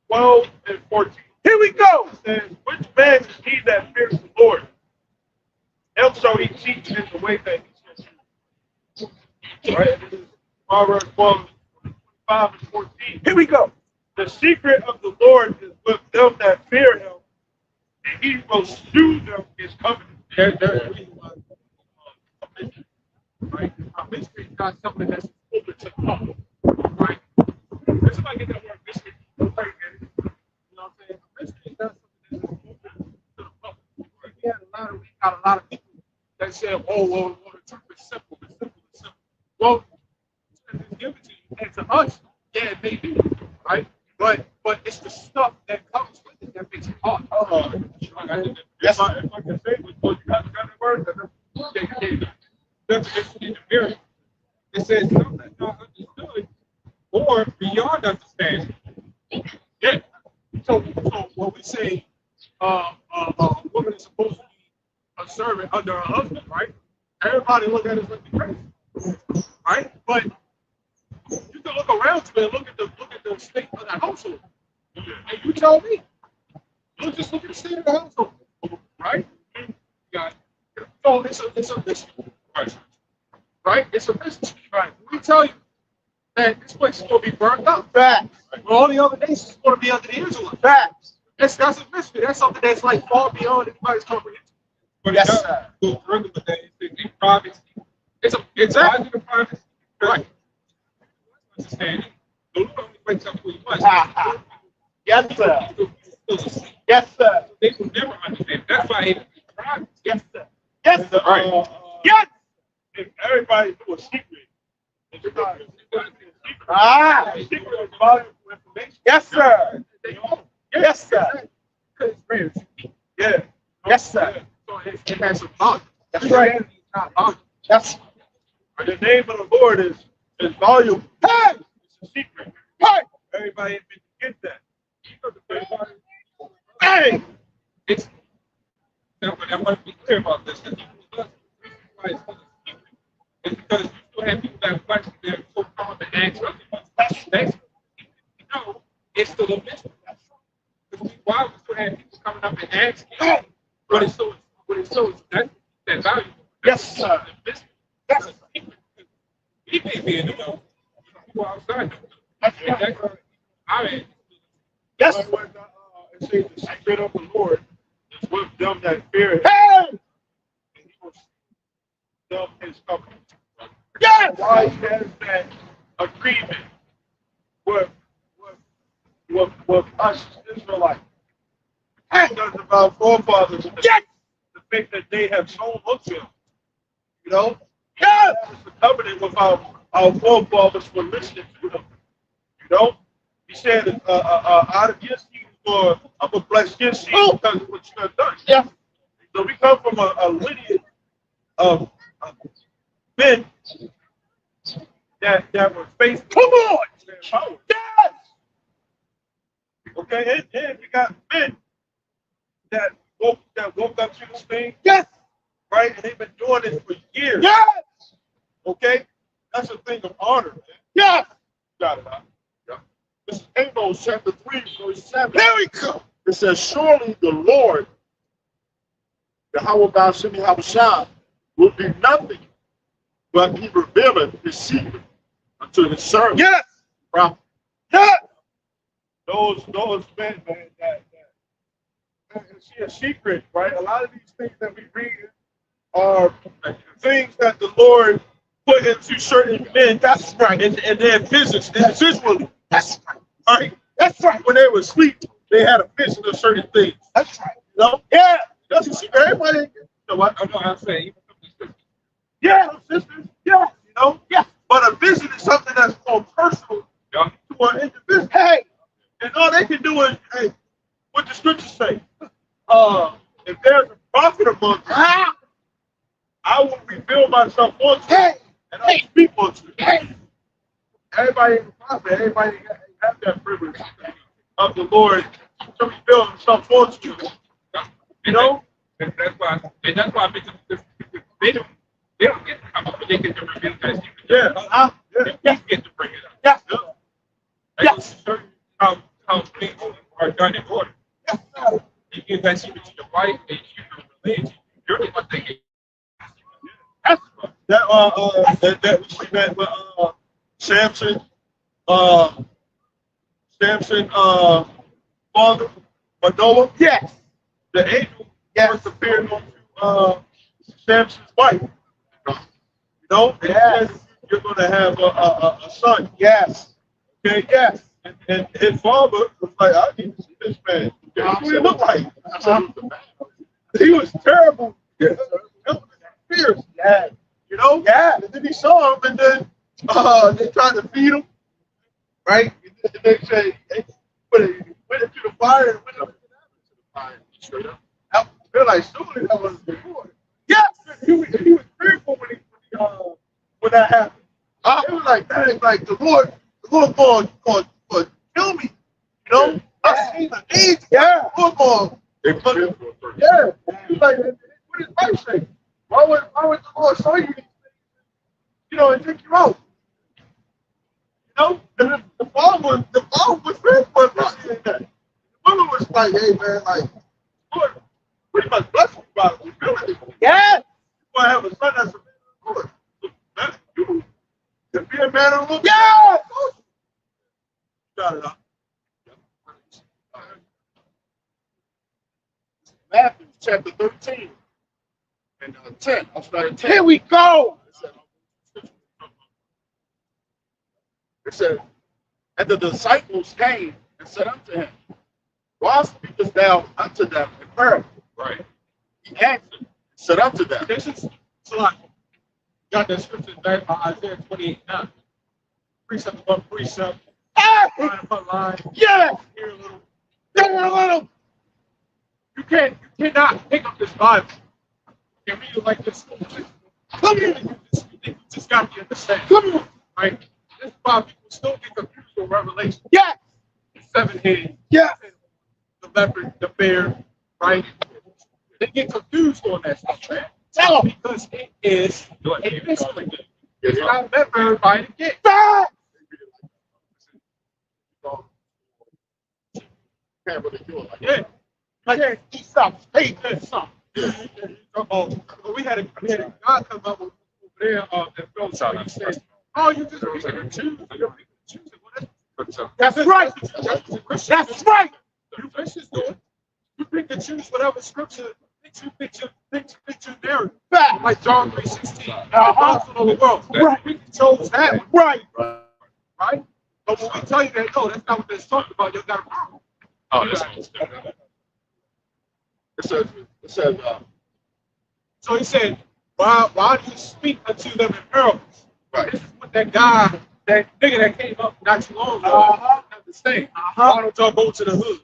12 and 14. Here we go. It says, which man is he that fears the Lord? Else shall he teach in the way that he shall do. Right? This is Proverbs 12, 25 and 14. Here we go. The secret of the Lord is with them that fear him, and he will shew them his covenant. There's a reason why. Right? Mystery is not something that's open to the public. Right? If somebody get that word mystery, don't take it. You know what I'm saying? Mystery is not something that's open to the public. Right? We got a lot of people that say, oh, well, the truth is simple. It's simple. It's simple. Well, it's given to you and to us, yeah, it may be, right? But it's the stuff that comes with it that makes it hard. Yes, if I can say it, you got the word. Definition in the mirror. It says something that's not understood or beyond understanding. Yeah. So when we say a woman is supposed to be a servant under her husband, right? Everybody look at it like crazy, right? But you can look around to it and look at the state of the household, and you tell me. Just look at the state of the household, right? You got so it's a business, right? It's a business, right? We tell you that this place is going to be burned up. Facts. Right? Well, all the other nations is going to be under the Israelites. Facts. That's a mystery. That's something that's like far beyond anybody's comprehension. But yes, sir. Go further with that. It's in privacy. It's actually the privacy. Right. Understanding. So Luke only wakes up when he must. Yes, sir. Yes, sir. They will never understand. That's why it's private. Yes, sir. Yes, sir. Right. Yes. If everybody knew a secret, secret is valuable information. Yes, sir. Yes, sir. Yeah. Yes, sir. So it has some value. That's right. That's The name of the Lord is valuable. hey, It's a secret. hey, Everybody admit to get that. hey. It's now, but I want to be clear about this. It's because you still have people that question they're so calm and ask that's you know, it's still a mystery. Why we still have people coming up and asking what is so that's that value. Yes, sir. people outside. That's And that's why, I mean, Yes. It says the secret of the Lord is with them that fear him, Hey. and he will them his covenant. Yes. Why he has that agreement with with us Israelites. Because of our forefathers and Yes. the faith that they have shown unto him. You know? Yes. That was the covenant with our forefathers for listening to them. You know? He said, out of your seed, I'm going to bless your seed because of what you have done. Yeah. So we come from a lineage of men that were faithful. Come on. To their power. Yes. Okay? And you got men that woke up to this thing, Yes. right? And they've been doing this for years. Yes. Okay? That's a thing of honor, man. Yes. Got it, huh? This is Amos chapter 3, verse 7. There we go. It says, surely the Lord, Yahweh Ba'ashim Yahushua, will be nothing, but he revealeth his secret unto his servant. Yes. Prophet. Yes. Those men, man, that see a secret, right? A lot of these things that we read are things that the Lord put into certain men. That's right. And their visions, individually. That's right. All right. That's right. When they were asleep, they had a vision of certain things. That's right. You know? Yeah. That's a secret. Everybody. You know what? I know I'm saying, even from the scripture. Yeah, sisters. Yeah. You know? Yeah. But a vision is something that's more personal Yeah. to an individual. Hey. And all they can do is, hey, what the scriptures say. If there's a prophet among you, Ah. I will reveal myself unto you, Hey. and I'll speak unto you. Hey. Everybody ain't a prophet. Everybody has that privilege of the Lord to reveal himself unto you. You know? And that's why I think they don't get to come up, but they get to reveal that secret. Yeah. They get to bring it up. Yes. And Yes. show you how things are done in order. You give that secret to your wife, and you can relate to you. You're the one that gets That we see that with Samson, father, Manoah. Yes. The angel Yes. first appeared on Samson's wife. You know, and Yes. says you're going to have a son. Yes. Okay, yes. And his father was like, I need to see this man. What do he look like? He was terrible. Yeah. Fierce. Yeah. You know? Yeah. And then he saw him, and then they tried to feed him. Right? And they say, hey, went into the fire and went up into the fire. Straight up. They're like, surely that was the Lord. Yes! He was fearful when that happened. It was like, that is like the Lord going to kill me. You know? I seen the angel. Yeah. Football. They put him for a first. Yeah. He was like, what did Mike say? Why would the Lord show you these things? You know, and take you out. You know? And the father was faithful about seeing that. The mother was like, hey man, like, Lord, pretty much bless you by revealing it. Yeah. You want to have a son that's a man of the Lord. That's you. To be a man of the Lord. Yeah. Got it up. Matthew chapter 13 and 10. I'll start at 10. Here we go. It said, and the disciples came and said unto him, why speakest thou unto them in parable? right. He answered, and said unto them, This is so like got that scripture back by Isaiah 28:9. Precept above precept, line upon line, yeah, here a little. there a little. You cannot pick up this Bible and read it like this. Come here. You just got to understand, Come here. right? This is why people still get confused with Revelation. Yeah, The 7 heads, yeah. the leopard, the bear, right? They get confused on that stuff, man. Tell them. Because it is a mystery. It's It's not meant for everybody to get. back. Can't really do it like Yeah. Like, eat some, hey, eat some. We had a guy come up over there that felt sorry. He said, "Oh, you just pick and choose. That's right. That's right. You Christians do it. You pick and choose whatever scripture fits your narrative. Fact. Like John 3:16. The gospel of the world. Right. You chose that one. Right. Right. But when we tell you that, no, that's not what they're talking about. You got a problem. Oh, that's it says, So he said, why do you speak unto them in parables? right. This is what that guy, that nigga that came up not too long ago, understand. Why don't y'all go to the hood?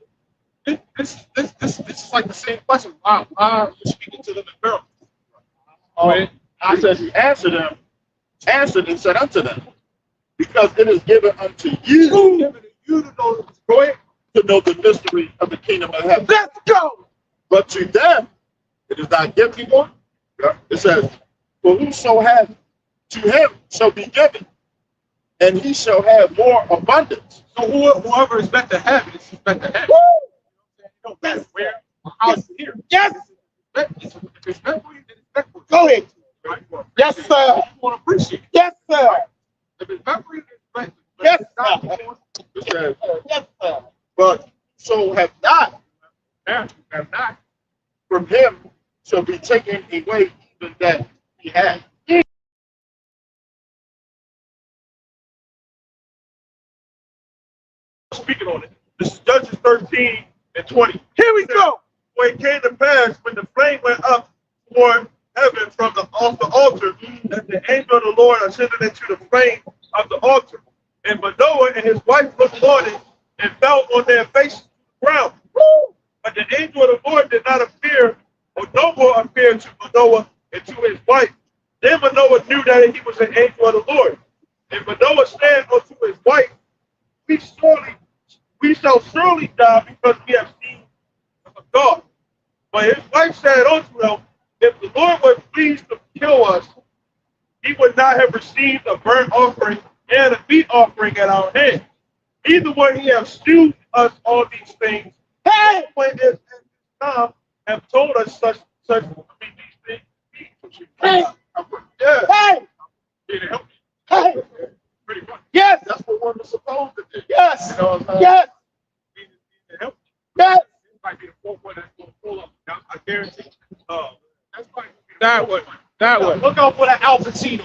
This is like the same question. Why are you speaking to them in parables? I said he answered and said unto them, because it is given unto you To know, go ahead. to know the mystery of the kingdom of heaven. Let's go. But to them it is not given. It says, for whoso hath, to him shall be given, and he shall have more abundance. So whoever is meant to have it is meant to have it. No, that's where house here. Yes. If it's meant for you, then it's meant for you. Go ahead. Right? Yes, sir. You want to appreciate it. Yes, sir. If it's meant for you, it's meant for you. Yes, sir. It says, Yes, sir. but so have not, Now, have not. from him shall be taken away even that he had. Speaking on it. This is Judges 13:20. Here we go. For it came to pass when the flame went up toward heaven from off the altar, that the angel of the Lord ascended into the flame of the altar. And Manoah and his wife looked on it and fell on their faces to the ground. But the angel of the Lord did not appear, or no more appear to Manoah and to his wife. Then Manoah knew that he was an angel of the Lord. And Manoah said unto his wife, we shall surely die because we have seen God. But his wife said unto him, if the Lord were pleased to kill us, he would not have received a burnt offering and a meat offering at our hand. Neither would he have shewed us all these things. Hey! When at this time have told us such these things. Hey! Yeah. Hey! Hey! Pretty much. Yes! That's what one was supposed to do. Yes! You know what I'm saying? Yes! Yes! This might be the fourth one that's going to pull up. I guarantee. That's probably That one. That one. Look out for that Al Pacino.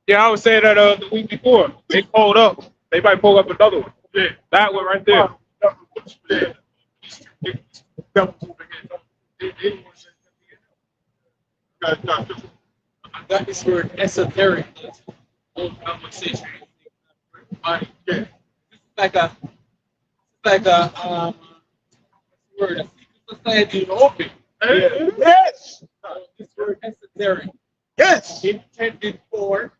Yeah, I was saying that the week before. They pulled up. They might pull up another one. Yeah. That one right there. That is where esoteric whole conversation. Money. Yeah. It's like a word, a secret society in open. Yes! This word esoteric Yes! intended for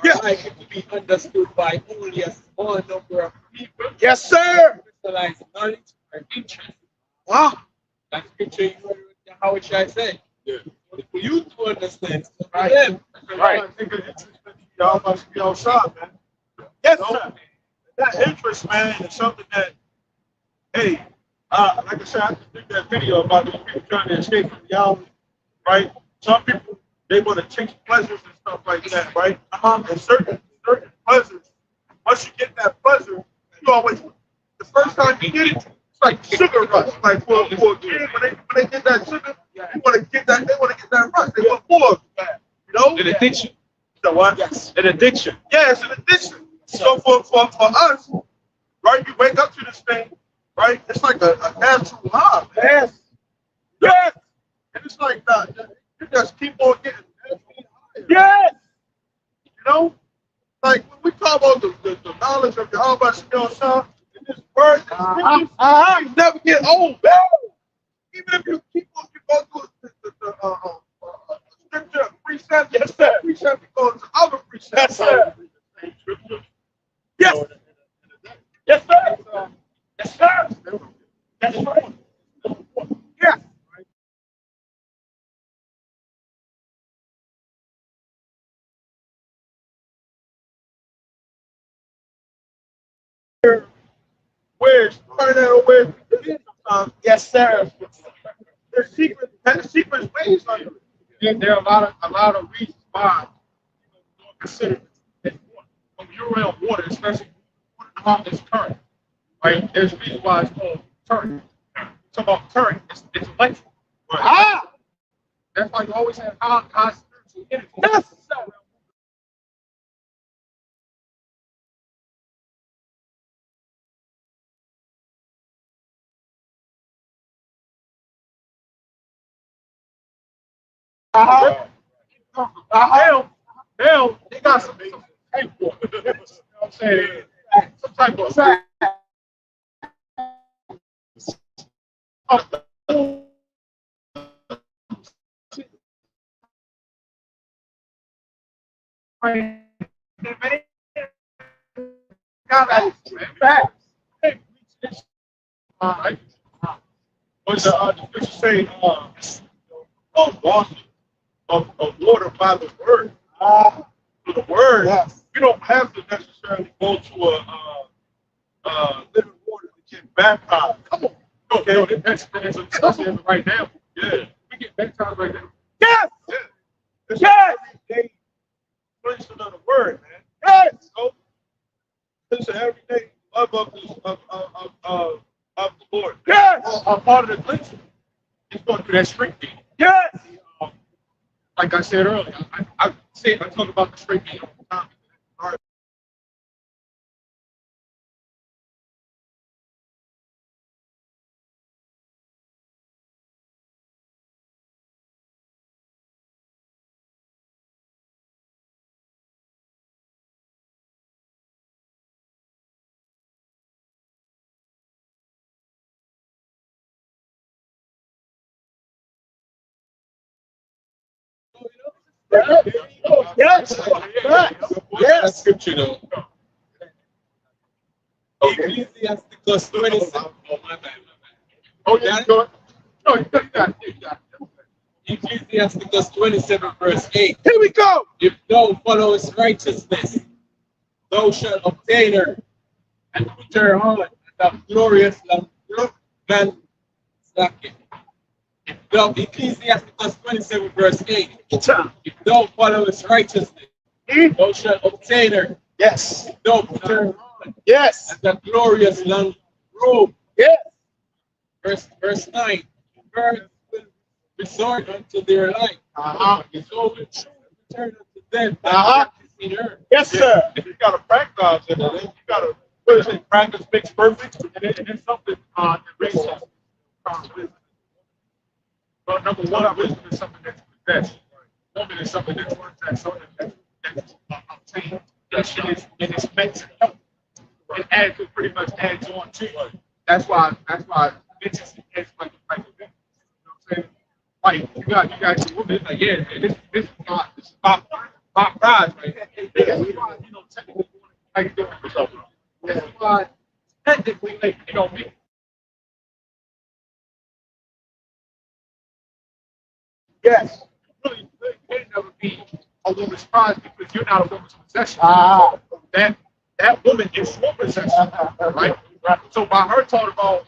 Yeah. like it to be understood by only a small number of people. Yes, sir! Crystallized knowledge or interest. Wow. That scripture, how should I say? Yeah. For you to understand, so for Right. them, Right. Y'all must be outside, man. Yes, sir. That interest, man, is something that, hey, like I said, I just did that video about those people trying to escape from reality, right? Some people, they want to chase pleasures and stuff like that, right? And certain pleasures, once you get that pleasure, you always, the first time you get it, it's like sugar rush. Like for a kid, when they get that sugar, they want to get that rush. They want more of that, you know? An addiction. So what? Yes. An addiction. Yeah, it's an addiction. So for us, right, you wake up to this thing, right? It's like a natural high. Yes. Yes. And it's like that. You just keep on getting naturally higher. Yes. You know? Like when we talk about the knowledge of Yahweh Shah, in this word, you never get old, man. Even if you keep on, you go through the scripture precept, yes, sir. Precept, you go to other precepts. Yes, sir. Yes. Yes, sir. Yes, sir. That's right. Yeah. Where's yes, sir. There's secret ways under it. There are a lot of reasons why you don't consider it. When you're around water, especially it's current, right? There's a reason why it's called current. Talk about current, it's electric. Right. Ah! That's why you always have high spiritual energy. Yes. Hell, they got some type of, you know what I'm saying? Some type of Right. But the scripture say, wash of water by the word. The word, you don't have to necessarily go to a living water to get baptized. Come on. Okay, that's right now. Yeah. We get baptized right now. Yes. Yeah. It's everyday placement of the word, man. Yes. So, it's an everyday love of the Lord. Yes. A part of the cleansing is going through that straight gate. Yes. Like I said earlier, I talk about the straight gate all the time. All right. Yes. That's scripture though. Ecclesiasticus 27. Oh, my bad. Oh, yeah, you got it. No, you got it. Ecclesiasticus 27, verse 8. Here we go. If thou followest righteousness, thou shalt obtain her and put her on the glorious land slacking. If thou, Ecclesiasticus 27, verse 8. If thou followest righteousness, thou shalt obtain her. Yes. If thou put her on Yes. and the glorious land robe. Yes. Verse 9. Birds will resort unto their light. So will children return unto them that in her. Yes, sir. If you got to practice it, you got to, what is it? Practice makes perfect. And it's something that brings us wisdom. Well, number one, wisdom is something that's possessed. Woman is something that's something that's obtained. And it's meant to help. It pretty much adds on to it. That's why bitches is like a event. You know what I'm saying? Like you got your woman, like, yeah, this is my prize, right? That's why, you know, technically you want to like doing yourself. That's why technically, like, you know, me. Yes. Really can never be a woman's prize because you're not a woman's possession. That woman is your possession, right? So by her talking about,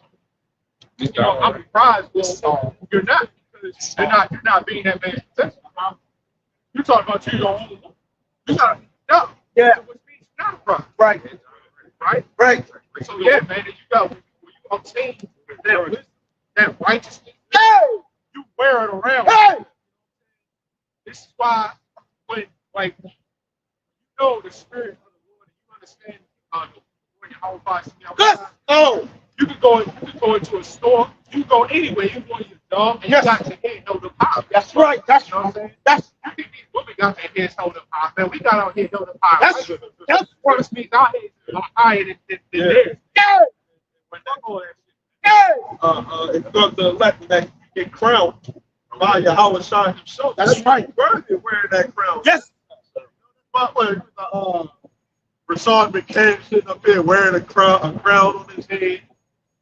you know, I'm prized, well, you're not, because you're not being that man's possession. You're talking about you don't own. You're not, no. Yeah. Which means you're not a prize. Right. Right. So yeah, man, you got when you obtain that wisdom, that righteousness, you wear it around. Hey. This is why when like you know the spirit of the Lord and you understand when your whole body, you can go into a store, you can go anywhere, you can go to your dog and you got your head held up high. That's right. That's You know what I'm saying? That's You think these women got their heads held up high, man. We got our head held up high. that's what it means. Our heads are higher than theirs. yeah. When that all that shit. It's not the elect that you get crowned by Yahweh Shai himself. That's right. Worthy of wearing that crown. Yes. But when Rashawn McCann sitting up there wearing a crown on his head,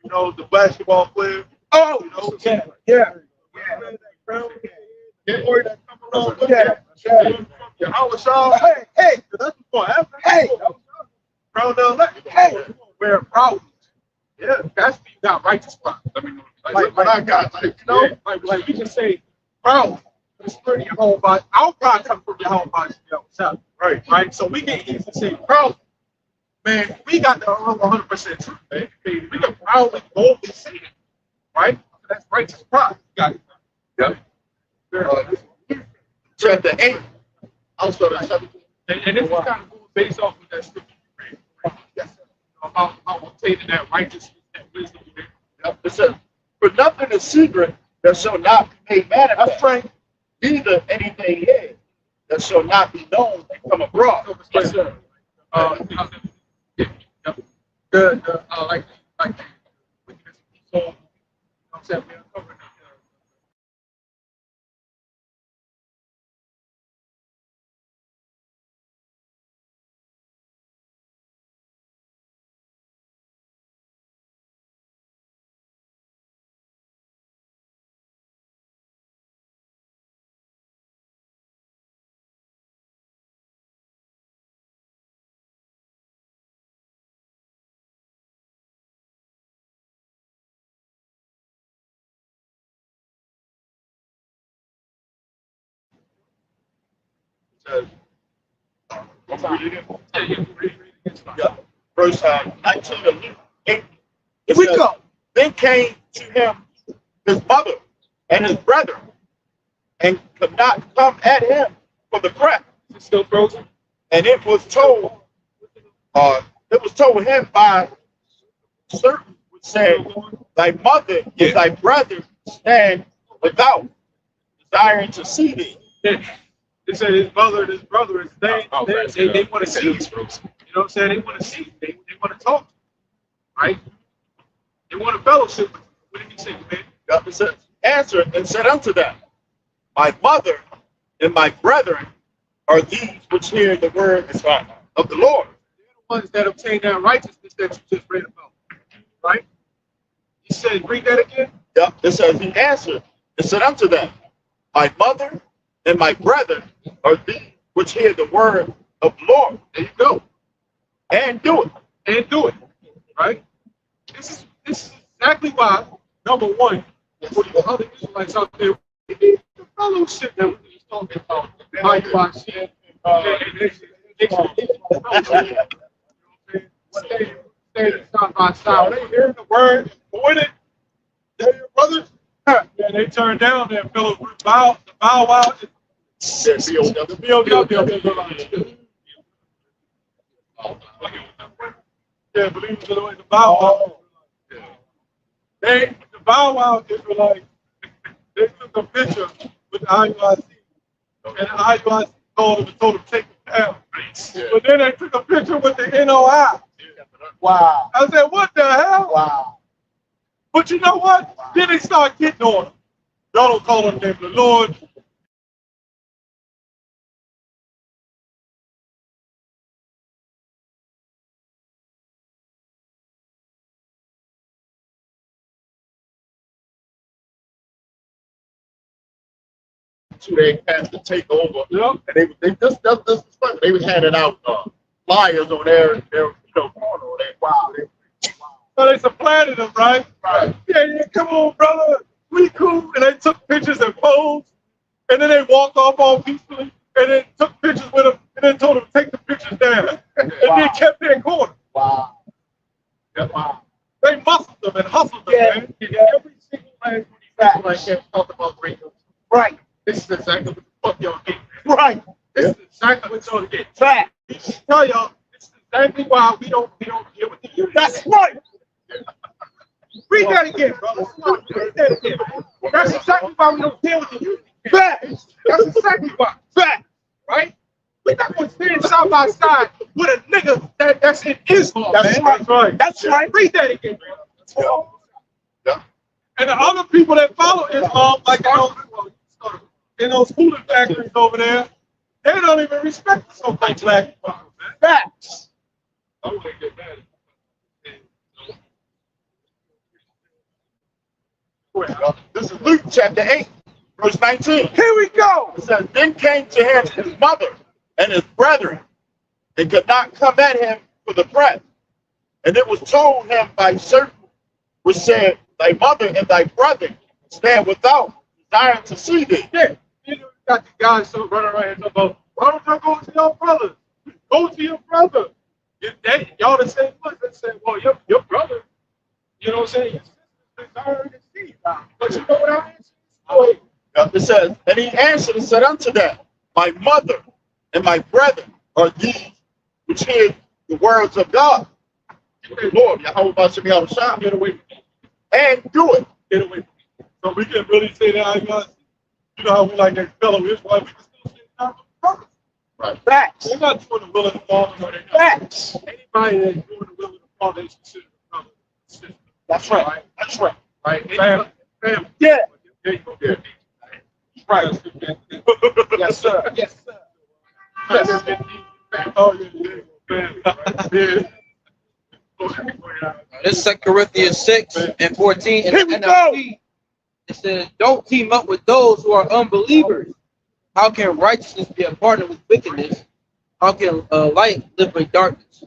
you know, the basketball player. Oh, you know, yeah. Wearing that crown, glory that come along with that. Yahweh Shai. Hey, that's before after. Hey, crown down that. Hey, Wear it proudly. Yeah, that's when you got righteous pride. I mean, like what I got, like, you know, like we can say proud. The spirit of your whole body. Our pride comes from your whole body. Right. So we can easily say proud. man, we got the 100% truth, man. We can proudly, boldly say it, right? That's righteous pride. You got it. Uh, chapter 8, I'll start at 17. And this is kind of cool based off of that scripture you read, Yes, sir. about obtaining that righteousness, that wisdom. Yep. It says, for nothing is secret that shall not be made manifest, right? Neither anything hid that shall not be known and come abroad. Yes, sir. Yeah, like, so, you know what I'm saying? We're covering It says, I'm reading it. it's fine. Yeah. Verse 19 of Luke 8. It We says, go. then came to him his mother and his brethren, and could not come at him for the breath. Is it still frozen? And it was told him by certain which said, thy mother and thy brother stand without, desiring to see thee. They said his mother and his brother is they want to see you. You know what I'm saying? They want to see you. They want to talk to you. Right? They want a fellowship with you. What did he say, man? God said, answered and said unto them, my mother and my brethren are these which hear the word of the Lord. They're the ones that obtain that righteousness that you just read about. Right? He said, read that again. Yep. It says, he answered and said unto them, my mother and my brethren are these which hear the word of the Lord. There you go. And do it. And do it. Right? This is exactly why, number one, for the other Israelites out there, we need the fellowship that we were just talking about. How you are sharing. Standing side by side. They hear the word, doing it. They're your brothers. Yeah, they turned down their fellow bow wow. The Yeah, believers are the bow wow. The bow wow Israelites, they took a picture with the IUIC, and the IUIC told them to take it down. But then they took a picture with the NOI. Wow. I said, what the hell? Wow. But you know what? Then they start getting on them. Y'all don't call on the name of the Lord. They had to take over. Yep. And they just that's this was funny. They was handing out flyers on their corner. Wow. So they supplanted them, right? Right. Yeah, come on, brother. We cool. And they took pictures and posed. And then they walked off all peacefully. And then took pictures with them. And then told them to take the pictures down. And then kept their corner. Wow. Yeah. Wow. They muscled them and hustled them, man. Yeah. Every single last one of these people talk about racial. Right. This is exactly what the fuck y'all get. Right. This is exactly what y'all get. Fact. Tell y'all, this is exactly why we don't deal with the youth. That's right. Read that again, brother. Read that again. That's exactly why we don't deal with the youth. Fact. That's exactly why. Fact. Right? We're not going to stand side by side with a nigga that's in Islam, That's man. right. That's right. That's right. Read that again, brother. Yeah. And the other people that follow Islam, like in those food factories over there, they don't even respect the so-called black people, man. Facts. I want to get mad. This is Luke chapter 8, verse 19. Here we go. It says, then came to him his mother and his brethren, and could not come at him for the breath. And it was told him by certain which said, thy mother and thy brethren stand without, desiring to see thee. Yeah, you know, you got the guys running around here talking about, why don't y'all go to your brother? Go to your brother. Y'all y'all the same ones that said, well, your brother, you know what I'm saying? Your sister desired to see. But you know what I answered? Oh, It says, and he answered and said unto them, my mother and my brethren are these which hear the words of God. The Lord, Yahweh Shem Yahushua, get away from me. and do it. Get away from me. So we can really say that, I guess, you know how we like that fellow Israelite, we can still say that purpose. Right. Facts. They're not doing the will of the Father, or they're not. Facts. Anybody that's doing the will of the Father is considered a brother and sister. That's right. That's right. Right? Family. Family. Yeah. There you go. There. Right. Yes, sir. Yes, sir. Oh, yeah, yeah. This is 2 Corinthians 6 and 14 in Here we the NLT. It says, don't team up with those who are unbelievers. How can righteousness be a partner with wickedness? How can light live with darkness?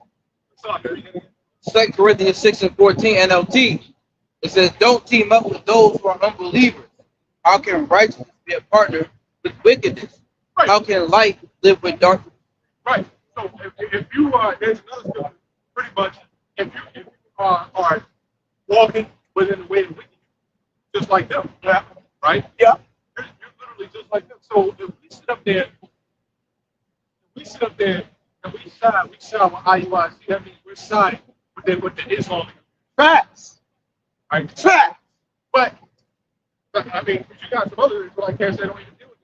2 Corinthians 6 and 14 NLT. It says, don't team up with those who are unbelievers. How can righteousness be a partner with wickedness? Right. How can light live with darkness? Right. So if you are, there's another stuff, pretty much, if you are walking within the way of wickedness, just like them, yeah, right? Yeah. You're literally just like them. So if we sit up there, and we side with IUIC, that means we're siding with the Islam. Facts. Right? Facts. But I mean, you got some other Israelite camps that don't even deal with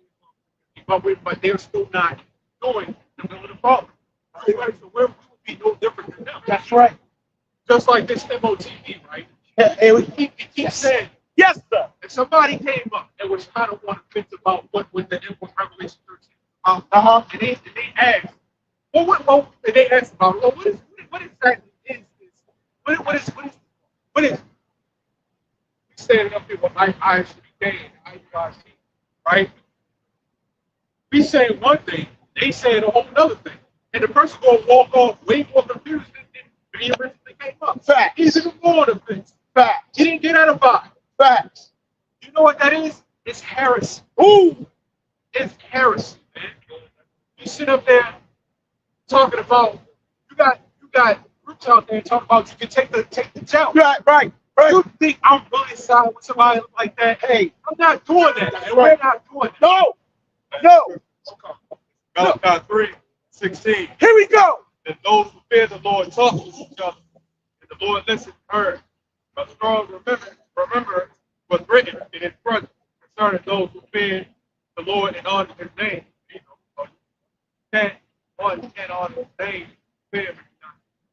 Islam, but they're still not doing the will of the Father. Right? So we would be no different than them. That's right. Just like this MOTV, right? And we Keep saying, yes, sir. if somebody came up and was kind of want to think about what the Revelation 13 is about, and they asked, and they asked about, well, what exactly is this? What is? We standing up here with I should be gained, IUIC, right? We say one thing, they saying a whole other thing, and the person gonna walk off way more confused than he originally came up. Facts. He's even more of things. Facts. He didn't get out of vibe. Facts. You know what that is? It's heresy. Ooh. It's heresy, man. You sit up there talking about you got groups out there talking about you can take the jump. Right. You think I'm really siding with somebody like that? Hey, I'm not doing that. And we're not doing that. No. Malachi 3:16. Here we go. And those who fear the Lord talk with each other, and the Lord listened and heard. But strong remember what's written in his front concerning those who fear the Lord and honor his name. You know, can't honor his name, fear him,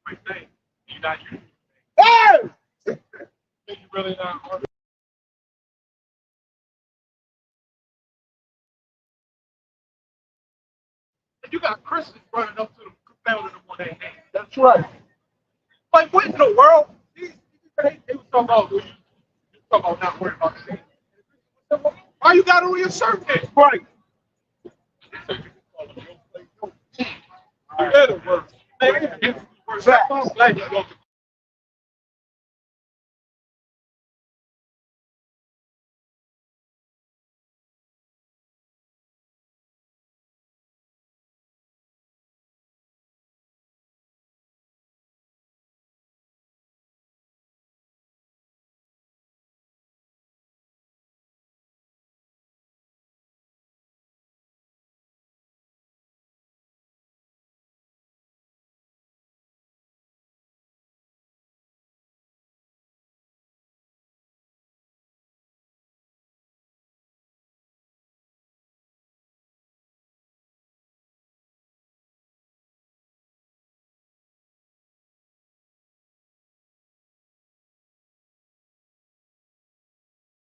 you're not name. You're not using his name. Hey. You really not honor. And you got Christians running up to them, confounding them on their name. That's right. Like, what in the world? They was talking about, not worrying about the name. Why you got on your shirt then? Right. You better work. I'm glad you go.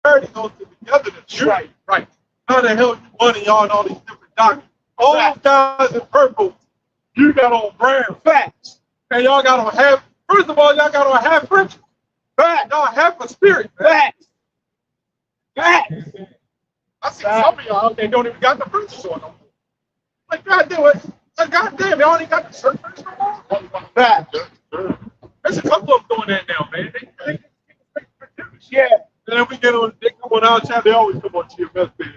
Already goes together to church. Right. How the hell you money on all these different doctors? All those guys in purple, you got on brand facts. And y'all got on half, first of all, y'all got on half French. Facts. Y'all half a spirit. Facts. Facts. I see some of y'all out there don't even got the fringes on no more. Like, goddamn, y'all ain't got the shirt fringes no more. Facts. There's a couple of them doing that now, man. They Yeah. And then we get on, they come on our channel, they always come on GMS, baby.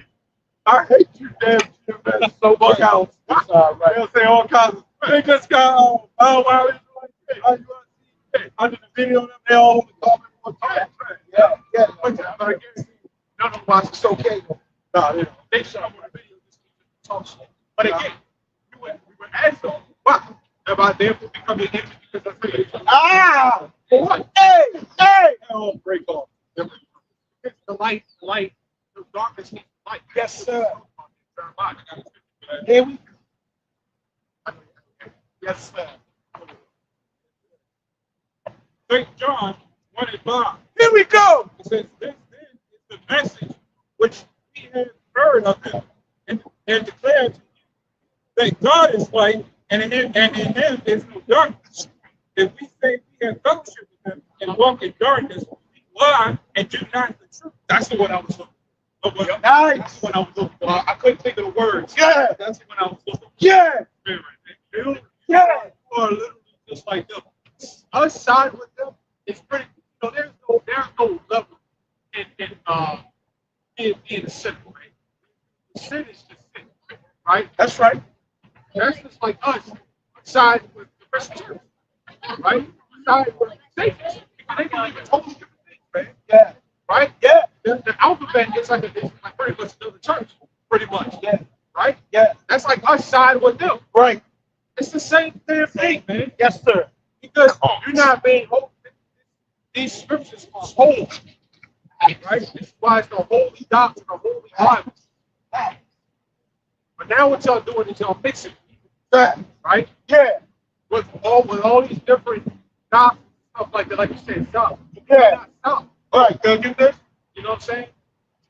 I hate you, damn GMS, so much out. That's all right. They'll say all kinds of, they just got, oh, wow, it's like, hey, Under the video, they all on the comment for time. Yeah. But I guess none of us it's okay. Nah, They shot on the video just to talk shit. But again, we were asked them, why? Am I therefore becoming an enemy because I say Ah! for what? Hey! Oh, break off. It's the light, the darkness is light. Yes, sir. Jeremiah. Here we Yes, sir. St. John 1:5. Here we go. It says, this then is the message which we have heard of him and declared to you that God is light and in him is no darkness. If we say we have fellowship with him and walk in darkness, we lie and do not the truth. That's the one I was looking for. Nice. That's the one I was looking for. I couldn't think of the words. Yeah. That's the one I was looking for. Yeah. You Yeah. are literally just like them. Us side with them is pretty. You know, there's no level in sin, right? Sin is just sin, right? That's right. That's just like us side with the Christians, right? Side with Satan, because they believe in totally different things, man. Yeah. Right? Yeah. The alphabet is like pretty much another church, pretty much. Yeah. Right? Yeah. That's like us side with them. Right. It's the same damn thing, man. Yes, sir. Because you're not being holy. These scriptures are holy. Right? This is why it's the holy doctrine, the holy Bible. But now what y'all doing is y'all mixing, right? Yeah. With all these different doctrines, stuff like that, like you said, stop. Yeah. Stop. All right, can I get this? You know what I'm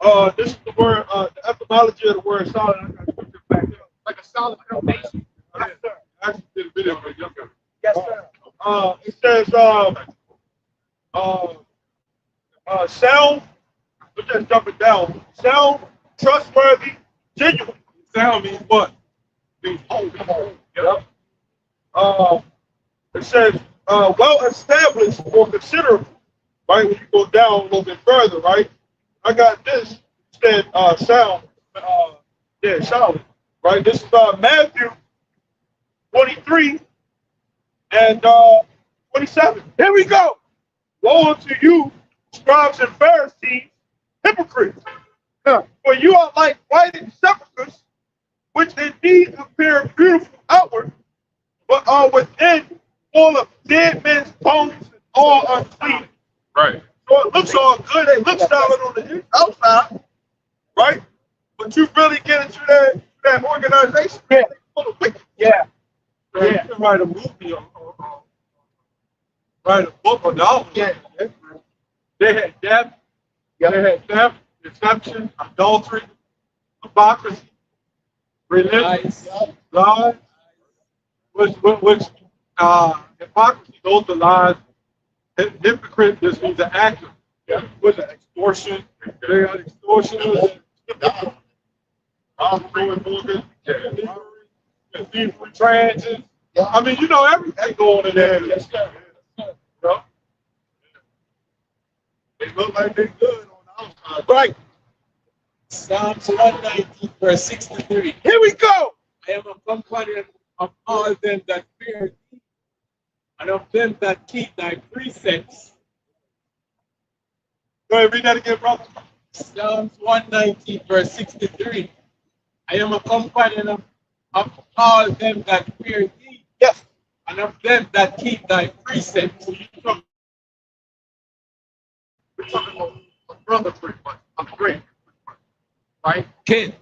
saying? This is the word, the etymology of the word solid. I got to put it back up. Like a solid foundation. Yes, sir. I actually did a video for a young guy. Yes, sir. It says, sound, let's just jump it down. Sound, trustworthy, genuine. Sound means what? Means holy. Yep. It says, well established or considerable, right? When you go down a little bit further, right? I got this, it said, sound, solid, right? This is Matthew 23 and 27. Here we go. Woe unto you, scribes and Pharisees, hypocrites! For you are like whited sepulchres, which indeed appear beautiful outward, but are within full of dead men's bones and all unclean. Right. So it looks all good. They look solid on the outside, right? But you really get into that organization, man, they full of wicked. Yeah. So you can write a movie or write a book or novel. Yeah. They had death, they had theft, deception, adultery, hypocrisy, religion, lies, which hypocrisy, those are lies. Hypocrite just means an actor. Yeah. With extortion, they are extortioners, transit. I mean, you know, everything going in there. Yes, sir. You know? They look like they're good on the outside. Right. Psalms 119, verse 63. Here we go. I am a companion of all them that fear thee, and of them that keep thy precepts. Go ahead, read that again, brother. Psalms 119, verse 63. I am a companion of all them that fear thee, Yes. and of them that keep thy precepts. We're talking about a brother pretty much. A friend. Right? Kin.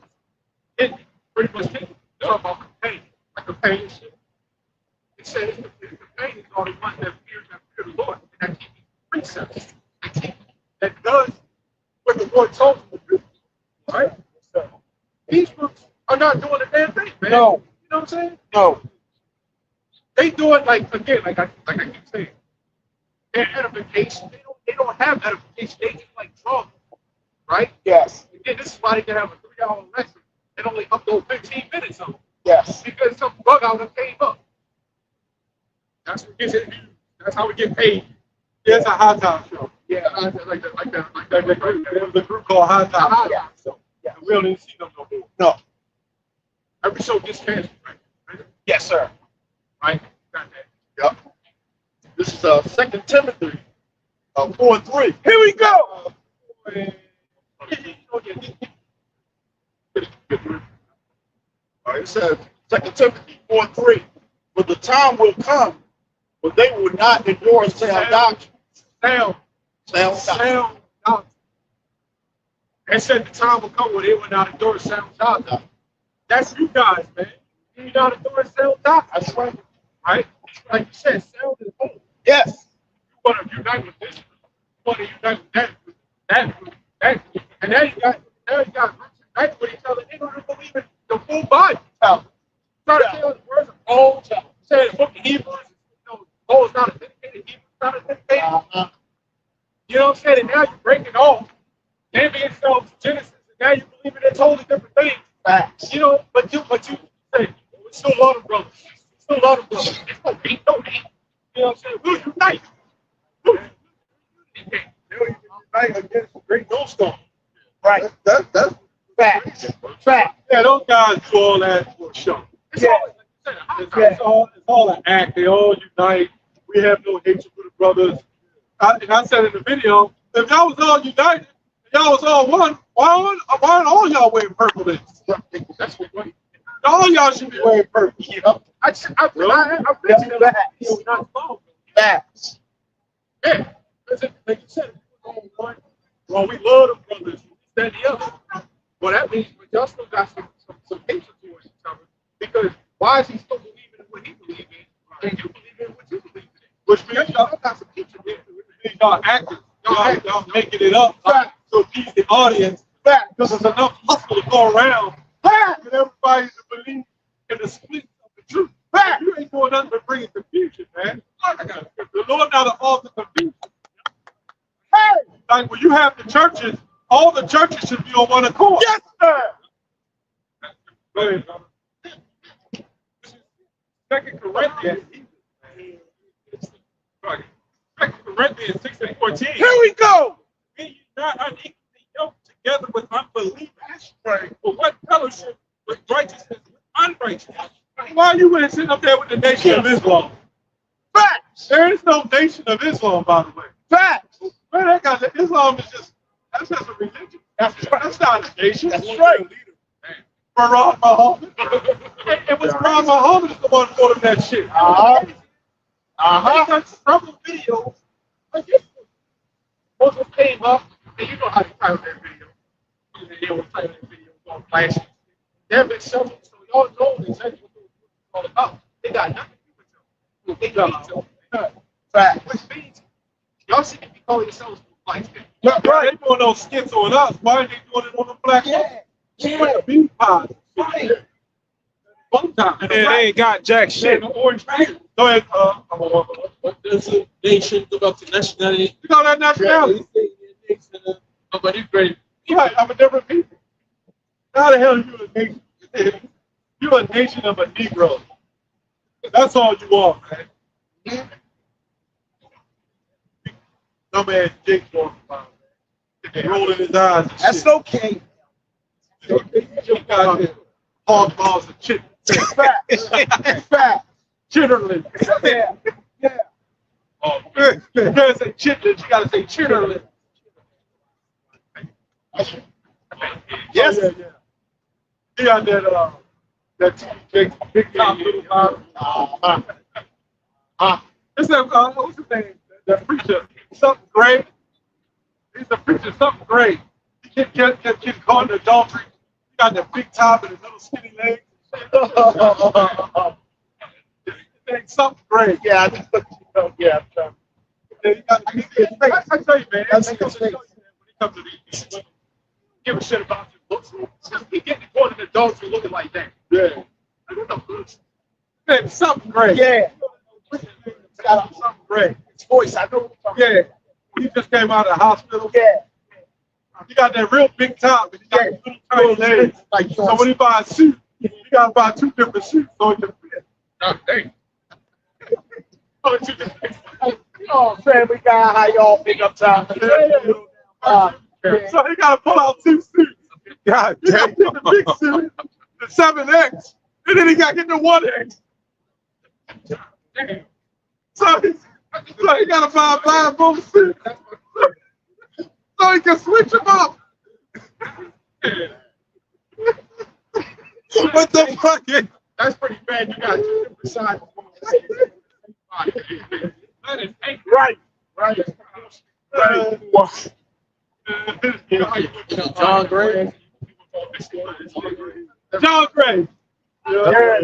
It pretty much we're talking about companion. Like companionship. It says the companions are the ones that fear the Lord and that keep his precepts. That does what the Lord told them to do. Right? These groups are not doing a damn thing, man. No. You know what I'm saying? No. They do it like again, like I keep saying. Their edification, they don't have edification, they just like drugs. Right? Yes. Again, this is why they can have a 3-hour lesson and only upload 15 minutes of it. Yes. Because some bug out and came up. That's what gets it. That's how we get paid. Yeah, it's a high time show. Yeah, like that. There's a group called High Time. Yeah. So, yeah. We don't even see them no more. No. Every show gets canceled, right? Yes, sir. Right? Got that. Yep. It's 2 Timothy 4:3. Here we go. It says 2 Timothy 4:3. But the time will come when they will not endure sound doctrine. Sound Sound doctrine. It said the time will come when they will not endure sound doctrine. That's you guys, man. You not endure sound doctrine. That's right. Right? Like you said, sound is hope. Yes. You want to unite with this. You want to unite with that. And now you got groups unite with each other. They don't even believe in the full Bible. Try to tell the words of Paul. Say the book of Hebrews. Paul is not a dedicated Hebrew. Not a dedicated. You know what I'm saying? And now you break it off. Then being self Genesis, and now you believe in a totally different thing. Facts. You know, but you say, we still love them, brothers. We still love them, brothers. It's no hate, no hate. You know what I'm saying? We'll unite. They'll even unite against the great snowstorm. Right. That's Facts. Facts. yeah, those guys do all that for a show. It's Yeah. always, like you said, It's all an act. They all unite. We have no hatred for the brothers. And I said in the video, if y'all was all united, if y'all was all one, why aren't all y'all wearing purple then? that's what we All y'all should be wearing purple. I mentioned that. We're not involved. Facts. Yeah. Like you said, well, we love them brothers, that and the other. Well, that means y'all still got some hatred towards each other. Because why is he still believing in what he believes in? And you believe in what you believe in. Which means y'all got some hatred there. y'all acting. Y'all making it up to appease the audience. Facts. Because there's enough hustle to go around. Facts. And everybody to believe in the split of the truth. Facts. You ain't doing nothing but bringing confusion, man. The Lord not an author of confusion. Hey. Like when you have the churches, all the churches should be on one accord. Yes, sir. Go ahead, brother. 2 Corinthians. 2 Corinthians 6:14. Here we go. Be ye not unequally yoked together with unbelievers. For what fellowship with righteousness with unrighteousness? Why you went sitting up there with the Nation of Islam? Facts. There is no Nation of Islam, by the way. Facts. Man, that guy, Islam is that's just a religion. That's not a nation. That's right. Farah Muhammad. It was Farah Muhammad the one who ordered that shit. Uh-huh. Because some videos, like this one, also came up, and you know how to title that video. They will title that video on Flash. They've been showing, so y'all know exactly what it's all about. They got nothing to do with you. They got each other. Facts. Which means, y'all should be calling yourselves like this. Right. They doing those skits on us. Why are they doing it on the black folks? Yeah. Bean pies. Right. One time. And then they ain't got jack shit. Orange beard. Go ahead. What does a nation do about the nationality? You know that nationality? But it's great. Right. I'm a different people. How the hell are you a nation? You're a nation of a Negro. That's all you are, man. No man, Jake walking by, man. Rolling his eyes and That's shit. okay. You got there. Hog balls and chicken. Facts. Facts. Chitterlings. Yeah. Yeah. Oh, you can't say chitlins, you gotta say chitterlings. Yes. Oh, yeah. He got that TV Jake, big top little guy. It's that, what's his name? That preacher, something great. He's a preacher, something great. He kept calling the adultery. He got that big top and his little skinny legs. It's something great. Yeah. Yeah. I'm trying. Yeah, you got the big face. I tell you, man. That's When his face. it comes to these people, Give a shit about your looks. Just be getting caught in the adultery looking like that. yeah. Like, what the fuck? Man, something great. Yeah. It's got something great. His voice. I know. Yeah. He just came out of the hospital. Yeah. He got that real big top and he got little tiny legs. Like So when he buys a suit, you gotta buy two different suits so it can fit. Oh, dang. Oh, it's just- you know, family guy, how y'all pick up time. So he gotta pull out two suits. God He got damn. the big suit, the 7X, and then he got to get the 1X. Damn. So So he gotta buy both seats. So he can switch them up. What the fuck? That's pretty bad. You got two different sides. That is Right. Right. John Gray. John Gray. Yeah.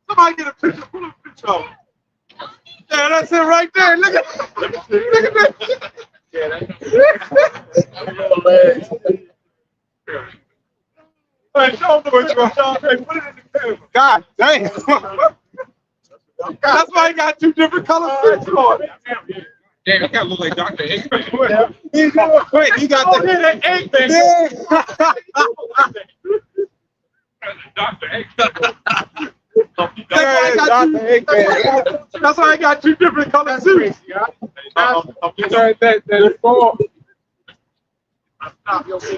Somebody get a picture. Pull a picture of him. Yeah, that's it right there. Look at that. Hey, show him the picture of John Gray. Put it in the camera. God damn. That's why he got two different color suits on. Damn, you gotta look like Dr. Eggman. Wait, he got the Eggman. Dr. Eggman. That's why I got two different color suits. That is small.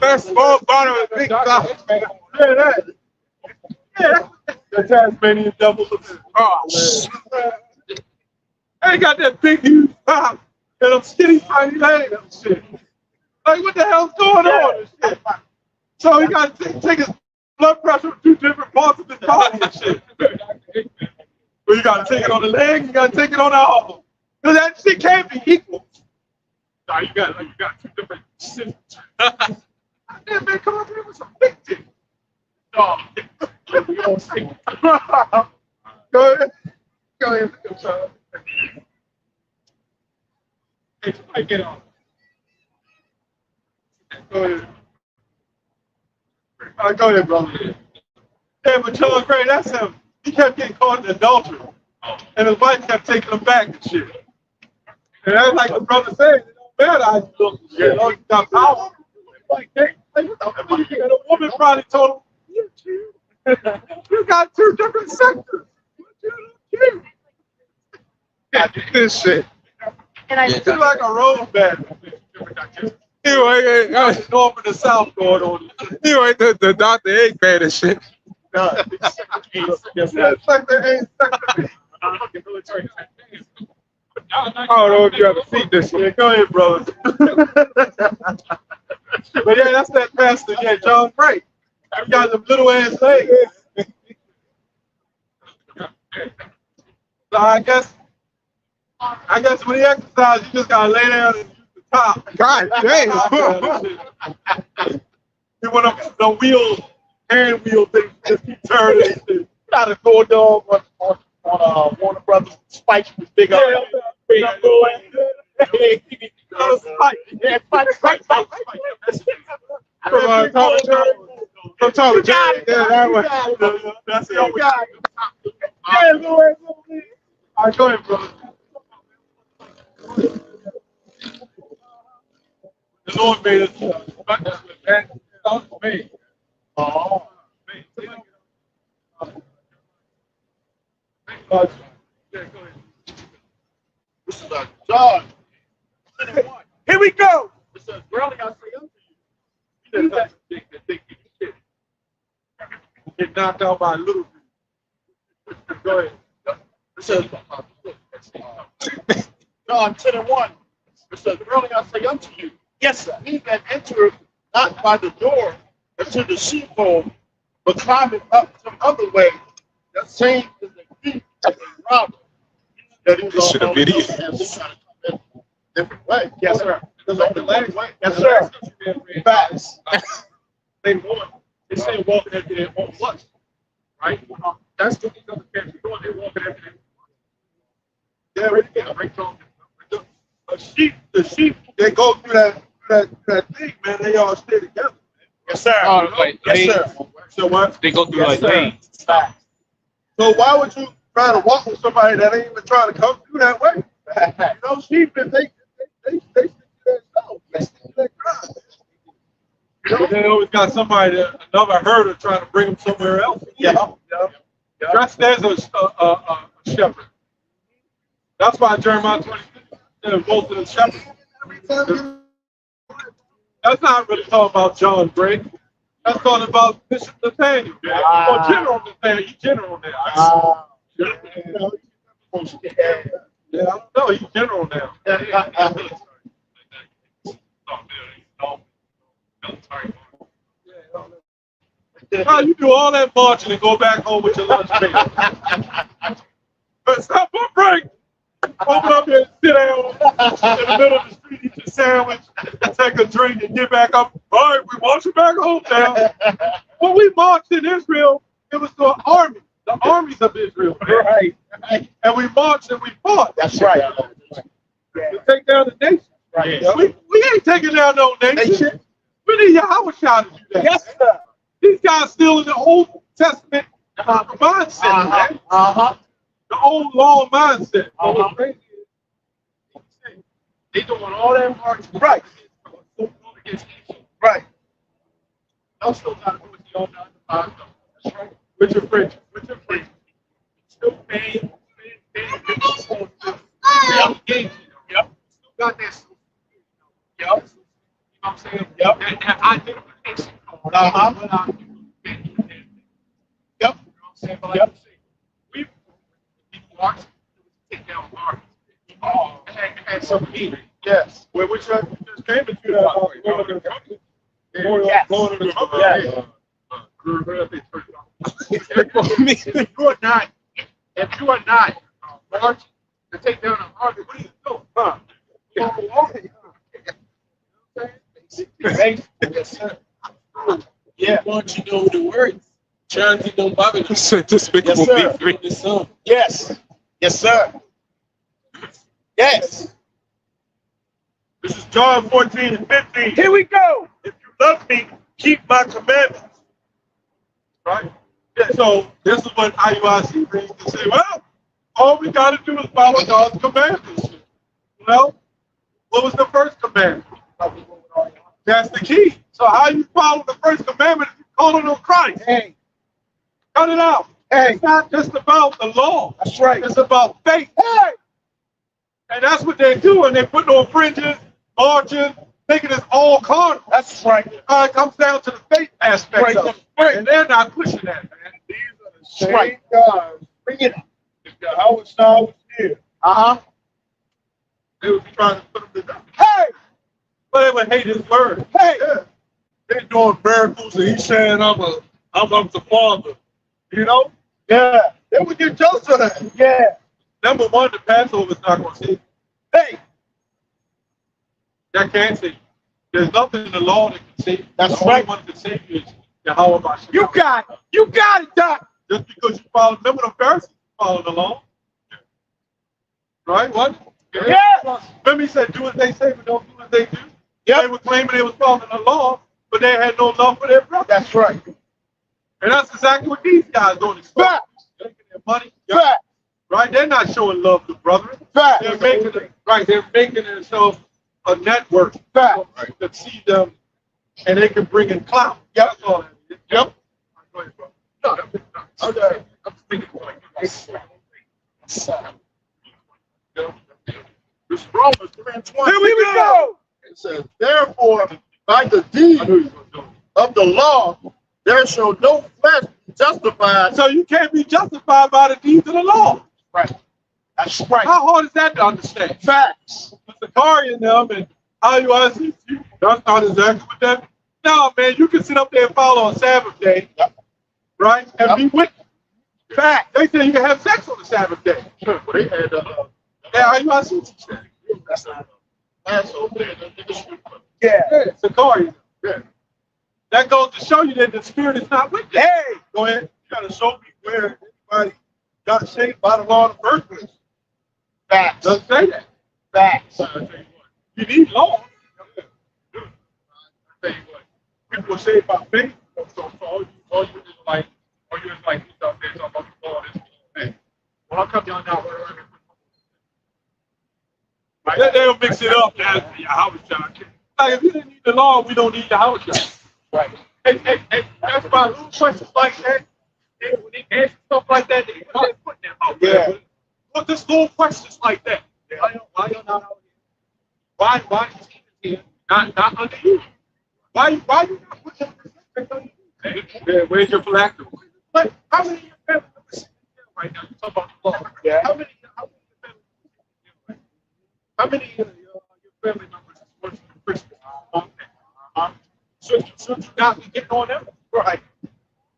That's small bottom and big top. Yeah, that. Yeah, the Tasmanian devil. Oh, shit. I ain't got that big huge top and I'm skinny tiny legs and shit. Like, what the hell's going on and shit? So he got to take his blood pressure from two different parts of his body and shit. Well, you got to take it on the leg, you got to take it on the arm. Because that shit can't be equal. Nah, you got two different systems. Damn, man, come up here with some big dick. No. We don't say. Go ahead. Go ahead. Hey, somebody get on. Go ahead. All right, go ahead, brother. Yeah, but John Gray, that's him. He kept getting caught in adultery. And his wife kept taking him back and shit. And that's like the brother said, it don't matter how you look. You know, you got power. Like, hey, and a woman probably told him, you got two different sectors. You got this shit. And I You like a road band. Anyway, the north and the south going on. Anyway, the Dr. Eggman and shit. Sector A, Sector B. I don't know if you ever seen this shit. Go ahead, brother. But yeah, that's that pastor, yeah, John Gray. He got them little ass legs. So I guess when he exercises, you just gotta lay down and use the top. God damn. He went up the wheels, hand wheel thing, just keep turning. Not a cool dog on Warner Brothers. Spike was big up. Big up boy. Spike. From Tom Jerry. Yeah, that one. That's the only guy. Yeah, go ahead. All right, go ahead, brother. The Lord made us. That me. Oh. Yeah, go ahead. This is John. Here we go. It says, "Girl, I say unto you." You didn't think you get knocked out by a little bit. Go ahead. It says, John 10:1. It says, "Verily I say unto you, yes, sir, he that entereth not by the door into the sheepfold, but climbeth up some other way, that same is a thief and a robber." That is This shit a video. Different way. Yes, sir. There's only one way. Yes, sir. Facts. They want. They say walking after their own lust, right? That's what these other cats are doing. They're walking after their own lust. Yeah, right there. The sheep, they go through that thing, man. They all stay together. Yes, sir. Oh, like Yes, sir. So what? they go through Yes, like sir. lanes. Facts. So why would you try to walk with somebody that ain't even trying to come through that way? You know, sheep, if they stick to that stone, they stick to that ground. You know, they always got somebody, another herder, trying to bring them somewhere else. Yeah. Dressed as a shepherd. That's why Jeremiah 26 said both of the shepherds. That's not really talking about John Gray. That's talking about Bishop Nathaniel. Or General Nathaniel. General now. Yeah, I don't know. He's general now. Oh, you do all that marching and go back home with your lunch pail. But stop for a break. Open up here and sit down in the middle of the street, eat your sandwich, take a drink, and get back up. All right, we marching back home now. When we marched in Israel, it was the army, the armies of Israel. Right. And we marched and we fought. That's right. To take down the nation. Right. We ain't taking down no nation. We need Yahweh Shah to do that. Yes, sir. These guys still in the Old Testament mindset, man. Uh-huh. The old law mindset. Uh-huh. They doing all that marching. Right. Against Egypt. Right. Y'all still got to do what y'all got to find them. That's right. With your friends. Still paying people for them. Yep. Still got that. Yep. You know what I'm saying? Yep. That identification card. Uh-huh. Yep. You know Yep. what I'm saying? But like Yep. you say, we marched to take down armies. Oh, it had some meaning. Yes. Well, which I just came into that blowing of the trumpet. Yes. Blowing of the trumpet. Yes. If you are not marching to take down an army, what do you do? Huh? Yes, sir. Yeah. Want you know the words. Chanting don't bother them. Despicable Yes, sir. Bring the song. Yes. Yes, sir. Yes. This is John 14 and 15. Here we go. If you love me, keep my commandments. Right? Yeah, so this is what IUIC brings to say, well, all we got to do is follow God's commandments. Well, what was the first commandment? That's the key. So how you follow the first commandment if you call it on Christ? Hey. Cut it out. Hey. It's not just about the law. That's right. It's about faith. Hey. And that's what they do, and they put on fringes, marching, thinking it's all carnal. That's right. It comes down to the faith aspect Right. of it. Right. And they're not pushing that, man. These are the same guys. Bring it. If Yahweh Shah was here. Uh-huh. They would be trying to put them to death. Hey. But they would hate his word. Hey. Yeah. They're doing miracles, and he's saying, I'm the Father. You know? Yeah. They would get close to that. Yeah. Number one, the Passover is not going to save you. Hey. That can't save you. There's nothing in the law that can save you. That's the only right. one that can save you is Yahweh Mashiach. You got it. You got it, Doc. Just because you follow, remember the Pharisees followed the law? Right? What? Yes. Remember he said, do as they say, but don't do as they do? Yep. They were claiming they was following the law, but they had no love for their brother. That's right. And that's exactly what these guys doing. Facts. They're making their money. Facts. Right? They're not showing love to brethren. Facts. They're making it, right, they're making themselves a network Facts. that see them and they can bring in clout. Yep. That's all that is. Yep. Go ahead, bro. No, Okay. I'm thinking like This is Romans 3:20. Here we go. It says, therefore, by the deed of the law, there shall no flesh be justified. So you can't be justified by the deeds of the law. Right. That's right. How hard is that to understand? Facts. Sakari and them and IUIC, that's not exactly what that. No, man, you can sit up there and follow on Sabbath day, right? And be with. Fact. They say you can have sex on the Sabbath day. Well, they had IUIC teach that. that's not Passover in the street. Yeah. Yeah, Sakari. Yeah. That goes to show you that the spirit is not with you. Hey. Go ahead. You gotta show me where anybody got saved by the law in the first place. Facts. Doesn't say that. Facts. You need law. People are saved by faith. so all you is like you out there talking about the law this thing. Well, how come y'all not working? They'll mix it up as Yahweh Shah. Like if you didn't need the law, we don't need Yahweh Shah. Right. And that's why little questions like that, when they ask stuff like that, they put them out there. Yeah. But just little questions like that. Why you're not out here? Why you here? Not under you? Why you not putting them under you? Yeah, where's your phylactery? But how many of your family members sitting there right now? You talk about the law. Yeah. How many of your family members How many of your family members is working for Christians? Should you not be getting on them? Right.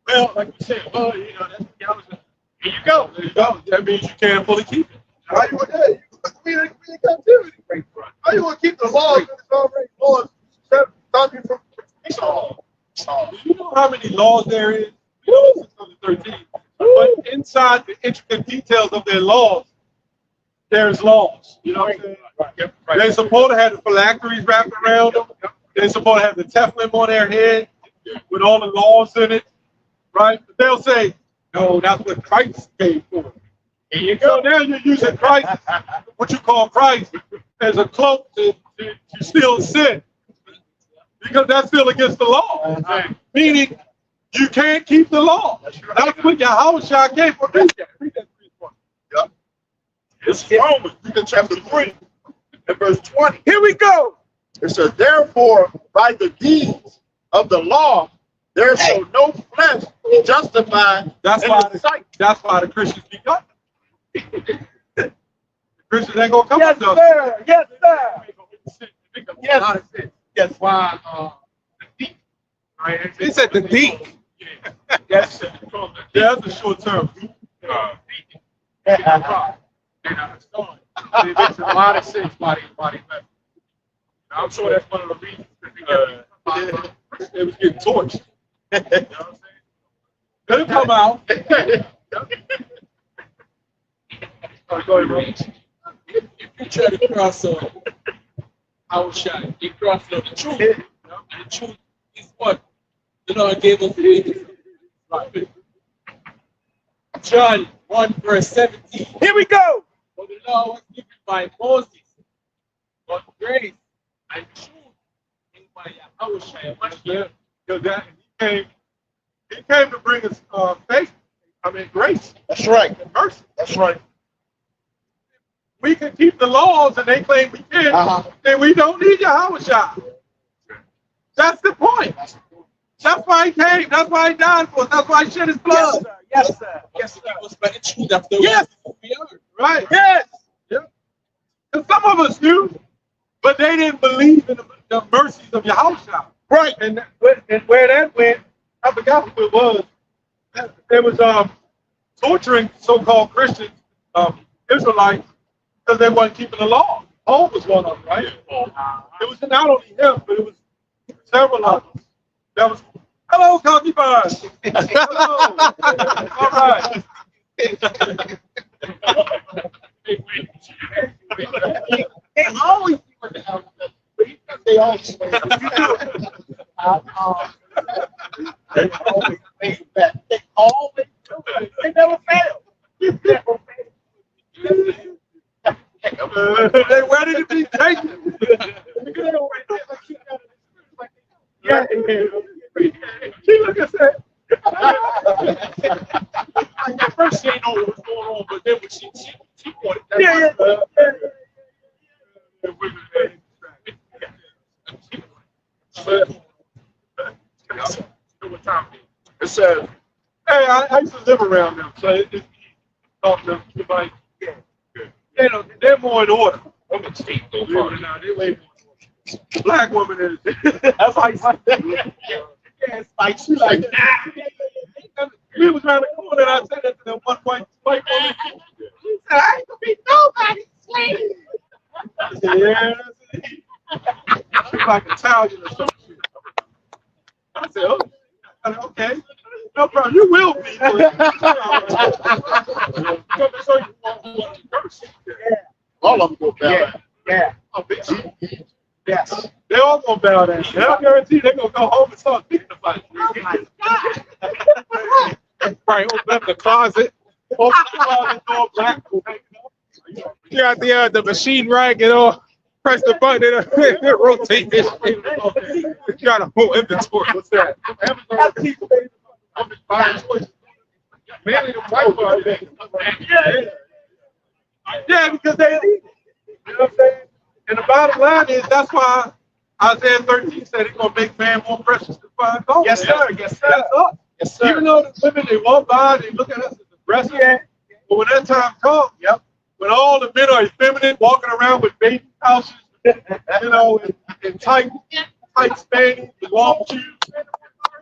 Well, like you said, well, you know, that's the hours. Here you go. There you go. That means you can't fully keep it. How you we in captivity? How you want to keep the laws when it's already laws stopping you from Do you know how many laws there is? We know it's 613. But inside the intricate details of their laws, there's laws. You know what I'm saying? Right. They're supposed to have the phylacteries wrapped around them. They're supposed to have the Teflon on their head with all the laws in it, right? But they'll say, no, that's what Christ paid for. Here you go. So now you're using Christ, what you call Christ, as a cloak to still sin. Because that's still against the law. Meaning, you can't keep the law. That's what Yahushua gave for me. It's Romans, chapter 3, and verse 20. Here we go. It says, therefore, by the deeds of the law, there shall no flesh be justified That's in why the sight. That's why the Christians be gone. The Christians ain't gonna come Yes, to us. sir. Yes, sir. Yes. Yes. Why the deep? Right? He said the deep. Yes. Yeah, that's a short term. It makes a lot of sense why they left. I'm sure that's one of the reasons. They was getting torched. You know what I'm saying? Let him come out. Go ahead, bro. If you try to cross on our shot, you cross on the truth. And the truth is what the Lord gave us the right. John 1 verse 17. Here we go. For the law was given by Moses, but grace and truth in by Yahushua. Because he came to bring us faith. Grace. That's right. And mercy. That's right. We can keep the laws and they claim we can, then we don't need Yahushua. That's the point. That's why he came. That's why he died for us. That's why he shed his blood. Yes, sir. Yes, that was by the truth after Yes. we are. Right. Yes. And some of us knew, but they didn't believe in the mercies of Yahushua. Right. And where that went, I forgot who it was. It was torturing so-called Christians, Israelites, because they weren't keeping the law. Paul was one of them, right? It was not only him, but it was several of them. That was, hello, concubines. Hello. All right. They always do what the hell they always they always make that. They always do it. They never fail. They never fail. They ready to be taken. Yeah. She look at that. At first, she didn't know what was going on, but then when she wanted that. It says, Hey, I used to live around them, so it's talk to them. It's like, they're more in order. Women state go Believe it far. or not, they're way more in order. Black woman is. that's why yeah, Spike. She like, We was around the corner and I said that to them one white woman. she said, I ain't gonna be nobody's slave. I said, yeah, that's it. She's like Italian or something. I said, oh, okay. No problem. You will be. So you want to curse. All of them go down. Yeah. Oh, big shit. Yes. They all gonna bow down. And I guarantee they're gonna go home and start thinking about it. Oh my God. Probably open up the closet. Open the closet door, black. You got the machine rag and all. Press the button and it rotate this. You got a whole inventory. What's that? Mainly the white part. Yeah, because they need it. You know what I'm saying? And the bottom line is that's why Isaiah 13 said he's gonna make man more precious than fine gold. Yes, sir. Yes, sir. That's us. Yes, sir. Even though the women they walk by, they look at us as aggressive. Yeah. But when that time comes, when all the men are effeminate, walking around with baby pouches, you know, and tight spanning, with long shoes.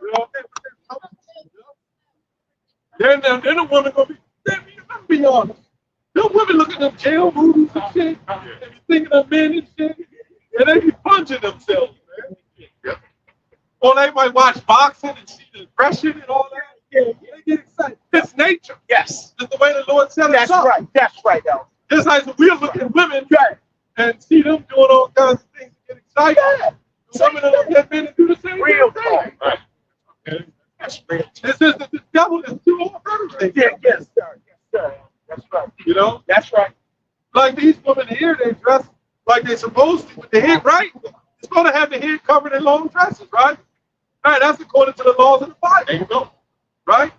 You know, then the woman gonna be. Let's be honest. The women look at them jail movies and shit. They be thinking of men and shit, and they be punching themselves, man. Yep. Or they might watch boxing and see the aggression and all that. Yeah, they get excited. It's nature. Yes. It's the way the Lord set us That's up. right. That's right, Elder. Just like we'll look at women and see them doing all kinds of things and get excited. Yeah. The women will look at men and do the same Real thing. talk. Right. Okay. That's real. It's just that the devil is too old for everything. Yeah, yes, sir. Yes, sir. That's right. You know? That's right. Like these women here, they dress like they're supposed to with the head, right? It's supposed to have the head covered in long dresses, right? Right, that's according to the laws of the Bible. There you go. Right?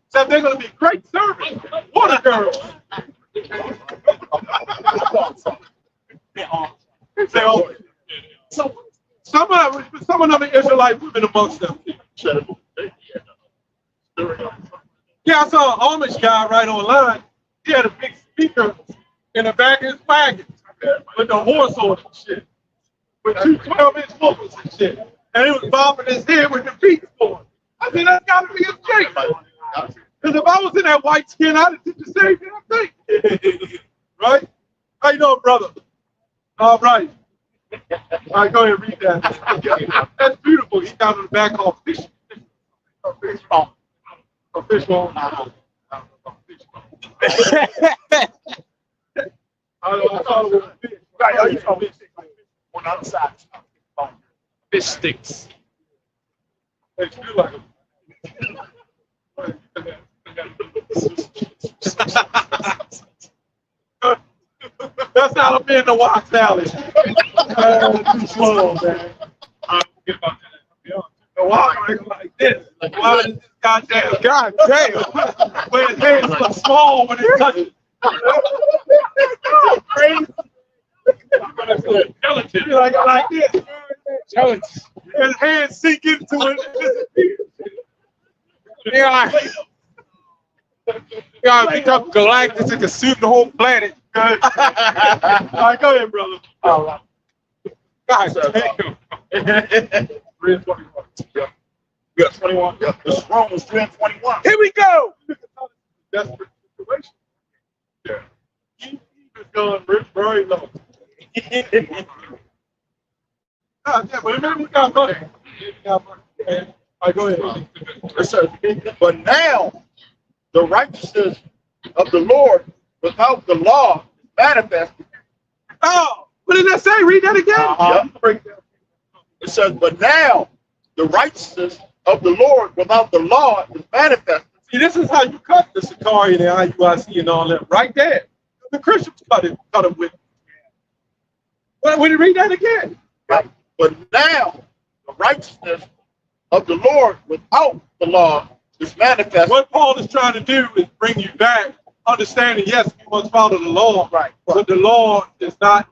Except they're going to be great servants. Water girls. Say, oh, so some of them are Israelite women amongst them. Shut up. Stirring up. Yeah, I saw an Amish guy right online. He had a big speaker in the back of his wagon with the horse on it and shit. With two 12-inch woofers and shit. And he was bobbing his head with the beats going. I said, that's got to be a shame. Because if I was in that white skin, I'd have did the same damn thing. Right? How you doing, brother? All right. All right, go ahead and read that. That's beautiful. He's down in the back on fish. A fish bone. A fish bone. I thought it was a fish. Right. Oh, you told me. On the other side. Fish sticks. They feel like them. That's how I'm in the Watts Valley. Too slow, man. Get about that. The water is like this. Like, why is this goddamn? God damn. When his hands look small when it touches. Crazy. Skeleton. Like this. Challenge. His hands sink into it and disappear. Yeah, become Galactus and consume the whole planet. All right, go ahead, brother. All right. God damn. 3:21. Yeah. We got 21. Yeah. This is Romans 3:21. Here we go. Desperate situation. Yeah. He was going very low. God damn, but maybe we got money. All right, go ahead. It says, but now the righteousness of the Lord without the law is manifested. Oh, what did that say? Read that again. Yep. It says, but now the righteousness of the Lord without the law is manifested. See, this is how you cut the Sakari and the IUIC and all that, right there. The Christians cut it with. Well, would you read that again? Right. But now the righteousness of the Lord without the law is manifested. What Paul is trying to do is bring you back, understanding, yes, we must follow the law, Right. but the law is not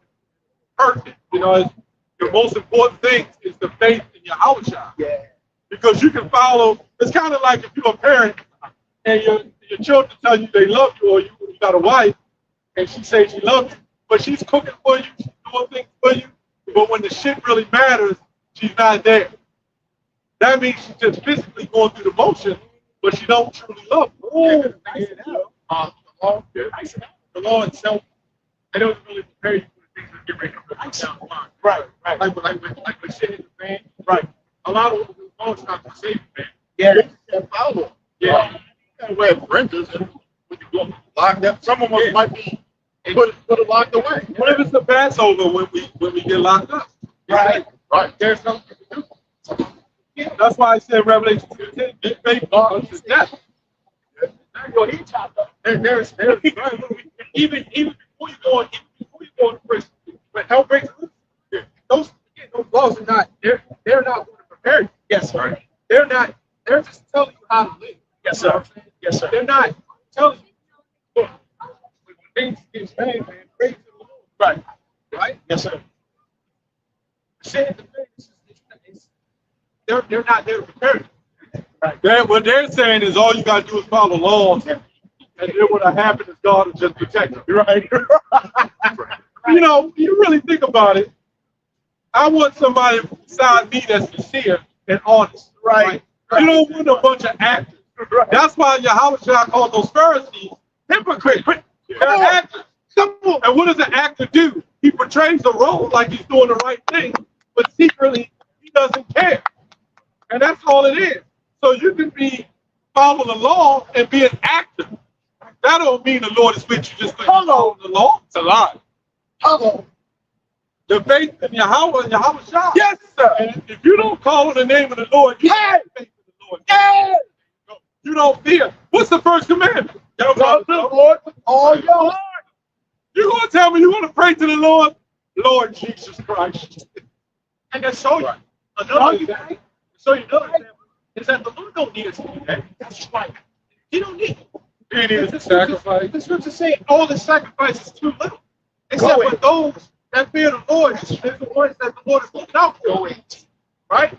perfect. You know, the most important thing is the faith in your house. Yeah. Because you can follow, it's kind of like if you're a parent and your children tell you they love you, or you got a wife and she says she loves you, but she's cooking for you, she's doing things for you, but when the shit really matters, she's not there. That means she's just physically going through the motion, but she don't truly love you. Ooh, The law itself, I don't really prepare you for the things that get ready to come down the line. right, right. Like we said in the van, Right. a lot of the law is not to save you, man. Yeah. You can't follow. Yeah. You can't wear fringes and when you go locked up. Some of us might be put it locked away. What if it's the Passover when we get locked up? Right. Right. There's something to do. That's why I said Revelation 2:10, get faith unto death. There's even before you go to prison, when hell breaks loose, those laws are not they're not going to prepare you. Yes, sir. They're just telling you how to live. Yes, sir. Yes, sir. They're not telling you, look, when things get bad, man, praise the Lord. Right. Right? Yes, sir. Saying the things, they're not there to prepare you. What they're saying is all you got to do is follow laws. and then what happened is God will just protect you, right? You know, you really think about it. I want somebody beside me that's sincere and honest. Right. You don't want a bunch of actors. Right. That's why Yahweh Shah called those Pharisees hypocrites. They're actors. Simple. And what does an actor do? He portrays the role like he's doing the right thing, but secretly he doesn't care. And that's all it is. So you can be follow the law and be an actor. That don't mean the Lord is with you just because you follow the law. It's a lie. Hello. The faith in Yahweh and Yahweh Shah. Yes, sir. And if you don't call on the name of the Lord, you have faith in the Lord. Yes. You don't fear. What's the first commandment? Love the Lord with all your heart. You gonna tell me you want to pray to the Lord? Lord Jesus Christ. And to show you another thing, is that the Lord don't need us to do that. That's right. He don't need it. He needs to sacrifice. The scripture say all the sacrifice is too little. Except for those that fear the Lord, is the ones that the Lord is looking out for. Right?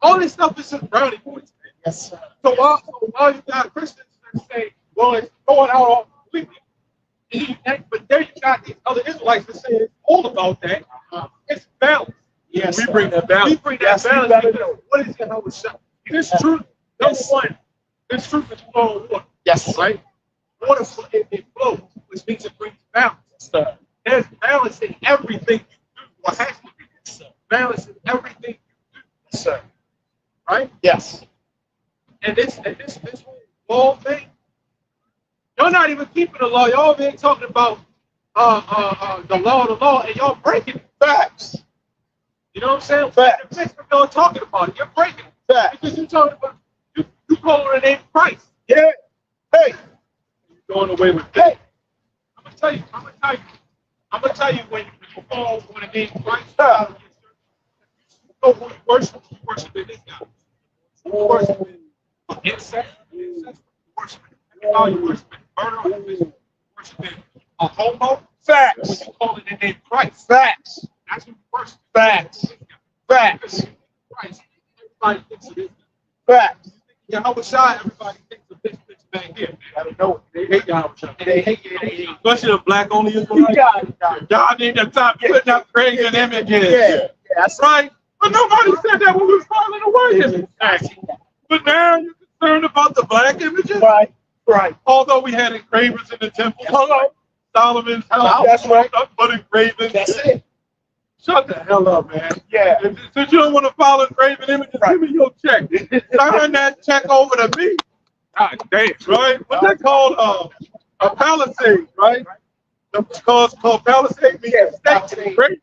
All this stuff is just brownie points. Yes, sir. So while you got Christians that say, well, it's going out on completely, but there you got these other Israelites that say it's all about that. It's balance. Yes, We sir. bring that balance. We bring that balance because what is Yahweh Shah? This truth, number one, this truth is flowing water. Yes, sir. Right? Water, it flows, which means it brings balance. Yes, sir. There's balance in everything you do, or has to be. Yes, sir. Balance in everything you do. Yes, sir. Right? Yes. And this whole law thing, you're not even keeping the law. Y'all been talking about the law, and y'all breaking it. Facts. You know what I'm saying? Facts. The midst of y'all talking about it, you're breaking it. Facts. Because you're talking about you call on the name of Christ. Yeah. Hey. You're going away with Hey. I'm gonna tell you when you fall on the name of Christ. You know who you worship in this guy. You worship in incest, you worship in how you worship in murder, you worship in a homo. Facts. When you call it the name of Christ. Facts. That's what you worship. Facts. Facts. Christ. Everybody thinks of this. Facts. Yahweh Shai, everybody thinks of this bitch back here. I don't know. They hate Yahweh Shai. They hate it. Especially the black only You Israelites. got it. Y'all need to stop putting up crazy images. Yeah. That's Right? But nobody said that when we was following the white images. But now you're concerned about the black images? right. Right. Although we had engravers in the temple. Hold on. Solomon's house. That's right. But engravers. That's it. Shut the hell up, man. Yeah. Since you don't want to follow engraving images, give me your check. Sign that check over to me. God damn. Right? What's that called? A palisade, right? It's called Palisade. Yeah. State engraving.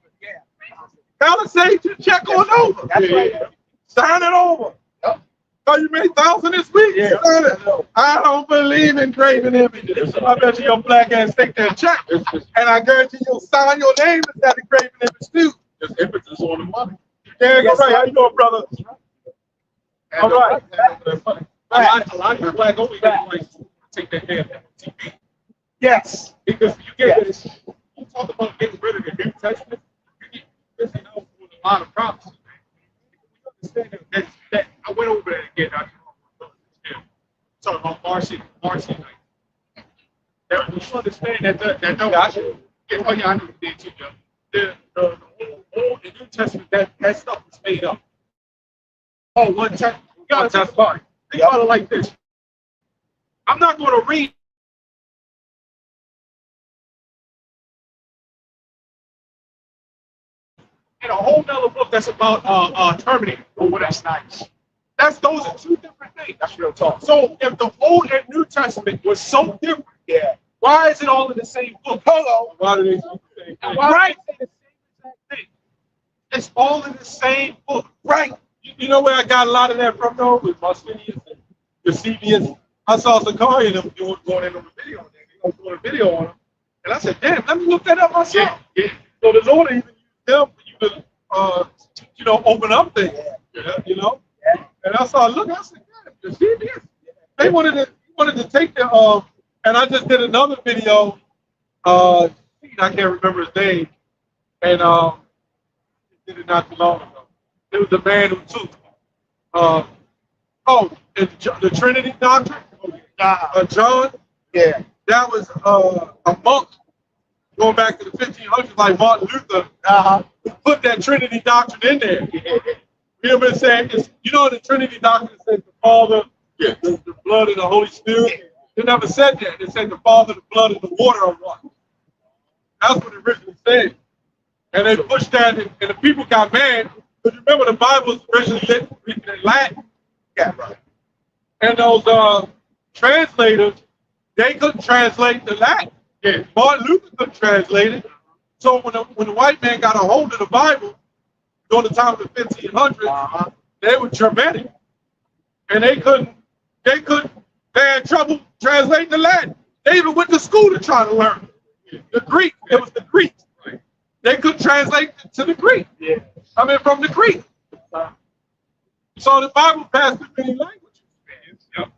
Palisade, you check on over. That's right. Sign it over. Yep. Oh, you made 1,000 this week? Yeah. Sign it. I don't believe in engraving images. I bet you your black ass take that check. And I guarantee you'll sign your name to that engraving image too. There's emphasis on the money. Yeah, yes, right. How you doing, brother? All right. A lot of the black only guys take their hand off TV. Yes. Because you get this, you talk about getting rid of the New Testament, you get missing out on a lot of prophecy. You understand that I went over that again. I talking about Marcy night. You understand that no, I should. Yeah, oh yeah, I know you did too, Joe. The Old and New Testament, that stuff was made up. Oh, one time, you gotta think about it. Think about it like this. I'm not going to read in a whole nother book that's about Terminator. Oh, well, that's nice. Those are two different things. That's real talk. So if the Old and New Testament was so different, Yeah. why is it all in the same book? Hello. Why do they say the same And thing? why do they say the same exact thing? It's all in the same book. Right. You know where I got a lot of that from though? With Marcinius and Eusebius. I saw Zachariah them going in on the video on them. They was doing a video on them. And I said, damn, let me look that up myself. Yeah. So the Lord even used them for you to, open up things. You know? Yeah. And I saw, look, I said, damn, Eusebius. They wanted to take the, and I just did another video. I can't remember his name. And did it not too long ago. It was the man who took, the Trinity doctrine. John. Yeah. That was a monk going back to the 1500s, like Martin Luther, who put that Trinity doctrine in there. You know what I'm saying? You know the Trinity doctrine says the Father, the blood, and the Holy Spirit. They never said that. They said the Father, the blood, and the water are one. That's what it originally said. And they pushed that, and the people got mad. Because remember, the Bible was originally written in Latin. Yeah, right. And those translators, they couldn't translate the Latin. Yeah. Martin Luther couldn't translate it. So when the white man got a hold of the Bible during the time of the 1500s, they were Germanic, and they had trouble translating the Latin. They even went to school to try to learn the Greek. It was the Greek. Right. They couldn't translate it to the Greek. Yeah. I mean, from the Greek. So the Bible passed through many languages. Yep.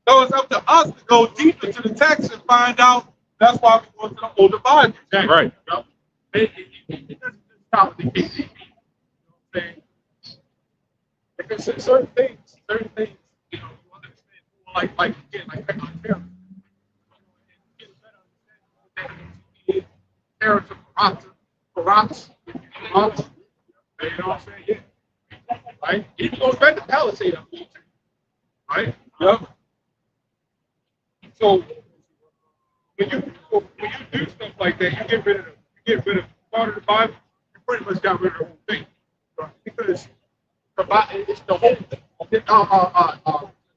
So it's up to us to go deeper to the text and find out. That's why we go to the older Bible. Exactly. Right. It doesn't just complicate it. You know what I'm saying? Because certain things, you understand more like technology. Character, corrupts, you know what I'm saying? Yeah. Right? It goes back to Palisade, right? Yep. So when you do stuff like that, you get rid of part of the Bible. You pretty much got rid of the whole thing, right? Because it's the whole thing.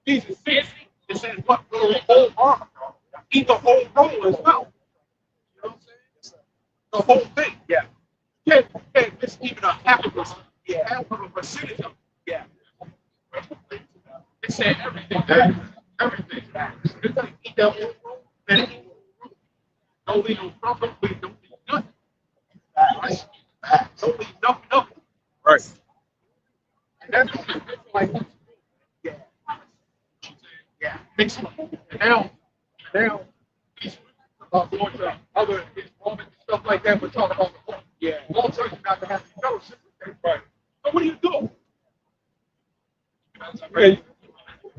Jesus says it says what the whole armor, eat the whole roll as well. You know what I'm saying? The whole thing. Yeah. You can't miss even a half of a percentage of it. Yeah. It said everything. Everything. It's like eat that whole roll, then eat the whole roll. Don't leave no problem, don't leave nothing. Right? Don't leave nothing. Right. And that's like, yeah. Mix them. And now, going to other Islamic and stuff like that, we're talking about the book. Yeah. All churches got to have the fellowship. Right. So what do you do?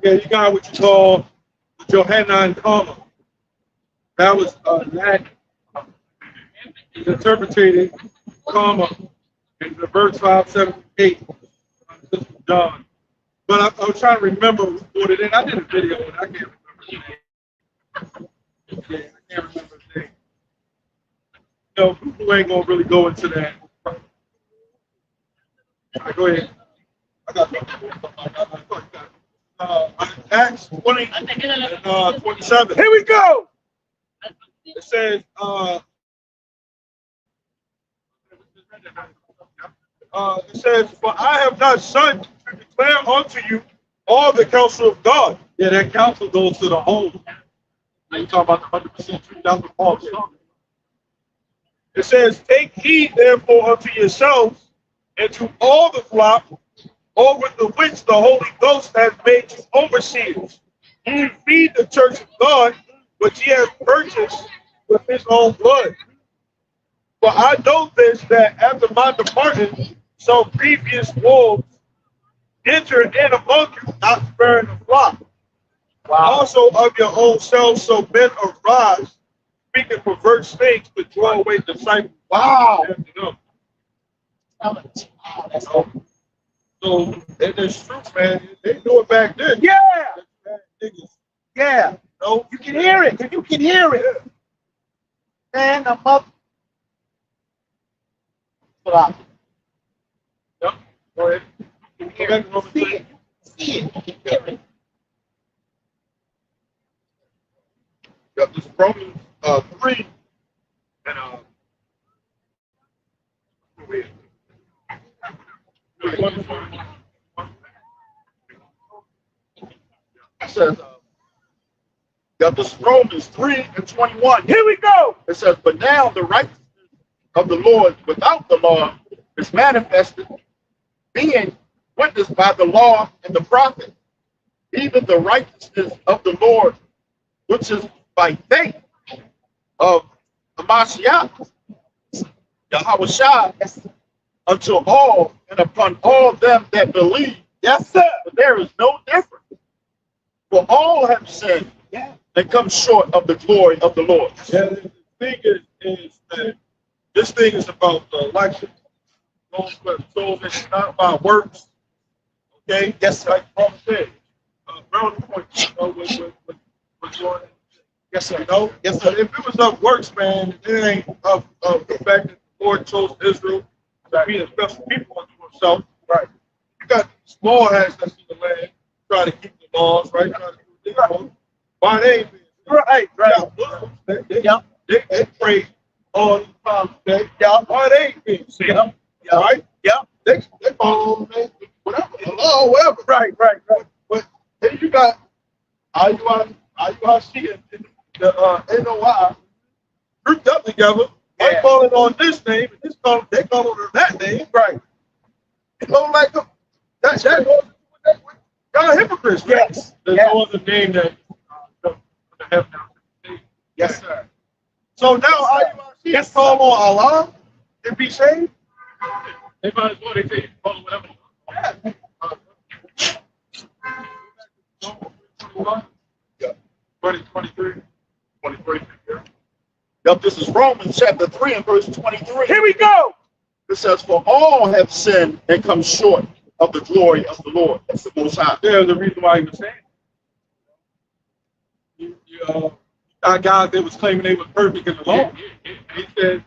Yeah, you got what you call the Johannine comma. That was Latin. Interpreted comma in the verse 578. This is John. But I was trying to remember who put it in. I did a video, but I can't remember his name. Yeah, I can't remember his name. No, people ain't gonna really go into that. All right, go ahead. I got Acts 20 and 27. Here we go. It says, for I have not sent to declare unto you all the counsel of God. Yeah, that counsel goes to the whole. Now you talk about the 100% truth. That's what Paul is talking. It says, take heed therefore unto yourselves and to all the flock over the which the Holy Ghost has made you overseers. You feed the church of God, which he has purchased with his own blood. For I know this, that after my departing, some previous wolves enter in among you, not sparing the flock. Wow. Also of your own selves, so men arise, speaking perverse things to draw away disciples. Wow. So, and there's truth, man. They knew it back then. Yeah. Yeah. No, you can hear it. You can hear it. Man, the mother. Yep. Go ahead. See it. Hear it. Yep, this is Romans 3 and it says, this is Romans 3 and 21. Here we go. It says, but now the righteousness of the Lord without the law is manifested, being witnessed by the law and the prophet, even the righteousness of the Lord, which is by faith of the Mashiach, Yahweh, unto all and upon all them that believe. Yes, sir. But there is no difference. For all have sinned and come short of the glory of the Lord. Yeah, the thing is that this thing is about the election. So it's not about works. Okay? Yes, sir. Like Paul said, Brown point, what's going on. Yes, sir. You know? Yes, But sir. if it was of works, man, it ain't of the fact that the Lord chose Israel to be a special people unto himself. Right. You got small hats that's in the land, trying to keep the laws, right? Trying to do their laws. Why they ain't been? Right, You got Muslims, Yep. they pray all the time today. Yep. Why they ain't been? Yep. Yep. Right? Yep. They follow man, whatever, Allah, whatever. Right. But then you got IUIC and the NOI grouped up together. They Yeah. calling on this name and they calling on that name. Right. You know, like that goes with y'all hypocrites, man. Yes. There's Yes. no other name that the heaven out to the Yes, sir. So now IUIC Yes, call on Allah and be saved. They might as well, they say, follow whatever. Yeah. 2023. 23. Yep, this is Romans chapter 3 and verse 23. Here we go. It says, for all have sinned and come short of the glory of the Lord. That's the Most High. There's a reason why he was saying You got guys that was claiming they was perfect in the law. He said,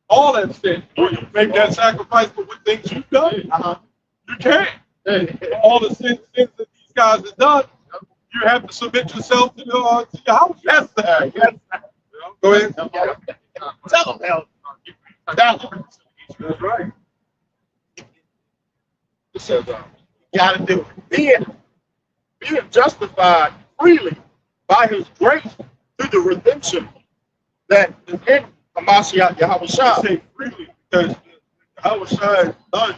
All that sin. Will you make that sacrifice for what things you've done? Uh-huh. You can't. All the sins that these guys have done, you have to submit yourself to your house. Yes, sir. Yes, sir. Go ahead. Tell them, hell. Tell them. That's right. It says, you got to do it. Being justified freely by his grace through the redemption that is in Hamashiach Yahweh I Shah. say freely because our side done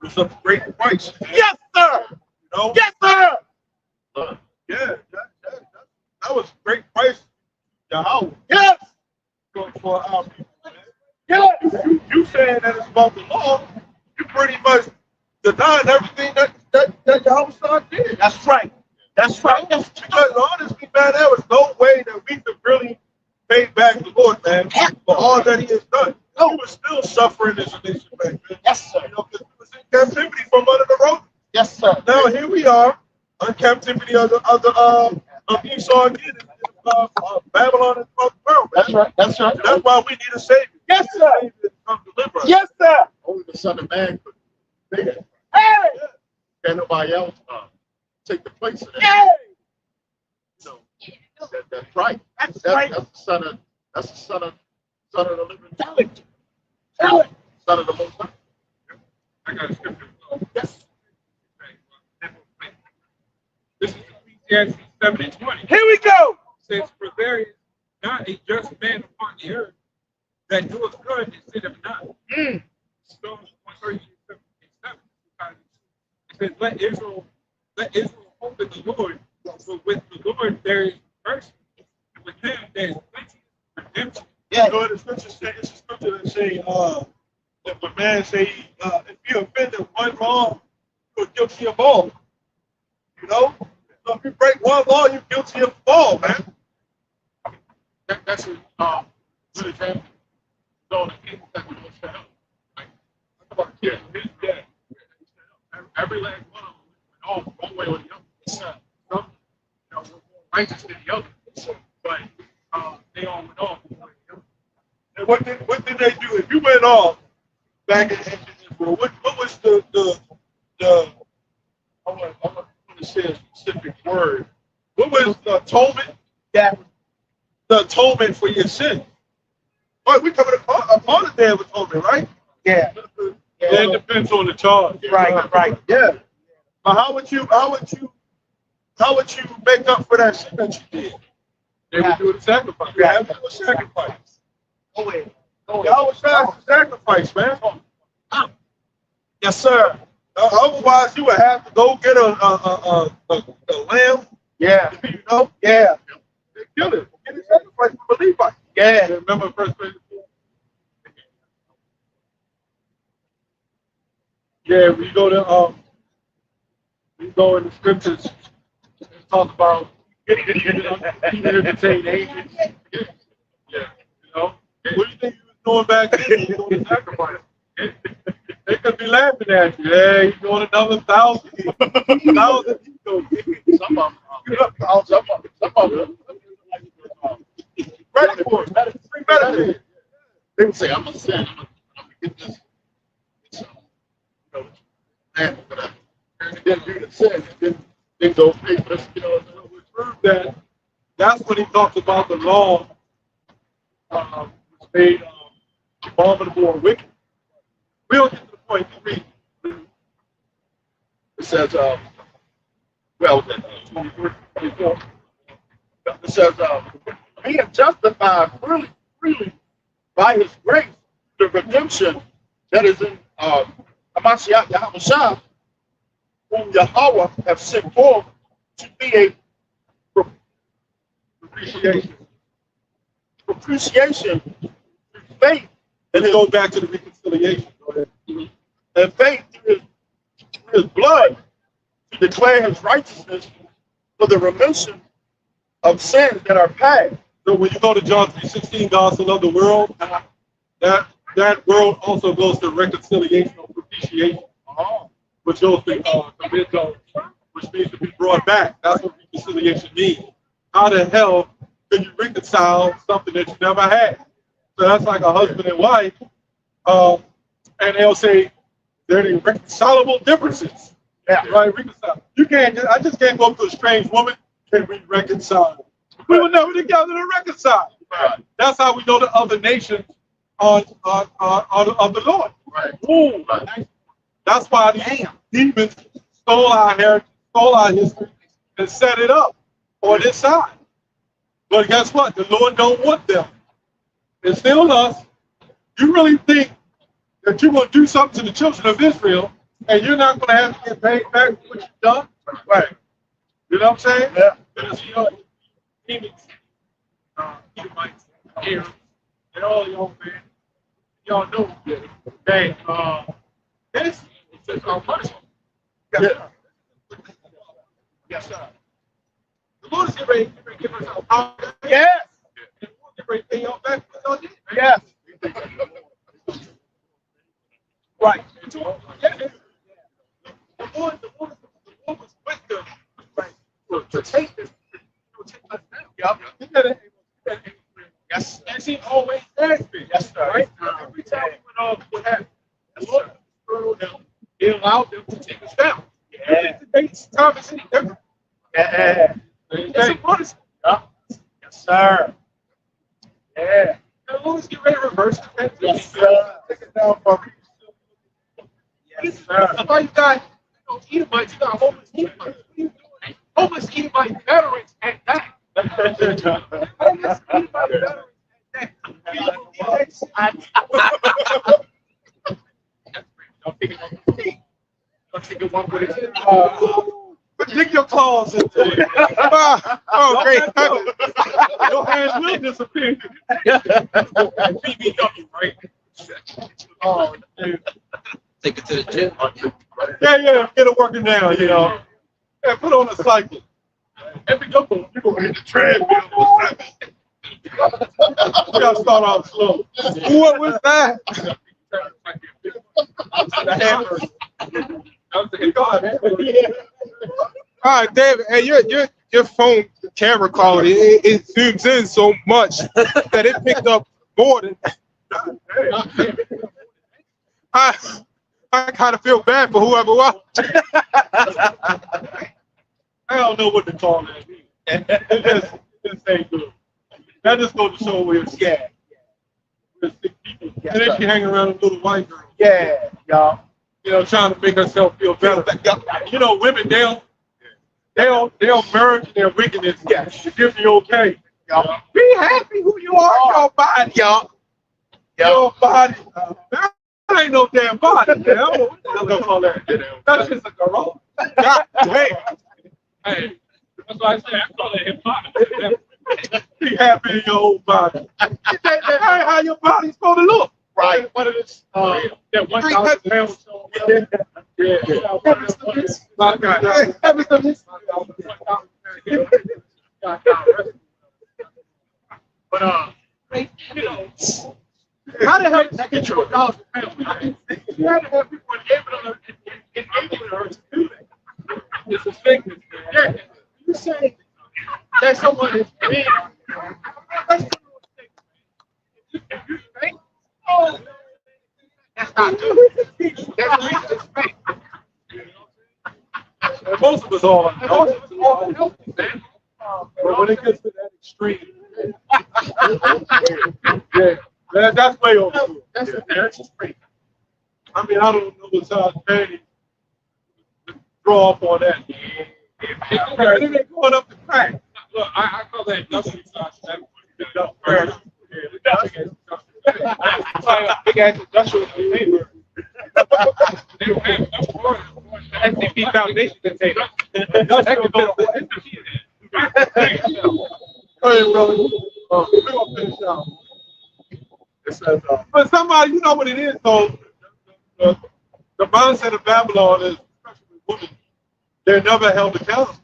was of great price. Yes, sir. You know? Yes, sir. Yeah, that was great price. Yahweh. Yes. For our people, man. Yes. You saying that it's about the law, you pretty much denying everything that Yahweh Son did. That's right. That's right. That's Because honestly, man, there was no way that we could really pay back the Lord, man, for all that he has done. We were still suffering as a nation back then. Yes, sir. You know, because we was in captivity from under the rope. Yes, sir. Now here we are, in captivity of Esau and Babylon and the world. That's right. That's right. That's why we need a savior. Yes, sir. Savior to come deliver us. Yes, sir. Only the Son of Man could say that. Hey. Can nobody else take the place of that? Hey. So that's right. That's right. That's the son of the living. Tell it. Tell it. Son of the Most High. I got a scripture. Yes. This is Ecclesiastes 7:20. Here we go. It says, for there is not a just man upon the earth that doeth good and sitteth not. Psalms 137. It says, let Israel hope in the Lord, for with the Lord there is mercy, and with him there is plenty of redemption. Yeah. You know, the scripture say, it's a scripture that say, if a man say, if you offended one law, you're guilty of all. You know? So if you break one law, you're guilty of all, man. That's a good example. So the people that we must help. Right? Talk about his dad. Every last one of them went off one way or the other. Some, were more righteous than the other. But they all went off one way or the other. And what did they do? If you went off back in ancient Israel, what was the I want to say a specific word. What was the atonement? Yeah. The atonement for your sin. Right, we covered upon the day of atonement, right? Yeah. It depends on the charge. Right. Right. Yeah. But how would you make up for that sin that you did? They would do the sacrifice. You have to do a sacrifice. Go ahead. Y'all was trying to sacrifice, man. Yes, sir. Otherwise, you would have to go get a lamb. Yeah. You know, Yeah. kill it. Get a sacrifice for the Levite. Yeah. Remember First Peter 4? Yeah, we go in the scriptures and talk about He entertained angels. Yeah, you know. What do you think he was doing back then? He was doing the sacrifice. They could be laughing at you. Hey, he's doing another 1,000. 1,000. Some of them. Ready for it. Premeditated. They would say, I'm gonna sin. I'm gonna get this. Man, but I didn't do the sin. Didn't go pay for this. We proved that. That's when he talks about the law was made abominable or wicked. We don't get to the point. Read. It says, well, 24. It says, being justified freely by his grace, the redemption that is in Hamashiach Yahushua, whom Yahweh have sent forth to be a propitiation through faith And it goes back to the reconciliation. Go ahead. and faith through his blood to declare his righteousness for the remission of sins that are past. So when you go to John 3:16, God so loved the world, that world also goes to reconciliation or propitiation, which goes to which means to be brought back. That's what reconciliation means. How the hell can you reconcile something that you never had? So that's like a husband and wife, and they'll say there are irreconcilable differences. Yeah. Right, reconcile. You can't. I just can't go up to a strange woman. Can we reconcile? We were never together to reconcile. Right. That's how we know the other nations are of the Lord. Right. Ooh, Right. that's why the demons stole our heritage, stole our history, and set it up on this side. But guess what? The Lord don't want them. It's still us. You really think that you're going to do something to the children of Israel and you're not going to have to get paid back for what you've done? Right. You know what I'm saying? Yeah. Because demons, Edomites, Arabs, and all y'all, man, y'all know that this is our punishment. Yeah. Yes, sir. The Lord is getting ready to give us our power. Yes. And we'll get ready to pay y'all back for what y'all did. Yes. Right. Yeah. The Lord was with them. Right. To take this, take us down. Yep. Yes. As he always has been. Yes, sir. Right? Every time we went off, what happened? The Lord spurred them. He allowed them to take us down. Yeah. Today's time is any different. Yeah. It's a punishment. Yes, sir. Yeah. The Lord's getting ready to reverse the Yes, sir. Take it down for me. Yes, sir. That's why you got Edomites, you got homeless Edomites. What are you doing? Homeless Edomite veterans at that. Homeless Edomite veterans at that. I'm thinking one for the Dig your claws in there. Oh, great. Your hands will disappear. BBW, right? Oh, dude. Take it to the gym. Yeah, get it working now, you know. Yeah, put on a cycle. Every couple, You're going to hit the treadmill. We gotta start off slow. What was that? The hammer. All right, David. Hey, your phone camera quality it zooms in so much that it picked up more than. I kind of feel bad for whoever watched. I don't know what to call that. It just ain't good. That just goes to show where it's Yeah. sick people. And then she hang around with little white girl. Yeah, y'all. You know, trying to make herself feel better. You know, women, they'll merge their wickedness to give you okay. Y'all. Be happy who you are in your body, y'all. Your body. That ain't no damn body, man. I don't know what the hell they call that. That's just a girl. God damn. hey, that's why I say I call it hip hop. Be happy in your own body. That ain't how your body's supposed to look. Right. One of this, that 1,000 pounds. But you know, how the hell did you get your $1,000? You had to have people enabling her to do that. It's a sickness, man. Yeah, you say that someone is being. That's the mistake. If you think, oh, that's not good. That's disrespect. And most of us are. And most of us all healthy, man. But when it gets to that extreme, yeah, that's way over. That's extreme. I mean, I don't know what's how Danny draw up on that. It ain't going up the crack. Look, I call that industrial size. Big ass industrial labor. They don't have enough water. The SCP Foundation container. Hey, brother. We're gonna finish out. It says, But somebody, you know what it is, though. The mindset of Babylon is, especially with women, they're never held accountable.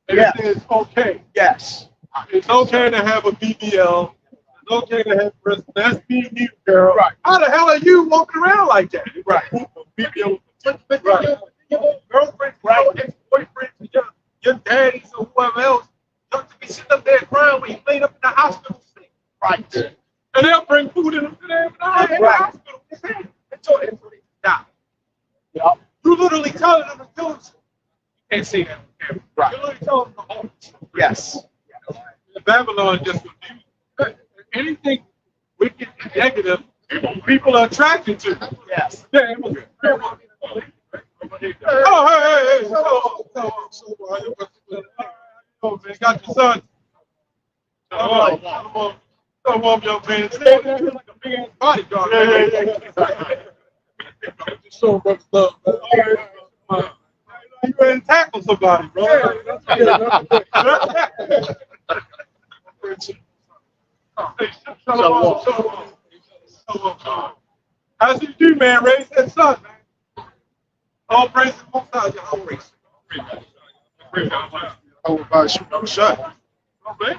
And Yes. it's okay. yes. It's okay to have a BBL. It's okay to have breast. That's being you, girl. Right. How the hell are you walking around like that? Right. BBL. But Right. your girlfriend, your ex-boyfriend, your daddies or whoever else, don't to be sitting up there crying when you laid up in the hospital sick. Right. And they'll bring food in them to them in the In the hospital, until they die. Yep. You literally telling them to kill themselves. You can't say that on camera. Right. You literally telling them to hold themselves. Yes. Babylon just refused. Anything wicked and negative, people are attracted to. Yes. Yeah, it was oh, hey. So, man, got your son. Come on, young man. Stay there like a big ass bodyguard. Just show much love, man. You ready to tackle somebody, bro? How's you do, man? Raise that son, man. All praise to both sides. All praise. Oh, about shooting on the shot. Okay.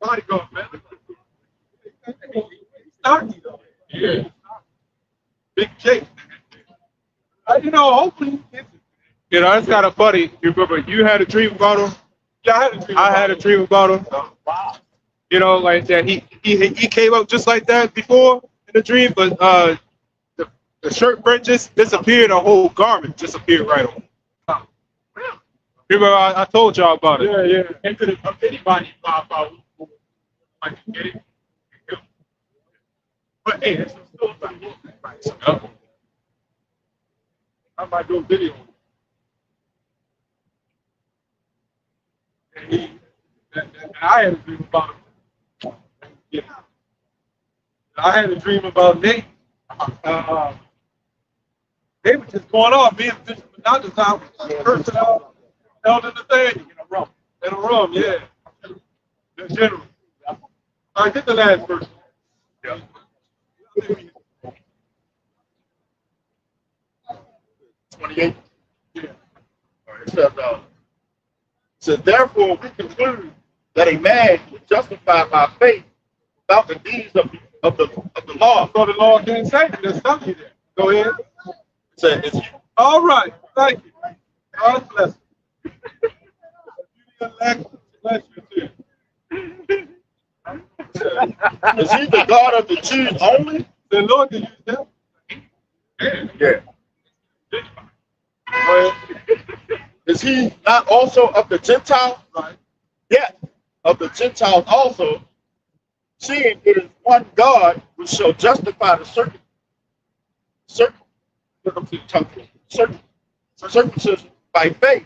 Bodyguard, man. Stocky, though. Yeah. Big Jake. You know, hopefully. You know, it's kind of funny. You remember you had a dream about him? Yeah, I had a dream. I had a dream about him. Wow. You know, like that. He came up just like that before in the dream, but the shirt print just disappeared. A whole garment disappeared right on. Remember, I told y'all about it. Yeah. Into anybody pop out, I can get it. But hey, it's still right. So, I might do a video. And I had a dream about him. Yeah. I had a dream about Nate. They were just going off. Me and Bishop Menanda's out cursing out, held in the thing. In a room, yeah. In general. All right, get the last verse. Yeah. 28. Yeah. It says, therefore we conclude that a man is justified by faith without the deeds of the law. So the Lord didn't say that. There's something there. Go ahead. It says, All right. Thank you. God bless you. Bless you too. is he the God of the Jews only? The Lord can use that. Yeah. Is he not also of the Gentiles? Right. Yes, of the Gentiles also, seeing it is one God which shall justify the circumcision by faith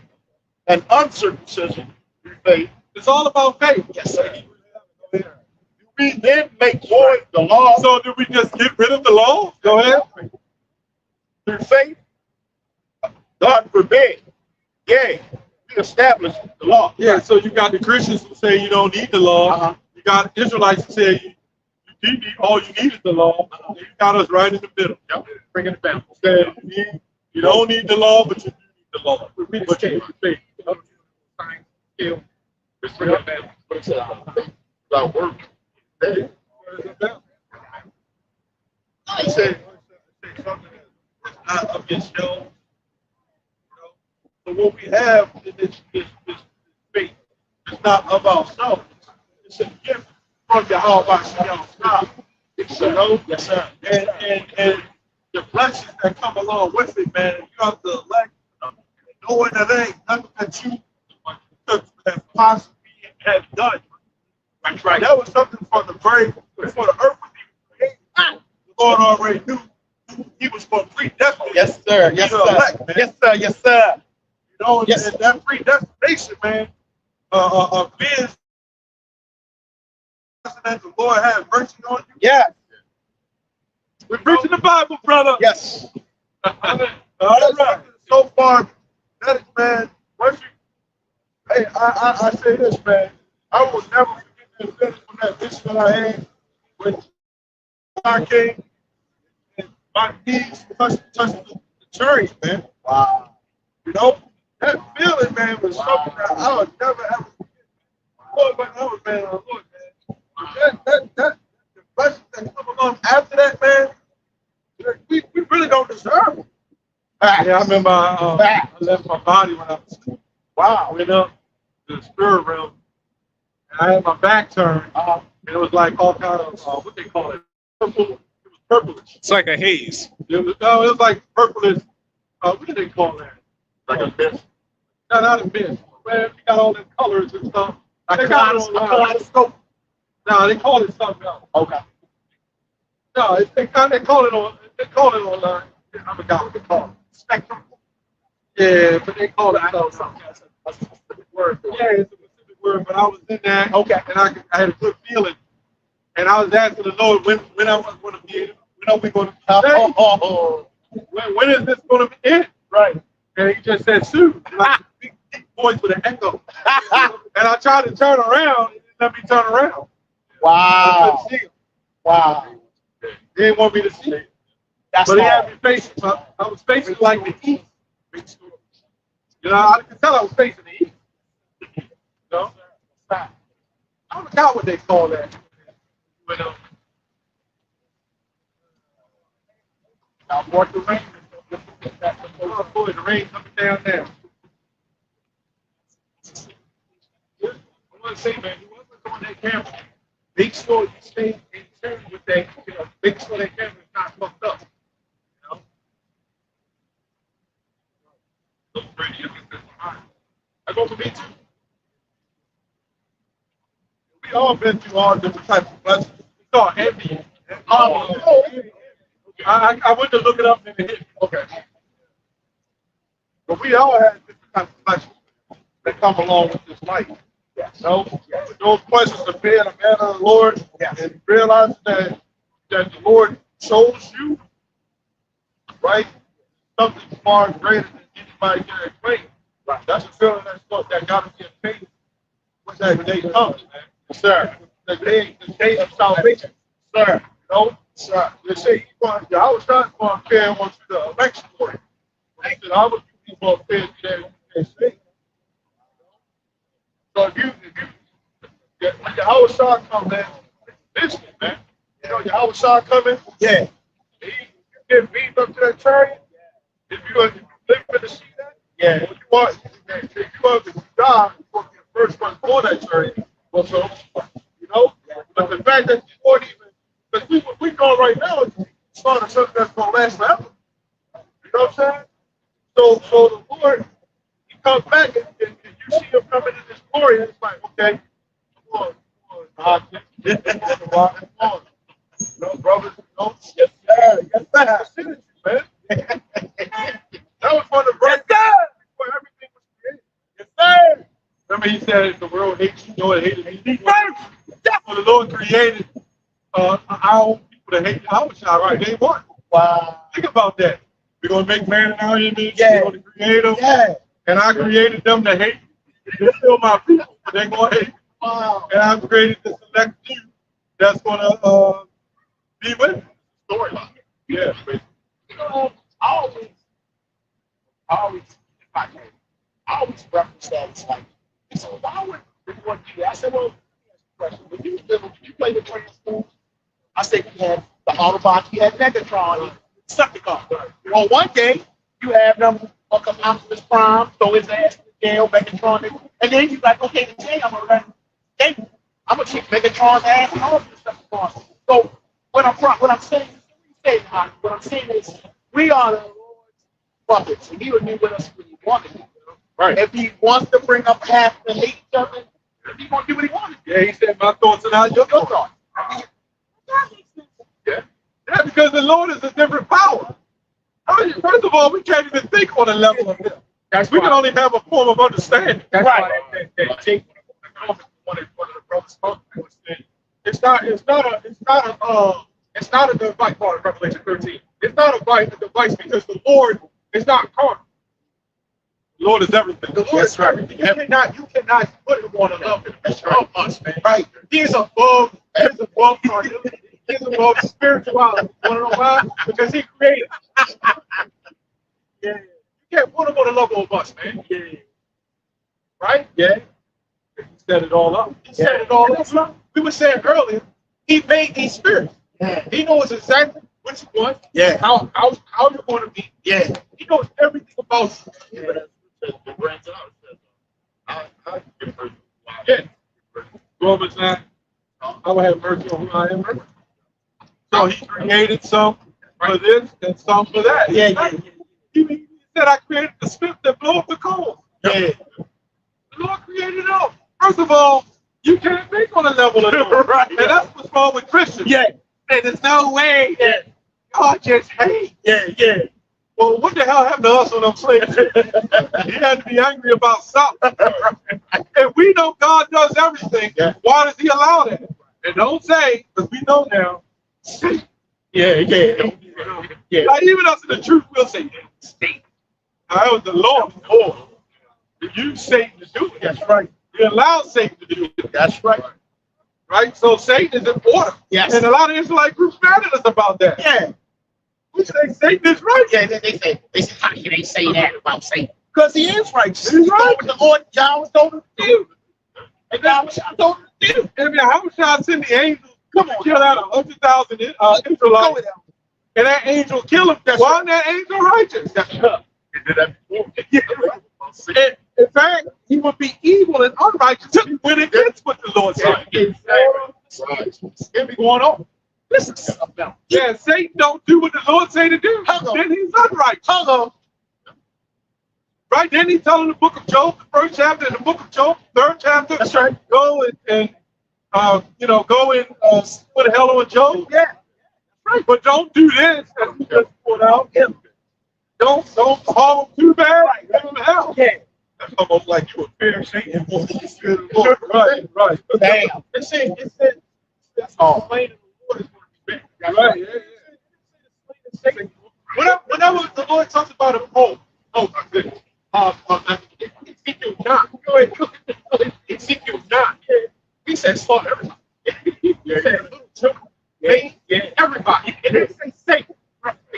and uncircumcision through faith. It's all about faith. Yes, sir. Do we then make void the law So did we just get rid of the law? Go ahead. through faith? God forbid. Yea, we establish the law. Yeah, so you got the Christians who say you don't need the law. Uh-huh. You got Israelites who say you all you need is the law. You got us right in the middle. Yep. Bringing it down. Okay, you don't need the law, but you do need the law. We read But the you scale. need faith. Science, scale. Just bring it down. But it's about work. Hey. I say something that's not of yourself. So what we have is faith. It's not of ourselves. It's a gift from Yahweh Shah. You know? Yes, sir. And the blessings that come along with it, man, you have to elect knowing that there ain't nothing that you could have possibly have done. That's right. That was something from the very before the earth was even created. The Lord already knew he was going to predestinate. Yes, sir. Yes, you to elect, sir. man. Yes, sir. Yes, sir. You know, Yes. and that predestination, man, being that the Lord had mercy on you. Yes. We're preaching the Bible, brother. Yes. All right. So far, that is, man, once you, hey, I say this, man, I will never forget that feeling from that vision that I had when I came and my knees touched the chariot, man. Wow. You know, that feeling, man, was something that I would never ever forget. Lord, man, I was, man, Lord, man. That the blessings that come along after that, man, we really don't deserve it. Yeah, I remember I left my body when I was Wow. went up to the spirit realm, and I had my back turned, and it was like all kind of what they call it, purple. It was purplish. It's like a haze. It was like purplish. What do they call that? Like a mist. No, not a mist. Man, we got all the colors and stuff. A They got it online. kaleidoscope. No, they call it something else. Okay. No, they call it online. I forgot what they call it. Spectrum. Yeah, but they call it something. A specific word. Yeah, it's a specific word, but I was in there. Okay. And I had a good feeling. And I was asking the Lord when I was going to be, when are we going to be saved? Oh. When is this going to end? Right. And he just said, soon. Like a big, deep voice with an echo. And I tried to turn around, and he didn't let me turn around. I Wow. couldn't see him. Wow. He didn't want me to see it. That's But he had all. me facing, I was facing like the east. You know, I could tell I was facing the east. You know? I forgot what they call that. But, Now, what the rain boy, the rain coming down there. I want to say, man, you wasn't on that camera. Make sure you stay in tune with that. You know, make sure that camera is not fucked up. You know? Look pretty. I go for me too. We all been through all different types of blessings. It's all envy. I went to look it up and it hit me. Okay. But we all had different types of blessings that come along with this life. Yes. You know, those questions of being a man of the Lord and realizing that the Lord chose you, right? Something far greater than anybody can explain. Right. That's a feeling that got to be obtained when that day comes, man. Yes, sir. The day of salvation. Sir. You know? Sir. They say I was not going to pay on to the election for it. They said I was going to pay to that state. So if you when Yahweh Shah come, man, it's instant, man. You know, Yahweh Shah coming, Yeah. you get beat up to that chariot. If you live to see that, Yeah. if you want to die, you want to be the first one for that chariot. Well, so, you know, but the fact that you won't even, because we know right now, it's not something that's going to last forever. You know what I'm saying? So the Lord, he comes back and you see him coming in his glory, and it's like, okay, come on. Come on. You know, brothers, you know, Yes, sir. Yes, that's sir. the synergy, man. That was one of the break before everything was created. Yes, sir. Remember he said if the world hates you, know it hated me. So the Lord created our own people to hate our child right day one. Wow. Think about that. We're going to make man in our image. Yeah. We're going to create them. Yeah. And I created them to hate me. They're still my people, but they're going to hate me. Wow. And I've created the select few that's going to Be with me. Storyline. Yeah. I always, if I can, I always reference that. It's like, so why would everyone do that? I said, well, let me ask you a question. When you play the Transformers, I said you had the Autobots, you had Megatron, Decepticon. On one day, you have them up Optimus Prime, throw his ass in jail, Megatron, and then you like, okay, today I'm gonna run. Hey, I'm gonna kick Megatron's ass and all this stuff. So what I'm saying, what I'm saying is, we are the Lord's puppets, and He will do with us what He wanted to do. Right. If He wants to bring up half the hate each other, He's gonna do what He wanted to do. Yeah, he said my thoughts are not your Your thoughts. thoughts. Yeah. Yeah, because the Lord is a different power. I mean, first of all, we can't even think on a level of Him. We can only have a form of understanding. That's right. right. That Jake, one of the brothers spoke to us, said, it's not a device part of Revelation 13. It's not a device because the Lord is not carnal. The Lord is everything. The Lord is everything. You cannot put him on a level. That's right. Us, man. Right. He's above carnal. He's above spirituality. You wanna know why? Because he created. Yeah. You can't put him on a level of us, man. Yeah. Right? Yeah. He set it all up. He set it all up. We were saying earlier, he made these spirits. Yeah. He knows exactly which one. Yeah. How you're going to be. Yeah. He knows everything about you. Yeah. Yeah. Romans 9. I will have mercy on who I am. So he created some for this and some for that. Yeah. He said, I created the script that blows the coals. Yeah. The Lord created it all. First of all, you can't think on a level of it. Right. And that's what's wrong with Christians. Yeah. And there's no way that God just hate. Yeah. Well, what the hell happened to us on them slaves? He had to be angry about something. And we know God does everything. Yeah. Why does he allow that? And don't say, because we know now, yeah. Not even us in the truth will say, state. That was the Lord. You use Satan to do it. That's right. You allow Satan to do it. That's right. Right? So Satan is in order. Yes. And a lot of Israelite groups mad at us about that. Yeah. We say Satan is right. Yeah, they say, how can they say that about Satan? Because he is right. He's right. The Lord Yahweh told him to do. And Yahweh told him to do. And how much y'all send the angels to kill out 100,000 Israelites? And that angel killed him. That's why that angel righteous? That's right. He did that before. Yeah. In fact, he would be evil and unrighteous if he went against what the Lord said. Exactly. It be going on. Listen to something now. Yeah, Satan don't do what the Lord say to do. Then he's unrighteous. Right? Then he telling the book of Job, the first chapter, and the book of Job, third chapter. That's right. Go and put a hell on Job. Yeah. Right. But don't do this as we just put out. Yeah. Don't harm him too bad. Right. Give him hell. Yeah. That's almost like you a fair Satan. Right. Damn. That's all. Plain the Lord is going to be back. Right. Yeah. Whenever the Lord talks about a pope, Ezekiel 9. Go ahead. Ezekiel 9. He said, slaughter everybody. He said, little children, everybody. And they say Satan.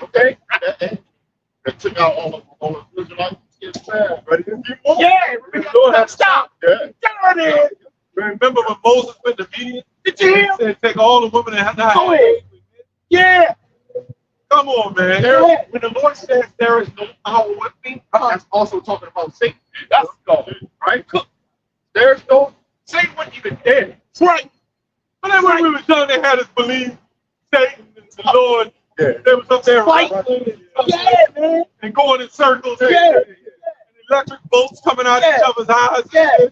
Okay? They took out all the Israelites. Ready to be more? Yeah, stop. Yeah. There it is. Remember when Moses went to Midian? Did you hear? He said, take all the women and not Go ahead. Yeah. Come on, man. When the Lord says there is no power with me, that's also talking about Satan. That's God, right? There's no Satan wasn't even dead. Right. But then when we were done, they had us believe Satan and the Lord. Yeah. They was up there wrestling and going in circles. Yeah. And electric bolts coming out each other's eyes. Yeah.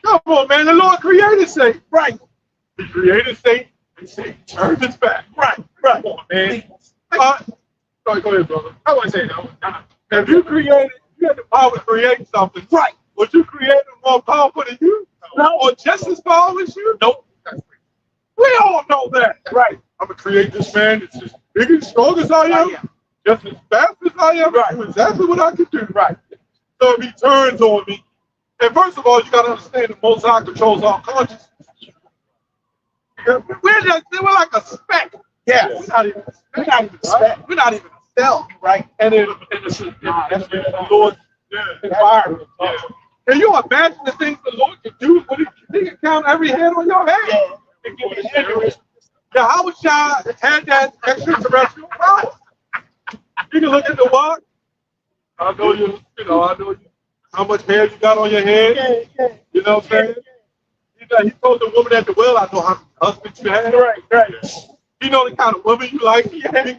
Come on, man. The Lord created Satan. Right. He created Satan and Satan turned his back. Right. Come on, man. Sorry, go ahead, brother. I want to say that. If you had the power to create something. Right. Would you create it more powerful than you? No. Or just as powerful as you? Nope. We all know that. Right. I'm going to create this man that's as big and strong as I am. Just as fast as I am. Right. Do exactly what I can do. Right. So if he turns on me, and first of all, you got to understand the Most High controls all consciousness. We're like a speck Yeah. We're not even We're not even a cell, right? and it's the Lord's environment. Yeah. Can you imagine the things the Lord can do when he can count every hair on your head? Yeah, how would y'all had that extraterrestrial power? You can look at the watch. I know I know how much hair you got on your head. You know what I'm saying? He told the woman at the well, I know how many husbands you had. Right. You know the kind of woman you like. Yeah.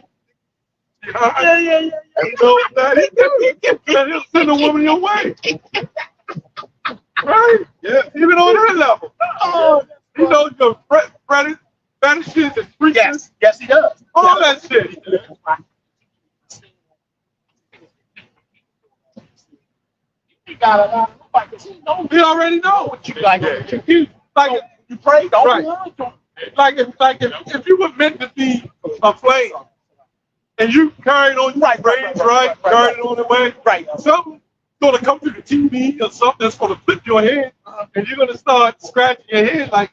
You know what I'm saying? He'll send a woman your way. Right? Yeah. Even on that level. Oh, He knows your fetishes and freaks. yes, he does. All that shit. He got a lot of like he knows He already know what you like. like You pray, don't right. be honest. If you were meant to be a flame and you carried on your braids carried it on the way, Right. something's gonna come through the TV or something that's gonna flip your head, and you're gonna start scratching your head like,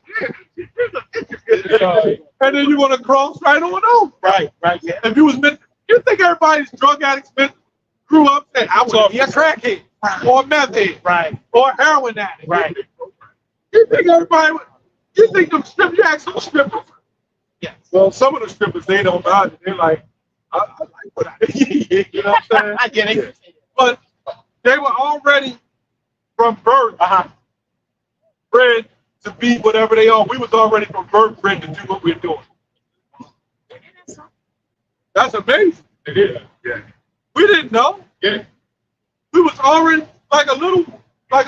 and then you're gonna cross right on over. Right. Yeah. If you was meant, you think everybody's drug addicts meant grew up saying, I want to be a crackhead or a meth head or a heroin addict. Right. You think everybody would, you think them strippers, you ask some strippers. Yes. Well, some of the strippers, they don't mind it. They're like, I like what I did. You know what I'm saying? I get it. But they were already from birth bred to be whatever they are. We was already from birth bred to do what we're doing. That's amazing. It is. Yeah. We didn't know. Yeah. We was already like a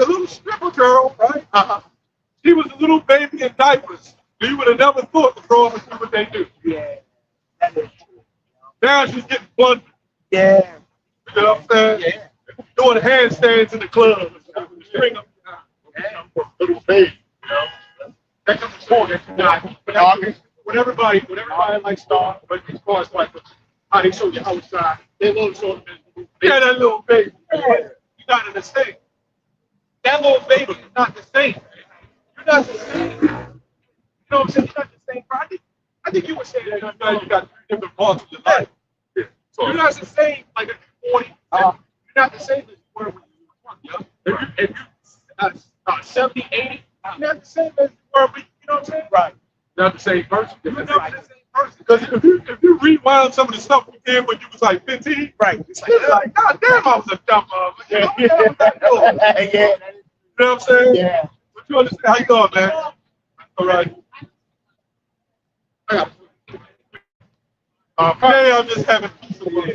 little stripper girl, right? She was a little baby in diapers. You would have never thought to grow up and do what they do. Yeah. That is true. Now she's getting blunted. Yeah. You know what I'm saying? Yeah. Doing handstands in the club. String them. Little baby. That comes before that. When everybody like start, but as far as like how they show you outside, they love showing them. Yeah, that little baby. You're not the same. That little baby is not the same. You're not the same. You know what I'm saying? You're not the same. I think you would say that you got three different parts of your life. Yeah. So You're not the same like at 40. You're not the same as you were when you were 20. If you 70, 80, you're not the same as you were when, you know what I'm saying? Right. not the same person. You're not the same person. Because if you rewind some of the stuff you did when you was like 15, Right. it's like, God damn, I was a dumb motherfucker. You know what I'm saying? Yeah. You know what I'm saying? Yeah. But you understand how you going, man? All right. Today I'm just having peace of mind.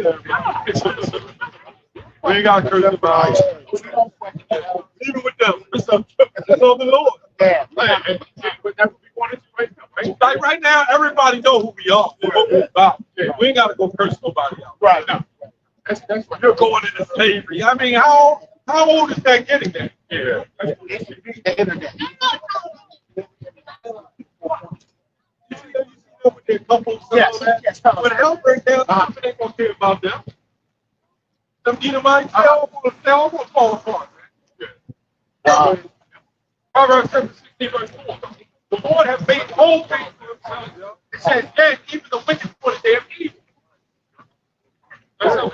We ain't got to curse about it. Even with them, it's of the Lord. Yeah. And but that's what we wanted to right now, right? Like right now, everybody know who we are, what we're about. We ain't got to go curse nobody out. Right. Now, that's what You're going into slavery. I mean, how old is that getting there? Yeah. It should be the internet. You see them with their couples and Yes. all that? Yes. When hell breaks down, they ain't gonna care about them. Them Edomites, they all gonna fall apart, man. Wow. Proverbs 16, verse 4. The Lord has made all things for himself. It says, yea, even the wicked for the day of evil. That's how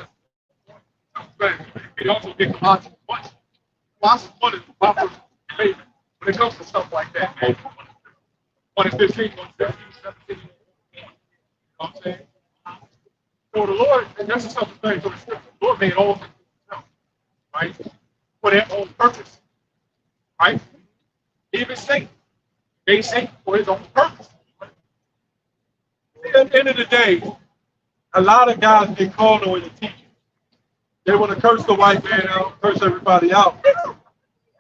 it also get Colossians 1. Colossians 1 is the proper favorite when it comes to stuff like that. 1 and 15, 1 and 17. You know what I'm saying? So the Lord, and that's the self-thing for the scripture. The Lord made all things for himself, right? For their own purpose, right? Even Satan, they Satan for his own purpose. At the end of the day, a lot of guys get called on the teaching. They want to curse the white man out, curse everybody out.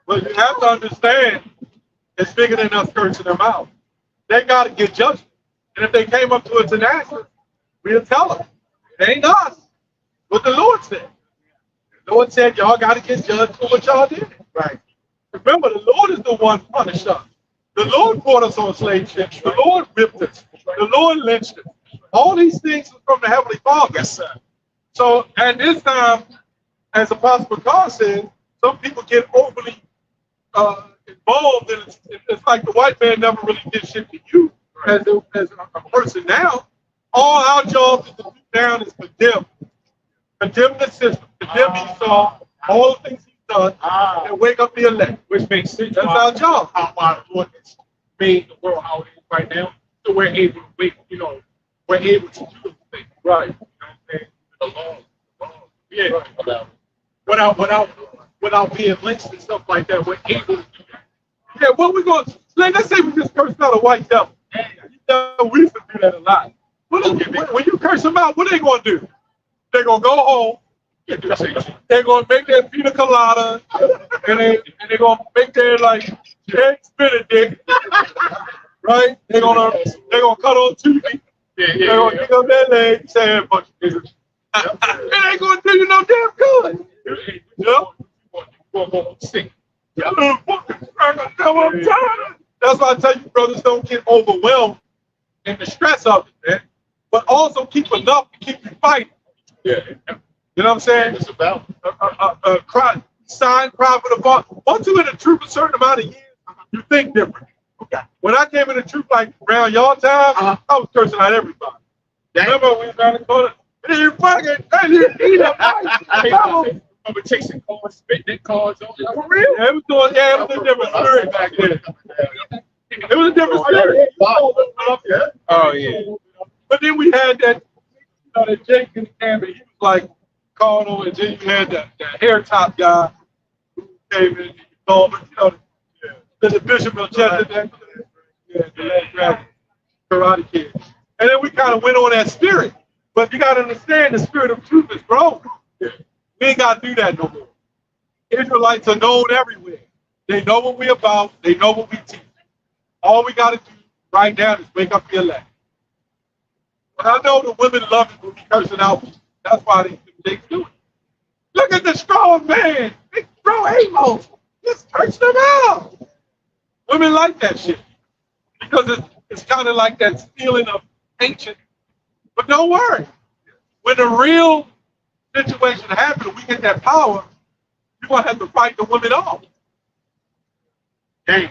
But you have to understand, it's bigger than us cursing them out. They got to get judgment. And if they came up to us and asked us, we'll tell them. It ain't us. What the Lord said. The Lord said, y'all got to get judged for what y'all did. Right. Remember, the Lord is the one punished us. The Lord brought us on slave ships. The Lord whipped us. The Lord lynched us. All these things are from the Heavenly Father. Yes, sir. So, and this time, as Apostle Paul said, some people get overly involved, and it's like the white man never really did shit to you as a person now. All our job is to do down is condemn. Condemn the system, condemn Esau, all the things he's done, and wake up the elect. Which makes sense. That's our job. How our Lord has made the world how it is right now. So we're able to wait, we're able to do the thing. Right. You know what I'm saying? The law. Yeah. Without being lynched and stuff like that, we're able to do that. Yeah, what we going to, let's say we just cursed out a white devil. We used to do that a lot. When you curse them out, what are they going to do? They're going to go home. They're going to make their pina colada, and they're going to make their, like, eggs Benedict, right? They're going to cut on TV. They're going to kick up their legs, say a bunch of niggas. It ain't going to do you no damn good. That's why I tell you, brothers, don't get overwhelmed in the stress of it, man. But also keep enough to keep you fighting. Yeah. You know what I'm saying? It's about Sign prophet of God. Once you're in the truth a certain amount of years, you think different. When I came in the truth, like around y'all time, I was cursing out everybody. Remember we was around the corner? You fucking, eat up. I remember chasing cars, spitting at cars. For real? Yeah, it was a different spirit back then. It was a different spirit. Oh yeah. But then we had that, that Jake in the camera, he was like Cardinal, and then you had that hair top guy who came in and you called him, the Bishop of Chester, the last dragon, Karate Kid. And then we kind of went on that spirit. But you got to understand the spirit of truth is growing. We ain't got to do that no more. Israelites are known everywhere. They know what we're about. They know what we teach. All we got to do right now is wake up the elect. And I know the women love it when we cursing out. That's why they do it. Look at the strong man. Big bro Amos. Just curse them out. Women like that shit. Because it's kind of like that feeling of ancient. But don't worry. When the real situation happens, we get that power, you're going to have to fight the women off. Damn.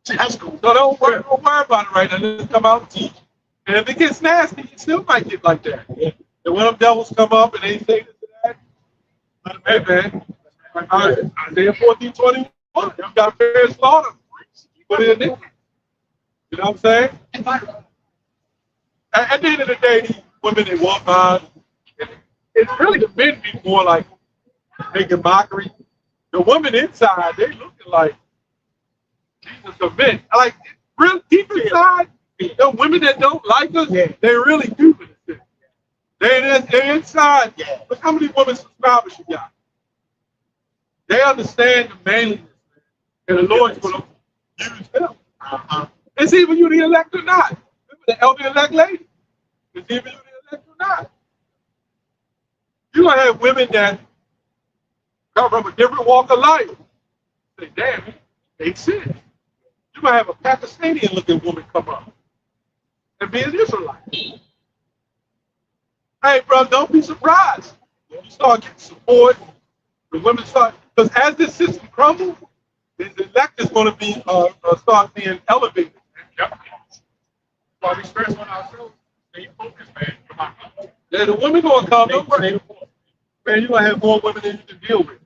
See, that's cool. So don't worry about it right now. Just come out and teach. And if it gets nasty, you still might get like that. And when them devils come up and they say this and that, hey man, Isaiah 14:21, you got fair slaughter. Put it in there. You know what I'm saying? At the end of the day, these women, they walk by. It's really the men be more like making mockery. The women inside, they looking like Jesus the men. Like, real deep inside, the women that don't like us, they really do this. They're inside. Look how many women subscribers you got. They understand the manliness, and the Lord's going to use them. It's either you the elect or not. The elder elect lady. It's either you the elect or not. You're going to have women that come from a different walk of life. Say, damn, it makes sense. You're going to have a Pakistani looking woman come up and be an Israelite. Hey, bro, don't be surprised. When you start getting support, the women start, because as this system crumbles, the elect is going to be start being elevated. Yep. While we stress on ourselves, stay focused, man. Come on. Yeah, the women going to come. Don't worry. Man, you're going to have more women than you can deal with.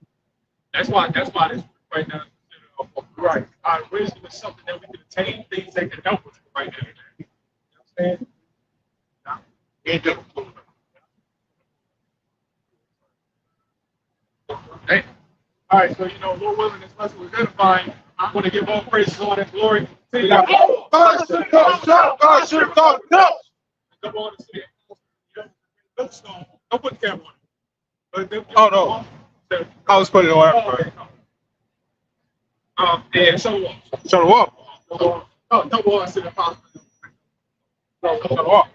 That's why this right now is right. Our wisdom is something that we can attain, things that can help us right now. You know what I'm saying? Hey. All right, so Lord willing, this lesson was edifying. I'm going to give all praise, Lord, and glory to God. God should go. Come on and say it. Don't put the camera on. Oh, no. I was putting it on. And show up. Show the wall. No more. I said, Show the wall.